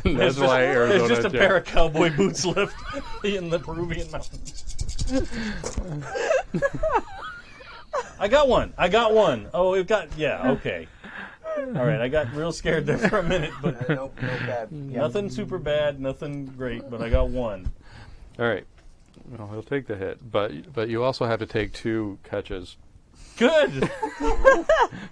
That's why Arizona There's just a Jack. pair of cowboy boots left in the Peruvian mountains. I got one. Oh, it got, yeah, okay. All right, I got real scared there for a minute, but No bad. Yeah. nothing super bad, nothing great, but I got one. All right. Well, he'll take the hit, but you also have to take 2 catches Good.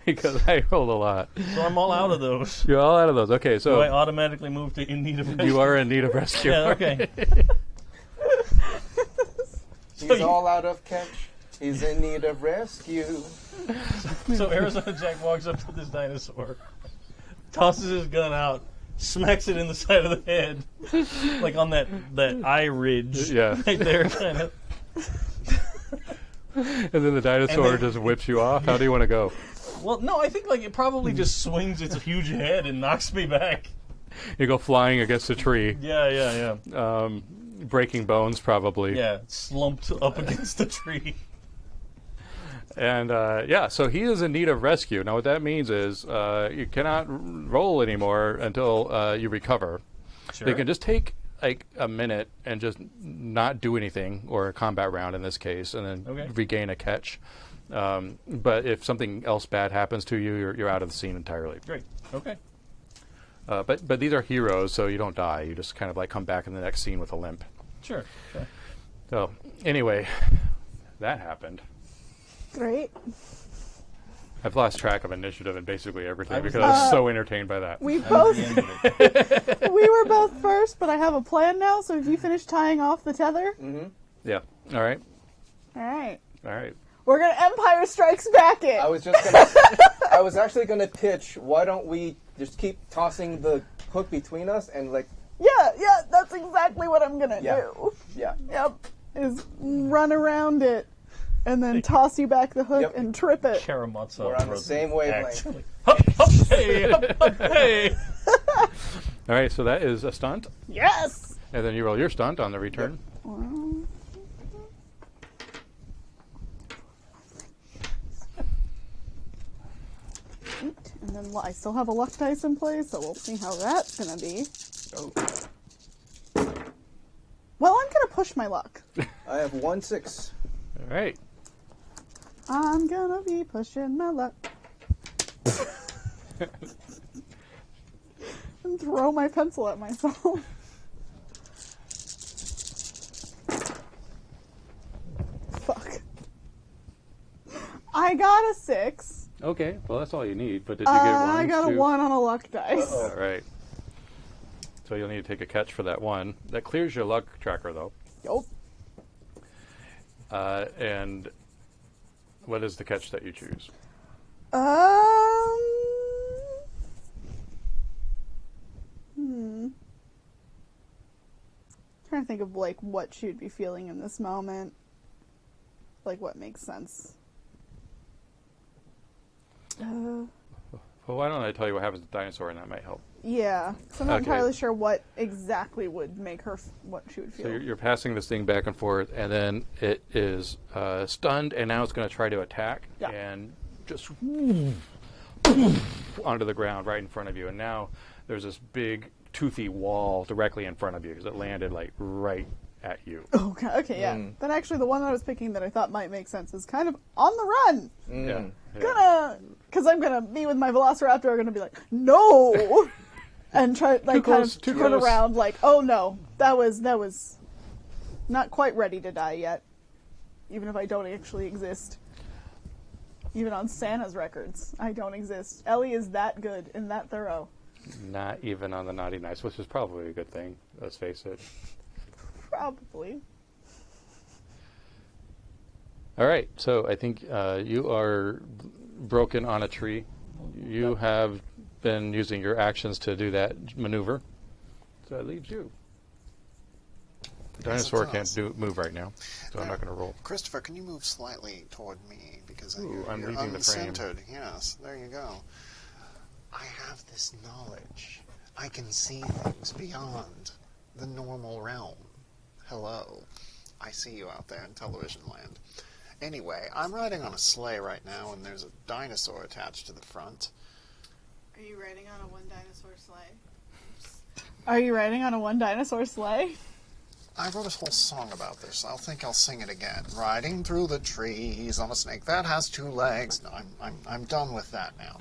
because I rolled a lot. So I'm all out of those. You're all out of those. Okay, So I so automatically move to in need of rescue. you are in need of rescue. Yeah, okay. He's all out of catch. He's in need of rescue. So Arizona Jack walks up to this dinosaur, tosses his gun out, smacks it in the side of the head, like on that eye ridge. Yeah. Right there, kind of. And then the dinosaur And then- just whips you off. How do you want to go? Well, no, I think like it probably just swings its huge head and knocks me back. You go flying against a tree, Yeah. breaking bones probably. Yeah, slumped up against the tree. And so he is in need of rescue. Now, what that means is you cannot roll anymore until you recover. Sure. They can just take like a minute and just not do anything, or a combat round in this case, and then Okay. regain a catch. But if something else bad happens to you, you're out of the scene entirely. Great. Okay. But these are heroes, so you don't die. You just kind of like come back in the next scene with a limp. Sure. Okay. So anyway, that happened. Great. I've lost track of initiative and basically everything I was- because I was so entertained by that. We I'm at both the end of it. we were both first, but I have a plan now. So if you finish tying off the tether, Yeah. All right. all right, All right. we're gonna Empire Strikes Back it. I was just gonna. I was actually gonna pitch. Why don't we just keep tossing the hook between us and like, Yeah, that's exactly what I'm gonna Yeah. do. yeah, Yep, is run around it and then toss you back the hook Yep. and trip it. Karamazov We're on the brothers, same wavelength. actually. Hup, hup, hey, hup, hup, hey. All right. So that is a stunt, Yes. and then you roll your stunt on the return. And then I still have a luck dice in place, so we'll see how that's gonna be. Oh, Well, I'm gonna push my luck. I have 1-6. All right. I'm gonna be pushing my luck. And throw my pencil at myself. Fuck. I got a 6. Okay. Well, that's all you need. But did you get one? I got a 1 on a luck dice. All right. So you'll need to take a catch for that one. That clears your luck tracker, though. Yup. And what is the catch that you choose? Trying to think of like what she would be feeling in this moment. Like what makes sense. Well, why don't I tell you what happens to the dinosaur, and that might help. Yeah, 'cause I'm not Okay. entirely sure what exactly would make her what she would feel. So you're passing this thing back and forth, and then it is stunned, and now it's going to try to attack, Yeah. and just onto the ground right in front of you. And now there's this big toothy wall directly in front of you because it landed like right at you. Okay, yeah. Then actually, the one that I was picking that I thought might make sense is kind of on the run. Yeah. Because I'm gonna me with my Velociraptor are gonna be like, no, and try like kind close, of too turn close. around like, oh no, that was not quite ready to die yet, even if I don't actually exist. Even on Santa's records, I don't exist. Ellie is that good and that thorough. Not even on the naughty nice, which is probably a good thing. Let's face it. Probably. All right, so I think you are broken on a tree. You have been using your actions to do that maneuver. So that leaves you. The dinosaur can't move right now, so I'm not going to roll. Christopher, can you move slightly toward me? Because Ooh, I'm you're leaving the frame. uncentered. Yes, there you go. I have this knowledge. I can see things beyond the normal realm. Hello. I see you out there in television land. Anyway, I'm riding on a sleigh right now, and there's a dinosaur attached to the front. Are you riding on a one dinosaur sleigh? Are you riding on a one dinosaur sleigh? I wrote a whole song about this. I think I'll sing it again. Riding through the trees on a snake that has 2 legs. No, I'm done with that now.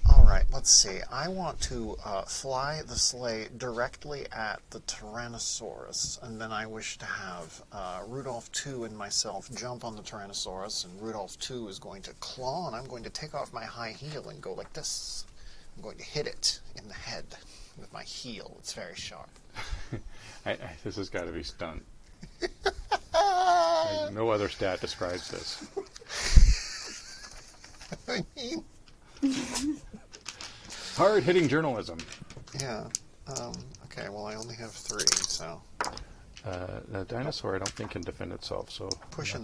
All right, let's see. I want to fly the sleigh directly at the Tyrannosaurus, and then I wish to have Rudolph II and myself jump on the Tyrannosaurus, and Rudolph II is going to claw, and I'm going to take off my high heel and go like this. I'm going to hit it in the head with my heel. It's very sharp. This has got to be stunt. No other stat describes this. I mean... Hard-hitting journalism. Yeah. Okay, well, I only have 3, so... The dinosaur, I don't think, can defend itself, so... Pushing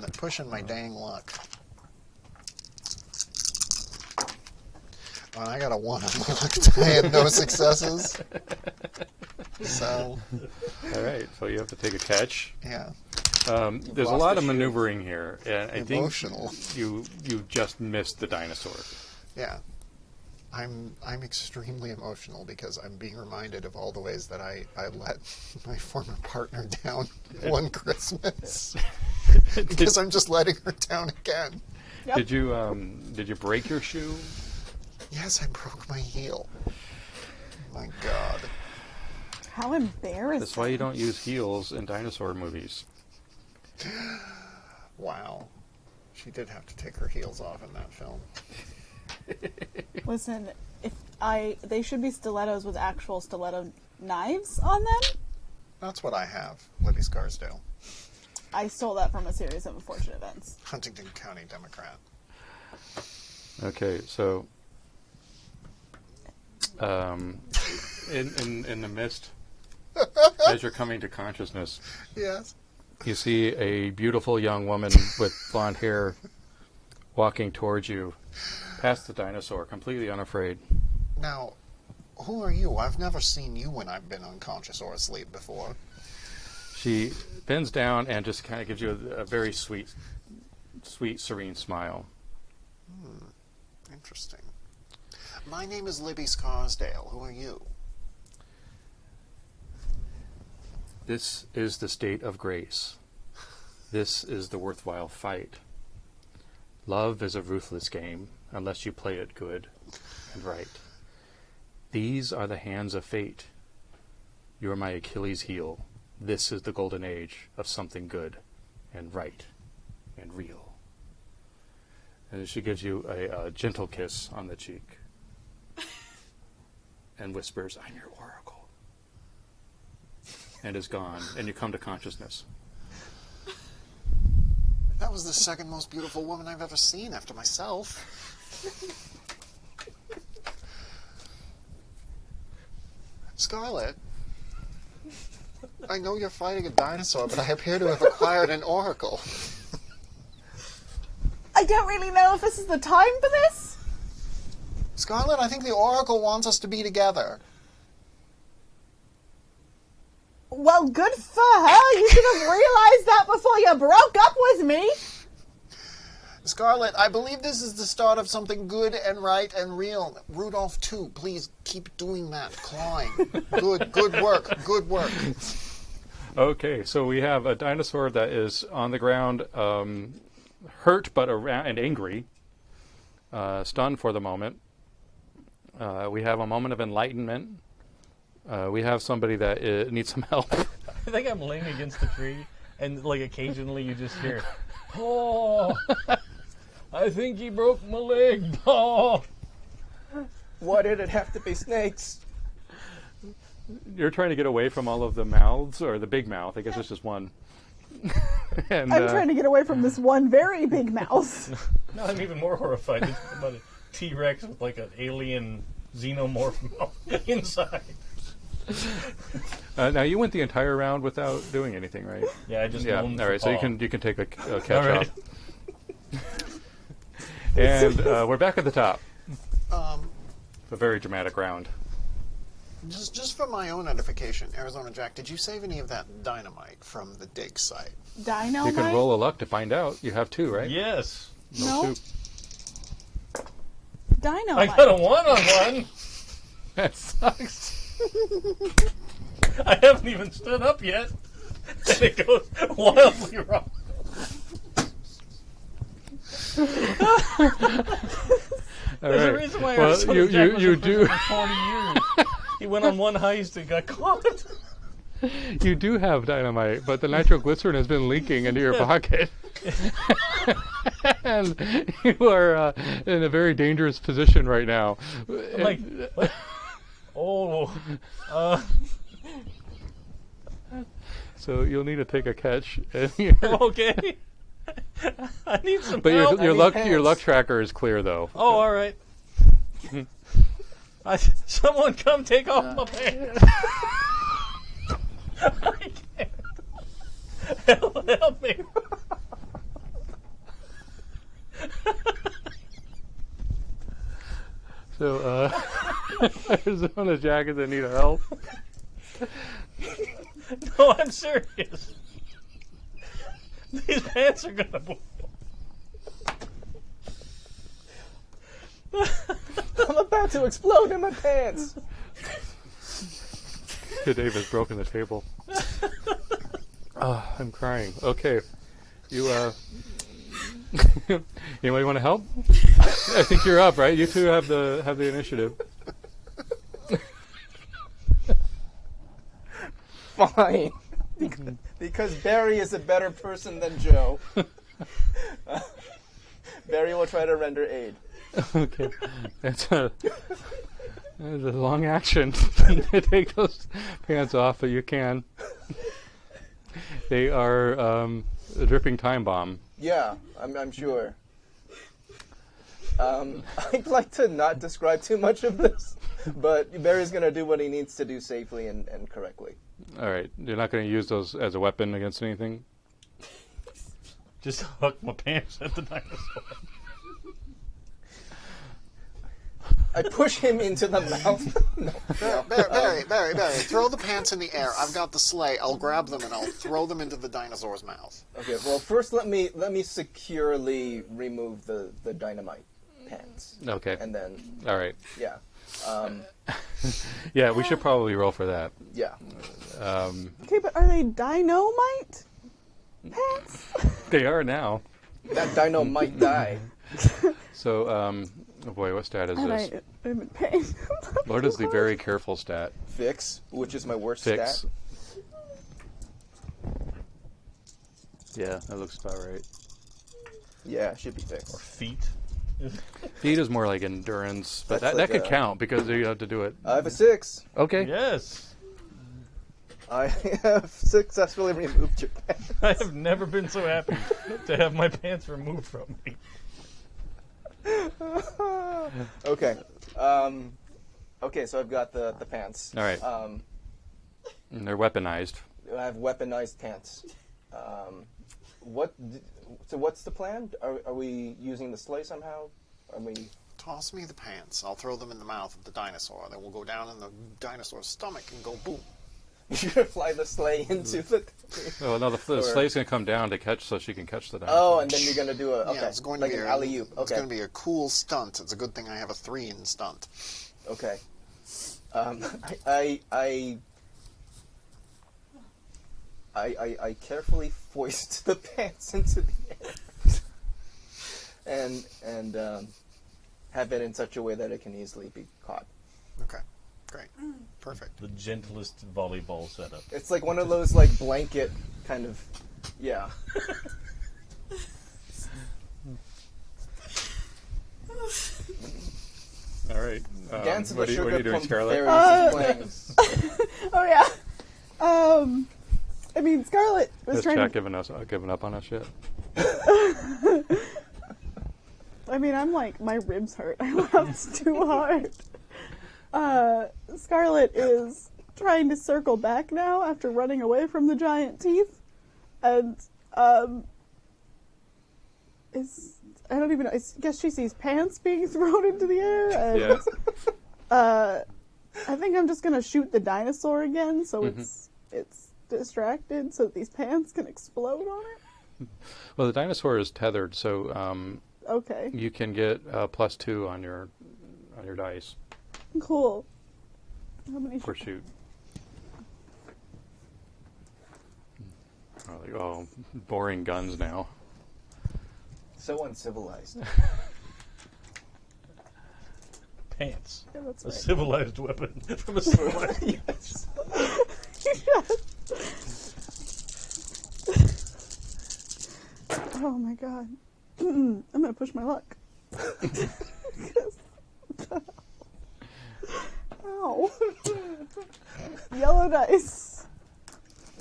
my dang luck. Well, I got a 1 on my luck. I had no successes. So... All right, so you have to take a catch. Yeah. There's a lot of maneuvering here, and I think Emotional. you just missed the dinosaur. Yeah. I'm extremely emotional because I'm being reminded of all the ways that I let my former partner down one Christmas. Because I'm just letting her down again. Yep. Did you break your shoe? Yes, I broke my heel. My God. How embarrassing. That's why you don't use heels in dinosaur movies. Wow. She did have to take her heels off in that film. Listen, they should be stilettos with actual stiletto knives on them. That's what I have, Libby Scarsdale. I stole that from a series of unfortunate events. Huntington County Democrat. Okay, so in the mist, as you're coming to consciousness, Yes. you see a beautiful young woman with blonde hair walking towards you, past the dinosaur, completely unafraid. Now, who are you? I've never seen you when I've been unconscious or asleep before. She bends down and just kind of gives you a very sweet, serene smile. Interesting. My name is Libby Scarsdale. Who are you? This is the state of grace. This is the worthwhile fight. Love is a ruthless game, unless you play it good and right. These are the hands of fate. You are my Achilles heel. This is the golden age of something good and right and real. And she gives you a gentle kiss on the cheek and whispers, "I'm your oracle," and is gone, and you come to consciousness. That was the second most beautiful woman I've ever seen after myself. Scarlett, I know you're fighting a dinosaur, but I appear to have acquired an oracle. I don't really know if this is the time for this. Scarlett, I think the oracle wants us to be together. Well, good for her. You should have realized that before you broke up with me. Scarlett, I believe this is the start of something good and right and real. Rudolph II, please keep doing that, clawing. Good work. Okay, so we have a dinosaur that is on the ground, hurt but and angry, stunned for the moment. We have a moment of enlightenment. We have somebody that needs some help. I think I'm laying against the tree, and like occasionally you just hear, "Oh!" I think he broke my leg. Oh. Why did it have to be snakes? You're trying to get away from all of the mouths, or the big mouth. I guess it's just one. And, I'm trying to get away from this one very big mouse. Now I'm even more horrified. It's about a T-Rex with like an alien xenomorph mouth inside. Now you went the entire round without doing anything, right? Yeah, I just Yeah. moaned All right, for so you Paul. can take a catch All right. off. And we're back at the top. A very dramatic round. Just for my own edification, Arizona Jack, did you save any of that dynamite from the dig site? Dynamite? You can roll a luck to find out. You have 2, right? Yes. No. 2. Dynamite. I got a 1-on-1. That sucks. I haven't even stood up yet. And it goes wildly wrong. All There's a right. reason why Well, Arizona Jack was you in do prison for 40 years. He went on one heist and got caught. you do have dynamite, but the nitroglycerin has been leaking into your pocket. And you are in a very dangerous position right now. I'm like, what? Oh. So you'll need to take a catch. Okay. I need some But help. your luck pants. tracker is clear though. Oh, all right. Someone come take off my pants. I can't. Help me. So Arizona Jack is in need of help. No, I'm serious. These pants are gonna blow. I'm about to explode in my pants. Dave has broken the table. I'm crying. Okay, you anybody want to help? I think you're up, right? You two have the initiative. Fine. Because Barry is a better person than Joe. Barry will try to render aid. Okay, that's a long action to take those pants off, but you can. They are a dripping time bomb. Yeah, I'm sure. I'd like to not describe too much of this, but Barry's going to do what he needs to do safely and correctly. All right, you're not going to use those as a weapon against anything? Just huck my pants at the dinosaur. I push him into the mouth. No. Barry, throw the pants in the air. I've got the sleigh. I'll grab them and I'll throw them into the dinosaur's mouth. Okay, well, first let me securely remove the dynamite pants. Okay. And then, All right. yeah. Yeah, we should probably roll for that. Yeah. Okay, but are they dynamite pants? They are now. That dino might die. So, oh boy, what stat is And this? I'm in pain. What is the very careful stat? Fix, which is my worst Fix. stat. Yeah, that looks about right. Yeah, it should be fixed. Or feet. Feet is more like endurance, but That's that like could a- count because you have to do it. I have a 6. Okay. Yes. I have successfully removed your pants. I have never been so happy to have my pants removed from me. Okay. Okay, so I've got the pants. All right. And they're weaponized. I have weaponized pants. So what's the plan? Are we using the sleigh somehow? Are we? Toss me the pants. I'll throw them in the mouth of the dinosaur. They will go down in the dinosaur's stomach and go boom. You're gonna fly the sleigh into the. Oh no, the sleigh's gonna come down to catch, so she can catch the dinosaur. Oh, and then you're gonna do a Yeah, it's going to like be an a, alley oop. It's Okay. going to be a cool stunt. It's a good thing I have a 3 in stunt. Okay. I carefully foist the pants into the air, and have it in such a way that it can easily be caught. Okay, great, perfect. The gentlest volleyball setup. It's like one of those like blanket kind of, yeah. Dance of What the are you Sugar doing, Plum Scarlett? Fairies is playing. Oh yeah. I mean, Scarlett was Has trying chat to. given up on us yet? I mean, I'm like, my ribs hurt. I laughed too hard. Scarlett is trying to circle back now after running away from the giant teeth, and I don't even know. I guess she sees pants being thrown into the air, and Yeah. I think I'm just gonna shoot the dinosaur again, so it's distracted, so that these pants can explode on it. Well, the dinosaur is tethered, so Okay, you can get +2 on your dice cool. How many? for shoot. Oh, boring guns now. So uncivilized. Pants. Yeah, that's A right. civilized weapon from a civilized. Yes. Oh my god. I'm gonna push my luck. Ow. Yellow dice.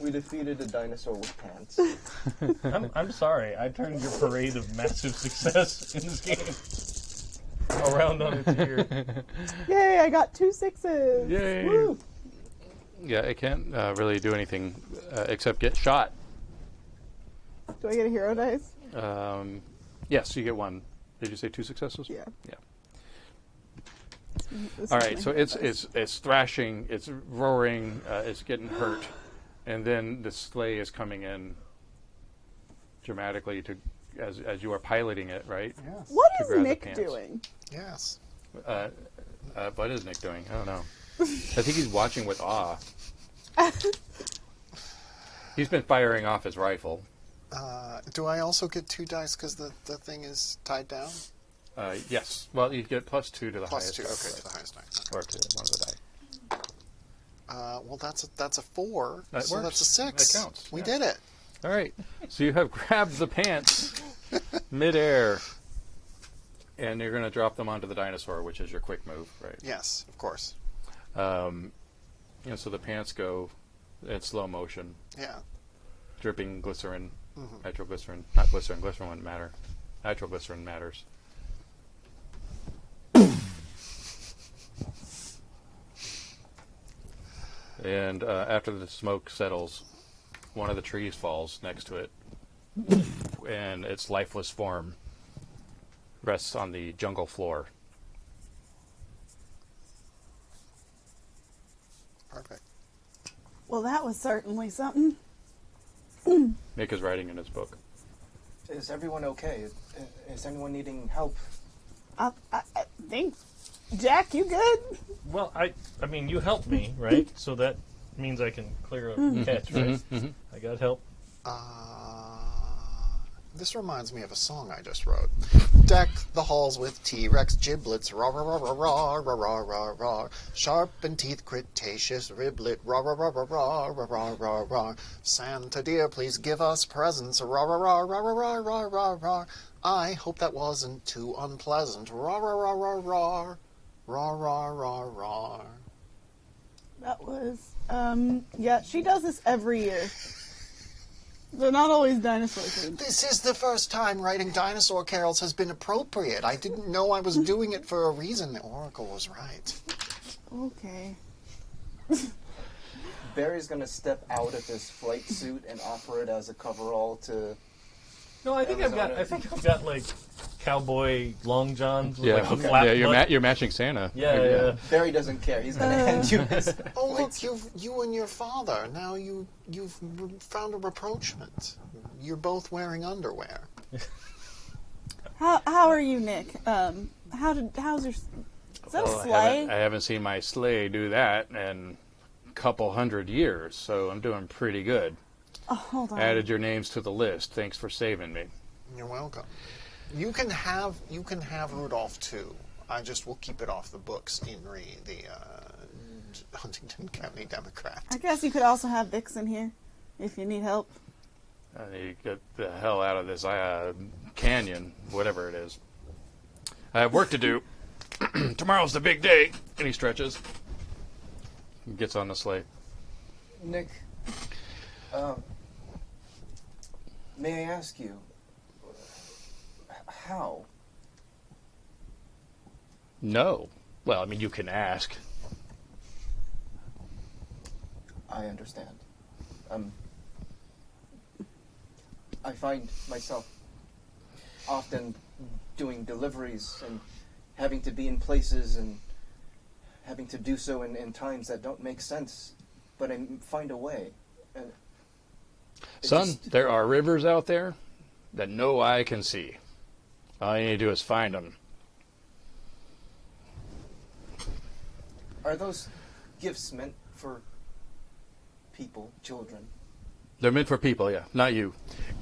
We defeated a dinosaur with pants. I'm sorry. I turned your parade of massive success in this game around on its ear. Yay, I got 2 6s. Yay. Woo. Yeah, it can't really do anything except get shot. Do I get a hero dice? Yes, you get 1. Did you say 2 successes? Yeah. Yeah. This All is right, my so hero it's dice. it's thrashing, it's roaring, it's getting hurt, and then the sleigh is coming in dramatically to as you are piloting it, right? Yes. What to is grab the Nick pants. doing? Yes. What is Nick doing? I don't know. I think he's watching with awe. He's been firing off his rifle. Do I also get 2 dice because the thing is tied down? Yes. Well, you get +2 to the Plus highest. 2. Okay, dice, to the highest die. or to one of the die. Well, that's a 4. That so works. that's a 6. That counts, We yeah. did it. All right. So you have grabbed the pants midair, and you're going to drop them onto the dinosaur, which is your quick move, right? Yes, of course. And so the pants go in slow motion, Yeah. dripping glycerin, Mhm. nitroglycerin, not glycerin. Glycerin wouldn't matter. Nitroglycerin matters. And after the smoke settles, one of the trees falls next to it, and its lifeless form rests on the jungle floor. Perfect. Well, that was certainly something. Nick is writing in his book. Is everyone okay? Is anyone needing help? I think. Jack, you good? Well, I mean, you helped me, right? So that means I can clear a catch, right? I got help. This reminds me of a song I just wrote. Deck the halls with T-Rex giblets, rah rah rah rah rah rah rah rah rah. Sharpened teeth, Cretaceous riblet, rah rah rah rah rah rah rah rah rah. Santa dear, please give us presents, rah rah rah rah rah rah rah rah rah. I hope that wasn't too unpleasant, rah rah rah rah rah rah rah rah rah. That was, yeah, she does this every year. They're not always dinosaur themed. This is the first time writing dinosaur carols has been appropriate. I didn't know I was doing it for a reason. The Oracle was right. Okay. Barry's gonna step out of his flight suit and offer it as a coverall to. No, I think I've got like cowboy long johns with Yeah, like a flat yeah. butt. You're matching Santa. Yeah. Barry doesn't care. He's gonna hand you his. Oh, look, you and your father. Now you've found a rapprochement. You're both wearing underwear. How are you, Nick? How's your? Is that Well, a sleigh? I haven't seen my sleigh do that in a couple hundred years, so I'm doing pretty good. Oh, hold on. Added your names to the list. Thanks for saving me. You're welcome. You can have Rudolph too. I just will keep it off the books in the Huntington County Democrat. I guess you could also have Vixen here, if you need help. I need to get the hell out of this canyon, whatever it is. I have work to do. Tomorrow's the big day. And he stretches. He gets on the sleigh. Nick, may I ask you, how? No. Well, I mean, you can ask. I understand. I find myself often doing deliveries and having to be in places and having to do so in times that don't make sense, but I find a way. And Son, there are rivers out there that no eye can see. All you need to do is find them. Are those gifts meant for people, children? They're meant for people, yeah, not you.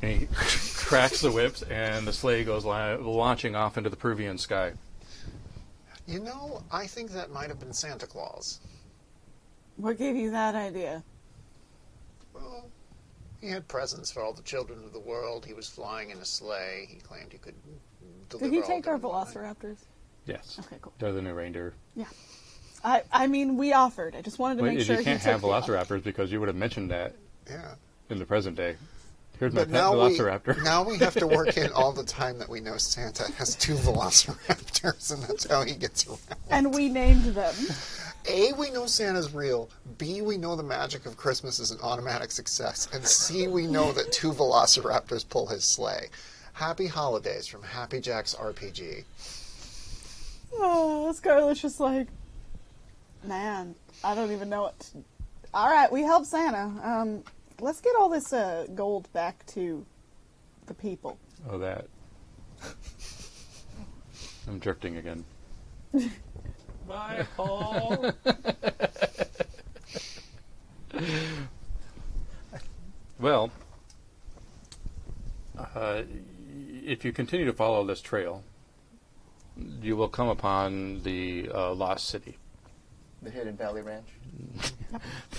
And he cracks the whips, and the sleigh goes launching off into the Peruvian sky. You know, I think that might have been Santa Claus. What gave you that idea? Well, he had presents for all the children of the world. He was flying in a sleigh. He claimed he could deliver Did he all take our good wine. velociraptors? Yes. Okay, cool. They're the new reindeer. Yeah. I mean, we offered. I just wanted to make sure you can't he took have the offer. velociraptors because you would have mentioned that Yeah. in the present day. Here's my But pet now velociraptor. now we have to work in all the time that we know Santa has 2 velociraptors, and that's how he gets around. And we named them. A, we know Santa's real. B, we know the magic of Christmas is an automatic success. And C, we know that 2 velociraptors pull his sleigh. Happy holidays from Happy Jack's RPG. Oh, Scarlett's just like, man, I don't even know what. All right, we helped Santa. Let's get all this gold back to the people. Oh, that. I'm drifting again. Bye, Paul. Well, if you continue to follow this trail, you will come upon the Lost City. The Hidden Valley Ranch?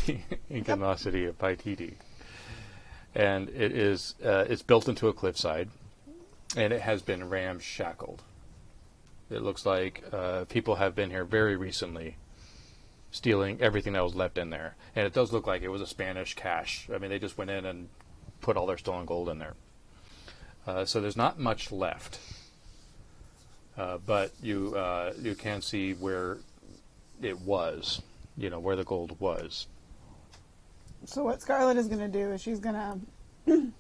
The Incan Lost City of Paititi. And it is it's built into a cliffside, and it has been ramshackled. It looks like people have been here very recently, stealing everything that was left in there. And it does look like it was a Spanish cache. I mean, they just went in and put all their stolen gold in there. So there's not much left. But you can see where it was, where the gold was. So what Scarlett is going to do is she's going to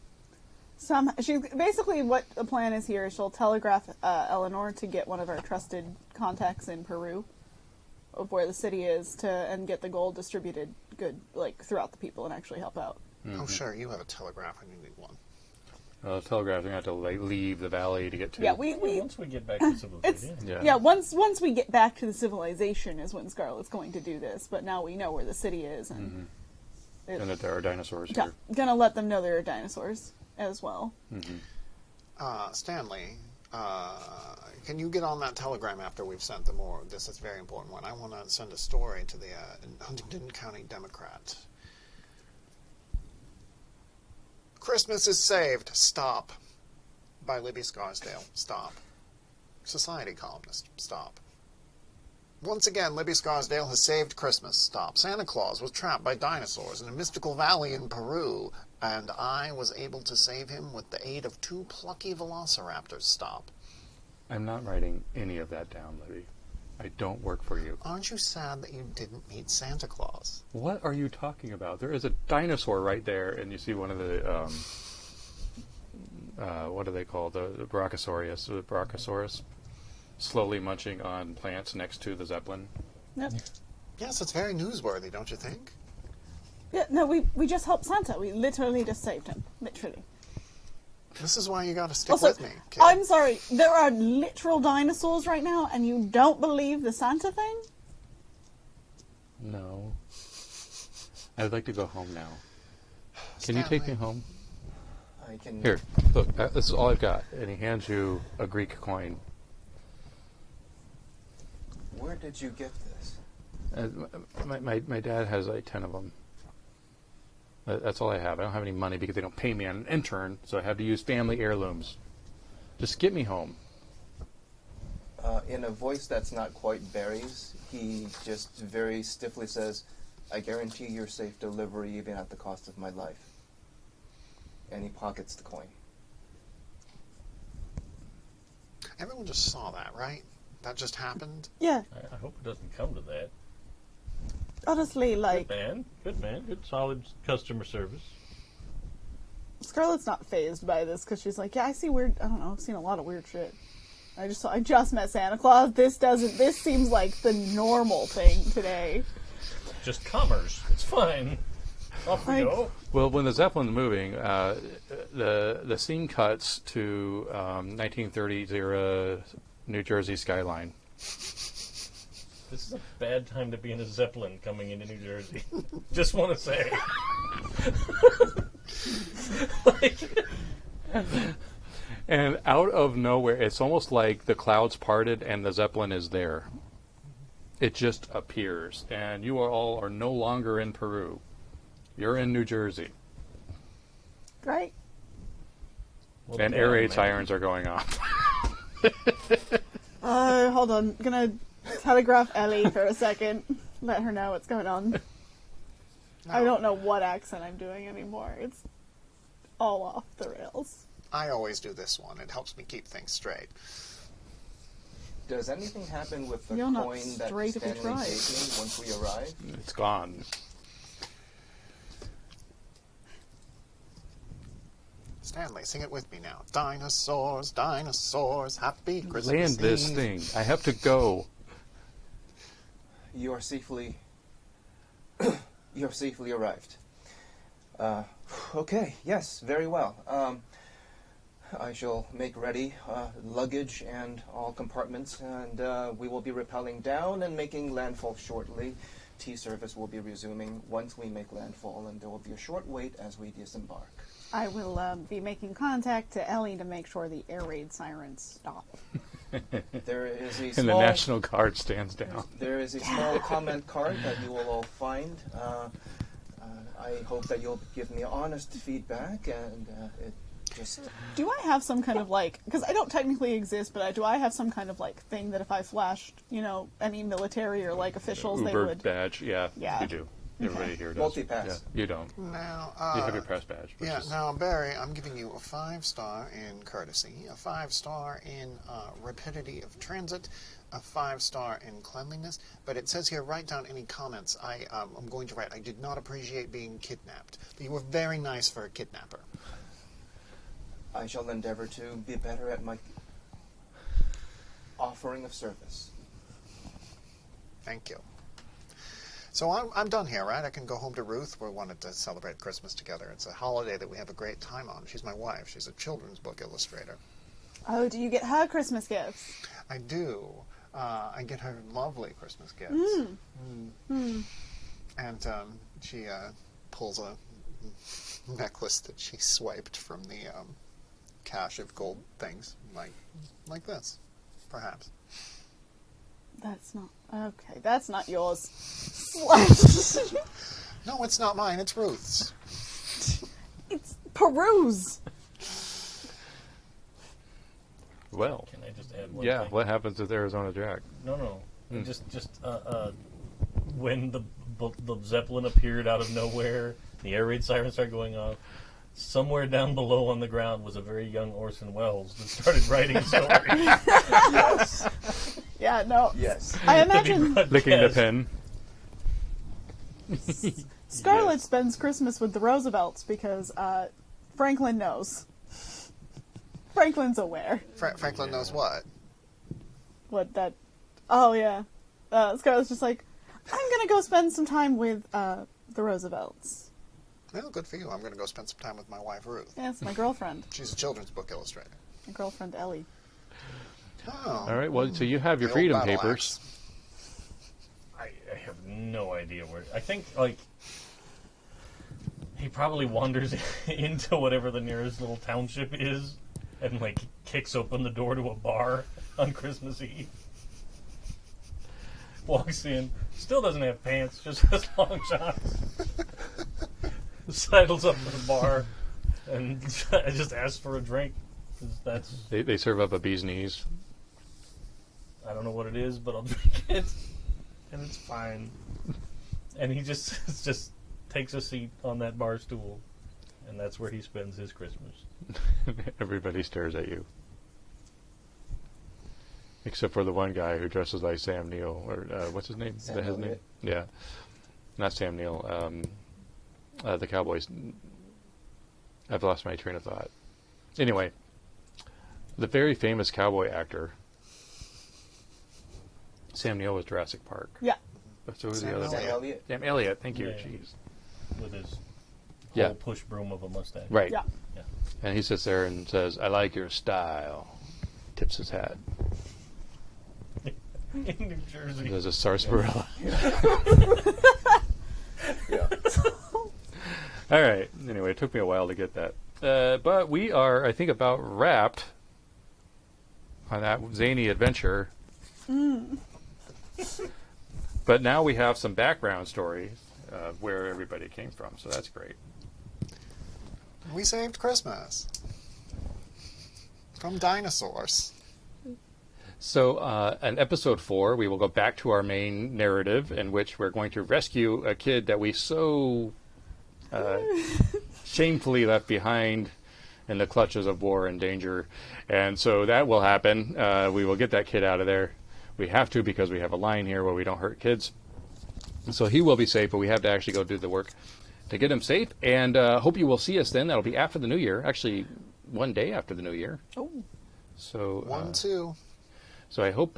basically what the plan is here is she'll telegraph Eleanor to get one of our trusted contacts in Peru of where the city is and get the gold distributed throughout the people and actually help out. Oh, sure, you have a telegraph and you need one. Telegraph, you have to leave the valley to get to. Yeah, Once we get back to civilization. Yeah, once we get back to the civilization is when Scarlett's going to do this. But now we know where the city is, and and that there are dinosaurs here. Gonna let them know there are dinosaurs as well. Stanley, can you get on that telegram after we've sent them more? This is a very important one. I want to send a story to the Huntington County Democrat. Christmas is saved. Stop. By Libby Scarsdale. Stop. Society columnist. Stop. Once again, Libby Scarsdale has saved Christmas. Stop. Santa Claus was trapped by dinosaurs in a mystical valley in Peru, and I was able to save him with the aid of 2 plucky velociraptors. Stop. I'm not writing any of that down, Libby. I don't work for you. Aren't you sad that you didn't meet Santa Claus? What are you talking about? There is a dinosaur right there, and you see one of the, what do they call the Brachiosaurus, slowly munching on plants next to the Zeppelin. Yep. Yes, it's very newsworthy, don't you think? Yeah, no, we just helped Santa. We literally just saved him. Literally. This is why you gotta stick Also, with me, kid. I'm sorry, there are literal dinosaurs right now, and you don't believe the Santa thing? No. I'd like to go home now. Can you take me home? I can. Here, look, this is all I've got. And he hands you a Greek coin. Where did you get this? My dad has like 10 of them. That's all I have. I don't have any money because they don't pay me on an intern, so I have to use family heirlooms. Just get me home. in a voice that's not quite Barry's, he just very stiffly says, "I guarantee your safe delivery even at the cost of my life." And he pockets the coin. Everyone just saw that, right? That just happened? Yeah, I hope it doesn't come to that. honestly, like, Good man. Good solid customer service. Scarlett's not phased by this because she's like, yeah, I see weird. I don't know. I've seen a lot of weird shit. I just met Santa Claus. This seems like the normal thing today. Just commerce. It's fine. Off we go. Well, when the Zeppelin's moving, the scene cuts to 1930s era New Jersey skyline. This is a bad time to be in a Zeppelin coming into New Jersey. Just want to say. And out of nowhere, it's almost like the clouds parted and the Zeppelin is there. It just appears, and you all are no longer in Peru. You're in New Jersey. Right? Well, And damn, air raid man. sirens are going off. Hold on. Gonna telegraph Ellie for a second. Let her know what's going on. I don't know what accent I'm doing anymore. It's all off the rails. I always do this one. It helps me keep things straight. Does anything happen with the You're not coin that straight if you Stanley try. gave me once we arrive? It's gone. Stanley, sing it with me now. Dinosaurs, dinosaurs, happy Christmas Land this Eve. thing. I have to go. You are safely... you have safely arrived. Okay, yes, very well. I shall make ready luggage and all compartments, and we will be rappelling down and making landfall shortly. Tea service will be resuming once we make landfall, and there will be a short wait as we disembark. I will be making contact to Ellie to make sure the air raid sirens stop. There is a And small... the National Guard stands down. There is a small comment card that you will all find. I hope that you'll give me honest feedback, and it just... Do I have some kind of like, because I don't technically exist, but do I have some kind of like thing that if I flashed, any military or like officials, they Uber would... badge, yeah, Yeah. you do. Everybody here does. Multi-pass. Yeah, you don't. Now, You have your press badge. Which yeah, is, now, Barry, I'm giving you a 5-star in courtesy, a 5-star in rapidity of transit, a 5-star in cleanliness, but it says here, write down any comments. I'm going to write, I did not appreciate being kidnapped, but you were very nice for a kidnapper. I shall endeavor to be better at my offering of service. Thank you. So I'm done here, right? I can go home to Ruth. We wanted to celebrate Christmas together. It's a holiday that we have a great time on. She's my wife. She's a children's book illustrator. Oh, do you get her Christmas gifts? I do. I get her lovely Christmas gifts. And she pulls a necklace that she swiped from the cache of gold things, like this, perhaps. That's not... Okay, that's not yours. No, it's not mine. It's Ruth's. It's Peru's. well, Can I just add one yeah, thing? what happens with Arizona Jack? No. Just when the Zeppelin appeared out of nowhere, the air raid sirens started going off. Somewhere down below on the ground was a very young Orson Welles that started writing stories. Yes. Yeah, no. Yes. I imagine Licking the pen. Scarlett Yes. spends Christmas with the Roosevelts because Franklin knows. Franklin's aware. Franklin knows what? What that... Oh, yeah. Scarlett's just like, I'm going to go spend some time with the Roosevelts. Well, good for you. I'm going to go spend some time with my wife, Ruth. Yeah, it's my girlfriend. She's a children's book illustrator. My girlfriend, Ellie. Oh. All right, well, so you have your The old freedom battle papers. I have no idea where. I think, he probably wanders into whatever the nearest little township is and, kicks open the door to a bar on Christmas Eve. Walks in, still doesn't have pants, just has long johns. Sidles up to the bar and just asks for a drink. 'Cause that's... They serve up a bee's knees. I don't know what it is, but I'll drink it, and it's fine. And he just takes a seat on that bar stool, and that's where he spends his Christmas. Everybody stares at you. Except for the one guy who dresses like Sam Neill, or what's his name? Sam Is that his name? Elliott. Yeah. Not Sam Neill. The Cowboys. I've lost my train of thought. Anyway, the very famous cowboy actor, Sam Neill was Jurassic Park. Yeah. So who's Sam the other Elliott. guy? Sam Elliott. Sam Elliott. Thank you. Yeah. Jeez. With his Yeah. whole push broom of a mustache. Right. Yeah. Yeah. And he sits there and says, "I like your style." Tips his hat. In New Jersey. There's a sarsaparilla. Yeah. All right. Anyway, it took me a while to get that. But we are, I think, about wrapped on that zany adventure. But now we have some background stories of where everybody came from, so that's great. We saved Christmas from dinosaurs. So in episode 4, we will go back to our main narrative in which we're going to rescue a kid that we so shamefully left behind in the clutches of war and danger. And so that will happen. We will get that kid out of there. We have to because we have a line here where we don't hurt kids. So he will be safe, but we have to actually go do the work to get him safe. And hope you will see us then. That'll be after the New Year. Actually, one day after the New Year. Oh. So 1-2. So I hope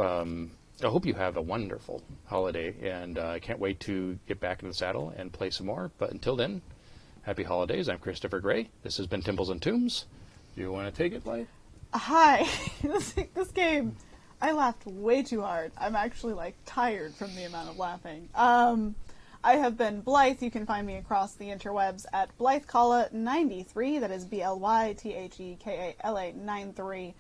you have a wonderful holiday, and I can't wait to get back in the saddle and play some more. But until then, happy holidays. I'm Christopher Gray. This has been Temples and Tombs. Do you want to take it, Blythe? Hi. This game, I laughed way too hard. I'm actually tired from the amount of laughing. I have been Blythe. You can find me across the interwebs at BlytheKala93. That is BLYTHEKALA 93.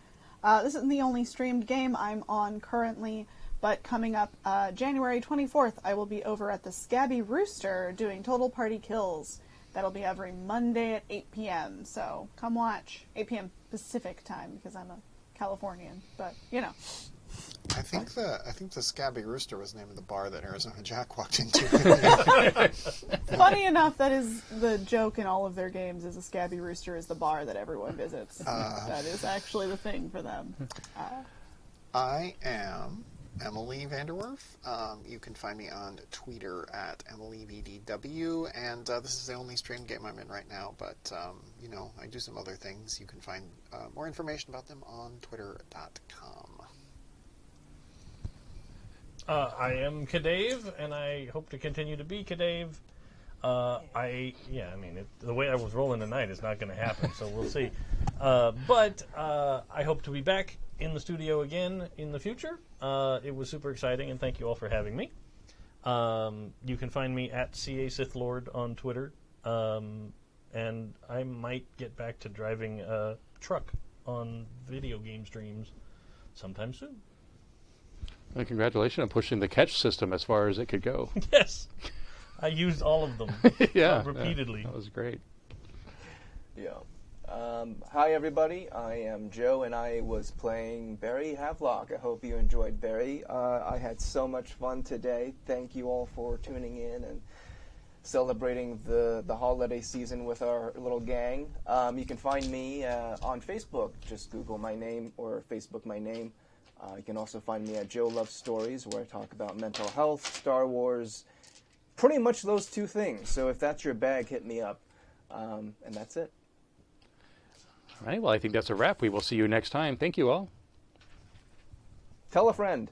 This isn't the only streamed game I'm on currently, but coming up January 24th, I will be over at the Scabby Rooster doing Total Party Kills. That'll be every Monday at 8 p.m., so come watch. 8 p.m. Pacific time, because I'm a Californian, but, you know. I think the Scabby Rooster was the name of the bar that Arizona Jack walked into. Funny enough, that is the joke in all of their games, is a Scabby Rooster is the bar that everyone visits. That is actually the thing for them. I am Emily Vanderwerf. You can find me on Twitter at EmilyVDW, and this is the only stream game I'm in right now, but, I do some other things. You can find more information about them on twitter.com. I am Kadave, and I hope to continue to be Kadave. The way I was rolling tonight is not going to happen, so we'll see. But I hope to be back in the studio again in the future. It was super exciting, and thank you all for having me. You can find me at CA Sith Lord on Twitter, and I might get back to driving a truck on video game streams sometime soon. Well, congratulations on pushing the catch system as far as it could go. Yes, I used all of them repeatedly. That was great. Yeah. Hi, everybody. I am Joe, and I was playing Barry Havelock. I hope you enjoyed Barry. I had so much fun today. Thank you all for tuning in and celebrating the holiday season with our little gang. You can find me on Facebook. Just Google my name or Facebook my name. You can also find me at Joe Loves Stories, where I talk about mental health, Star Wars, pretty much those two things. So if that's your bag, hit me up. And that's it. All right, well, I think that's a wrap. We will see you next time. Thank you all. Tell a friend.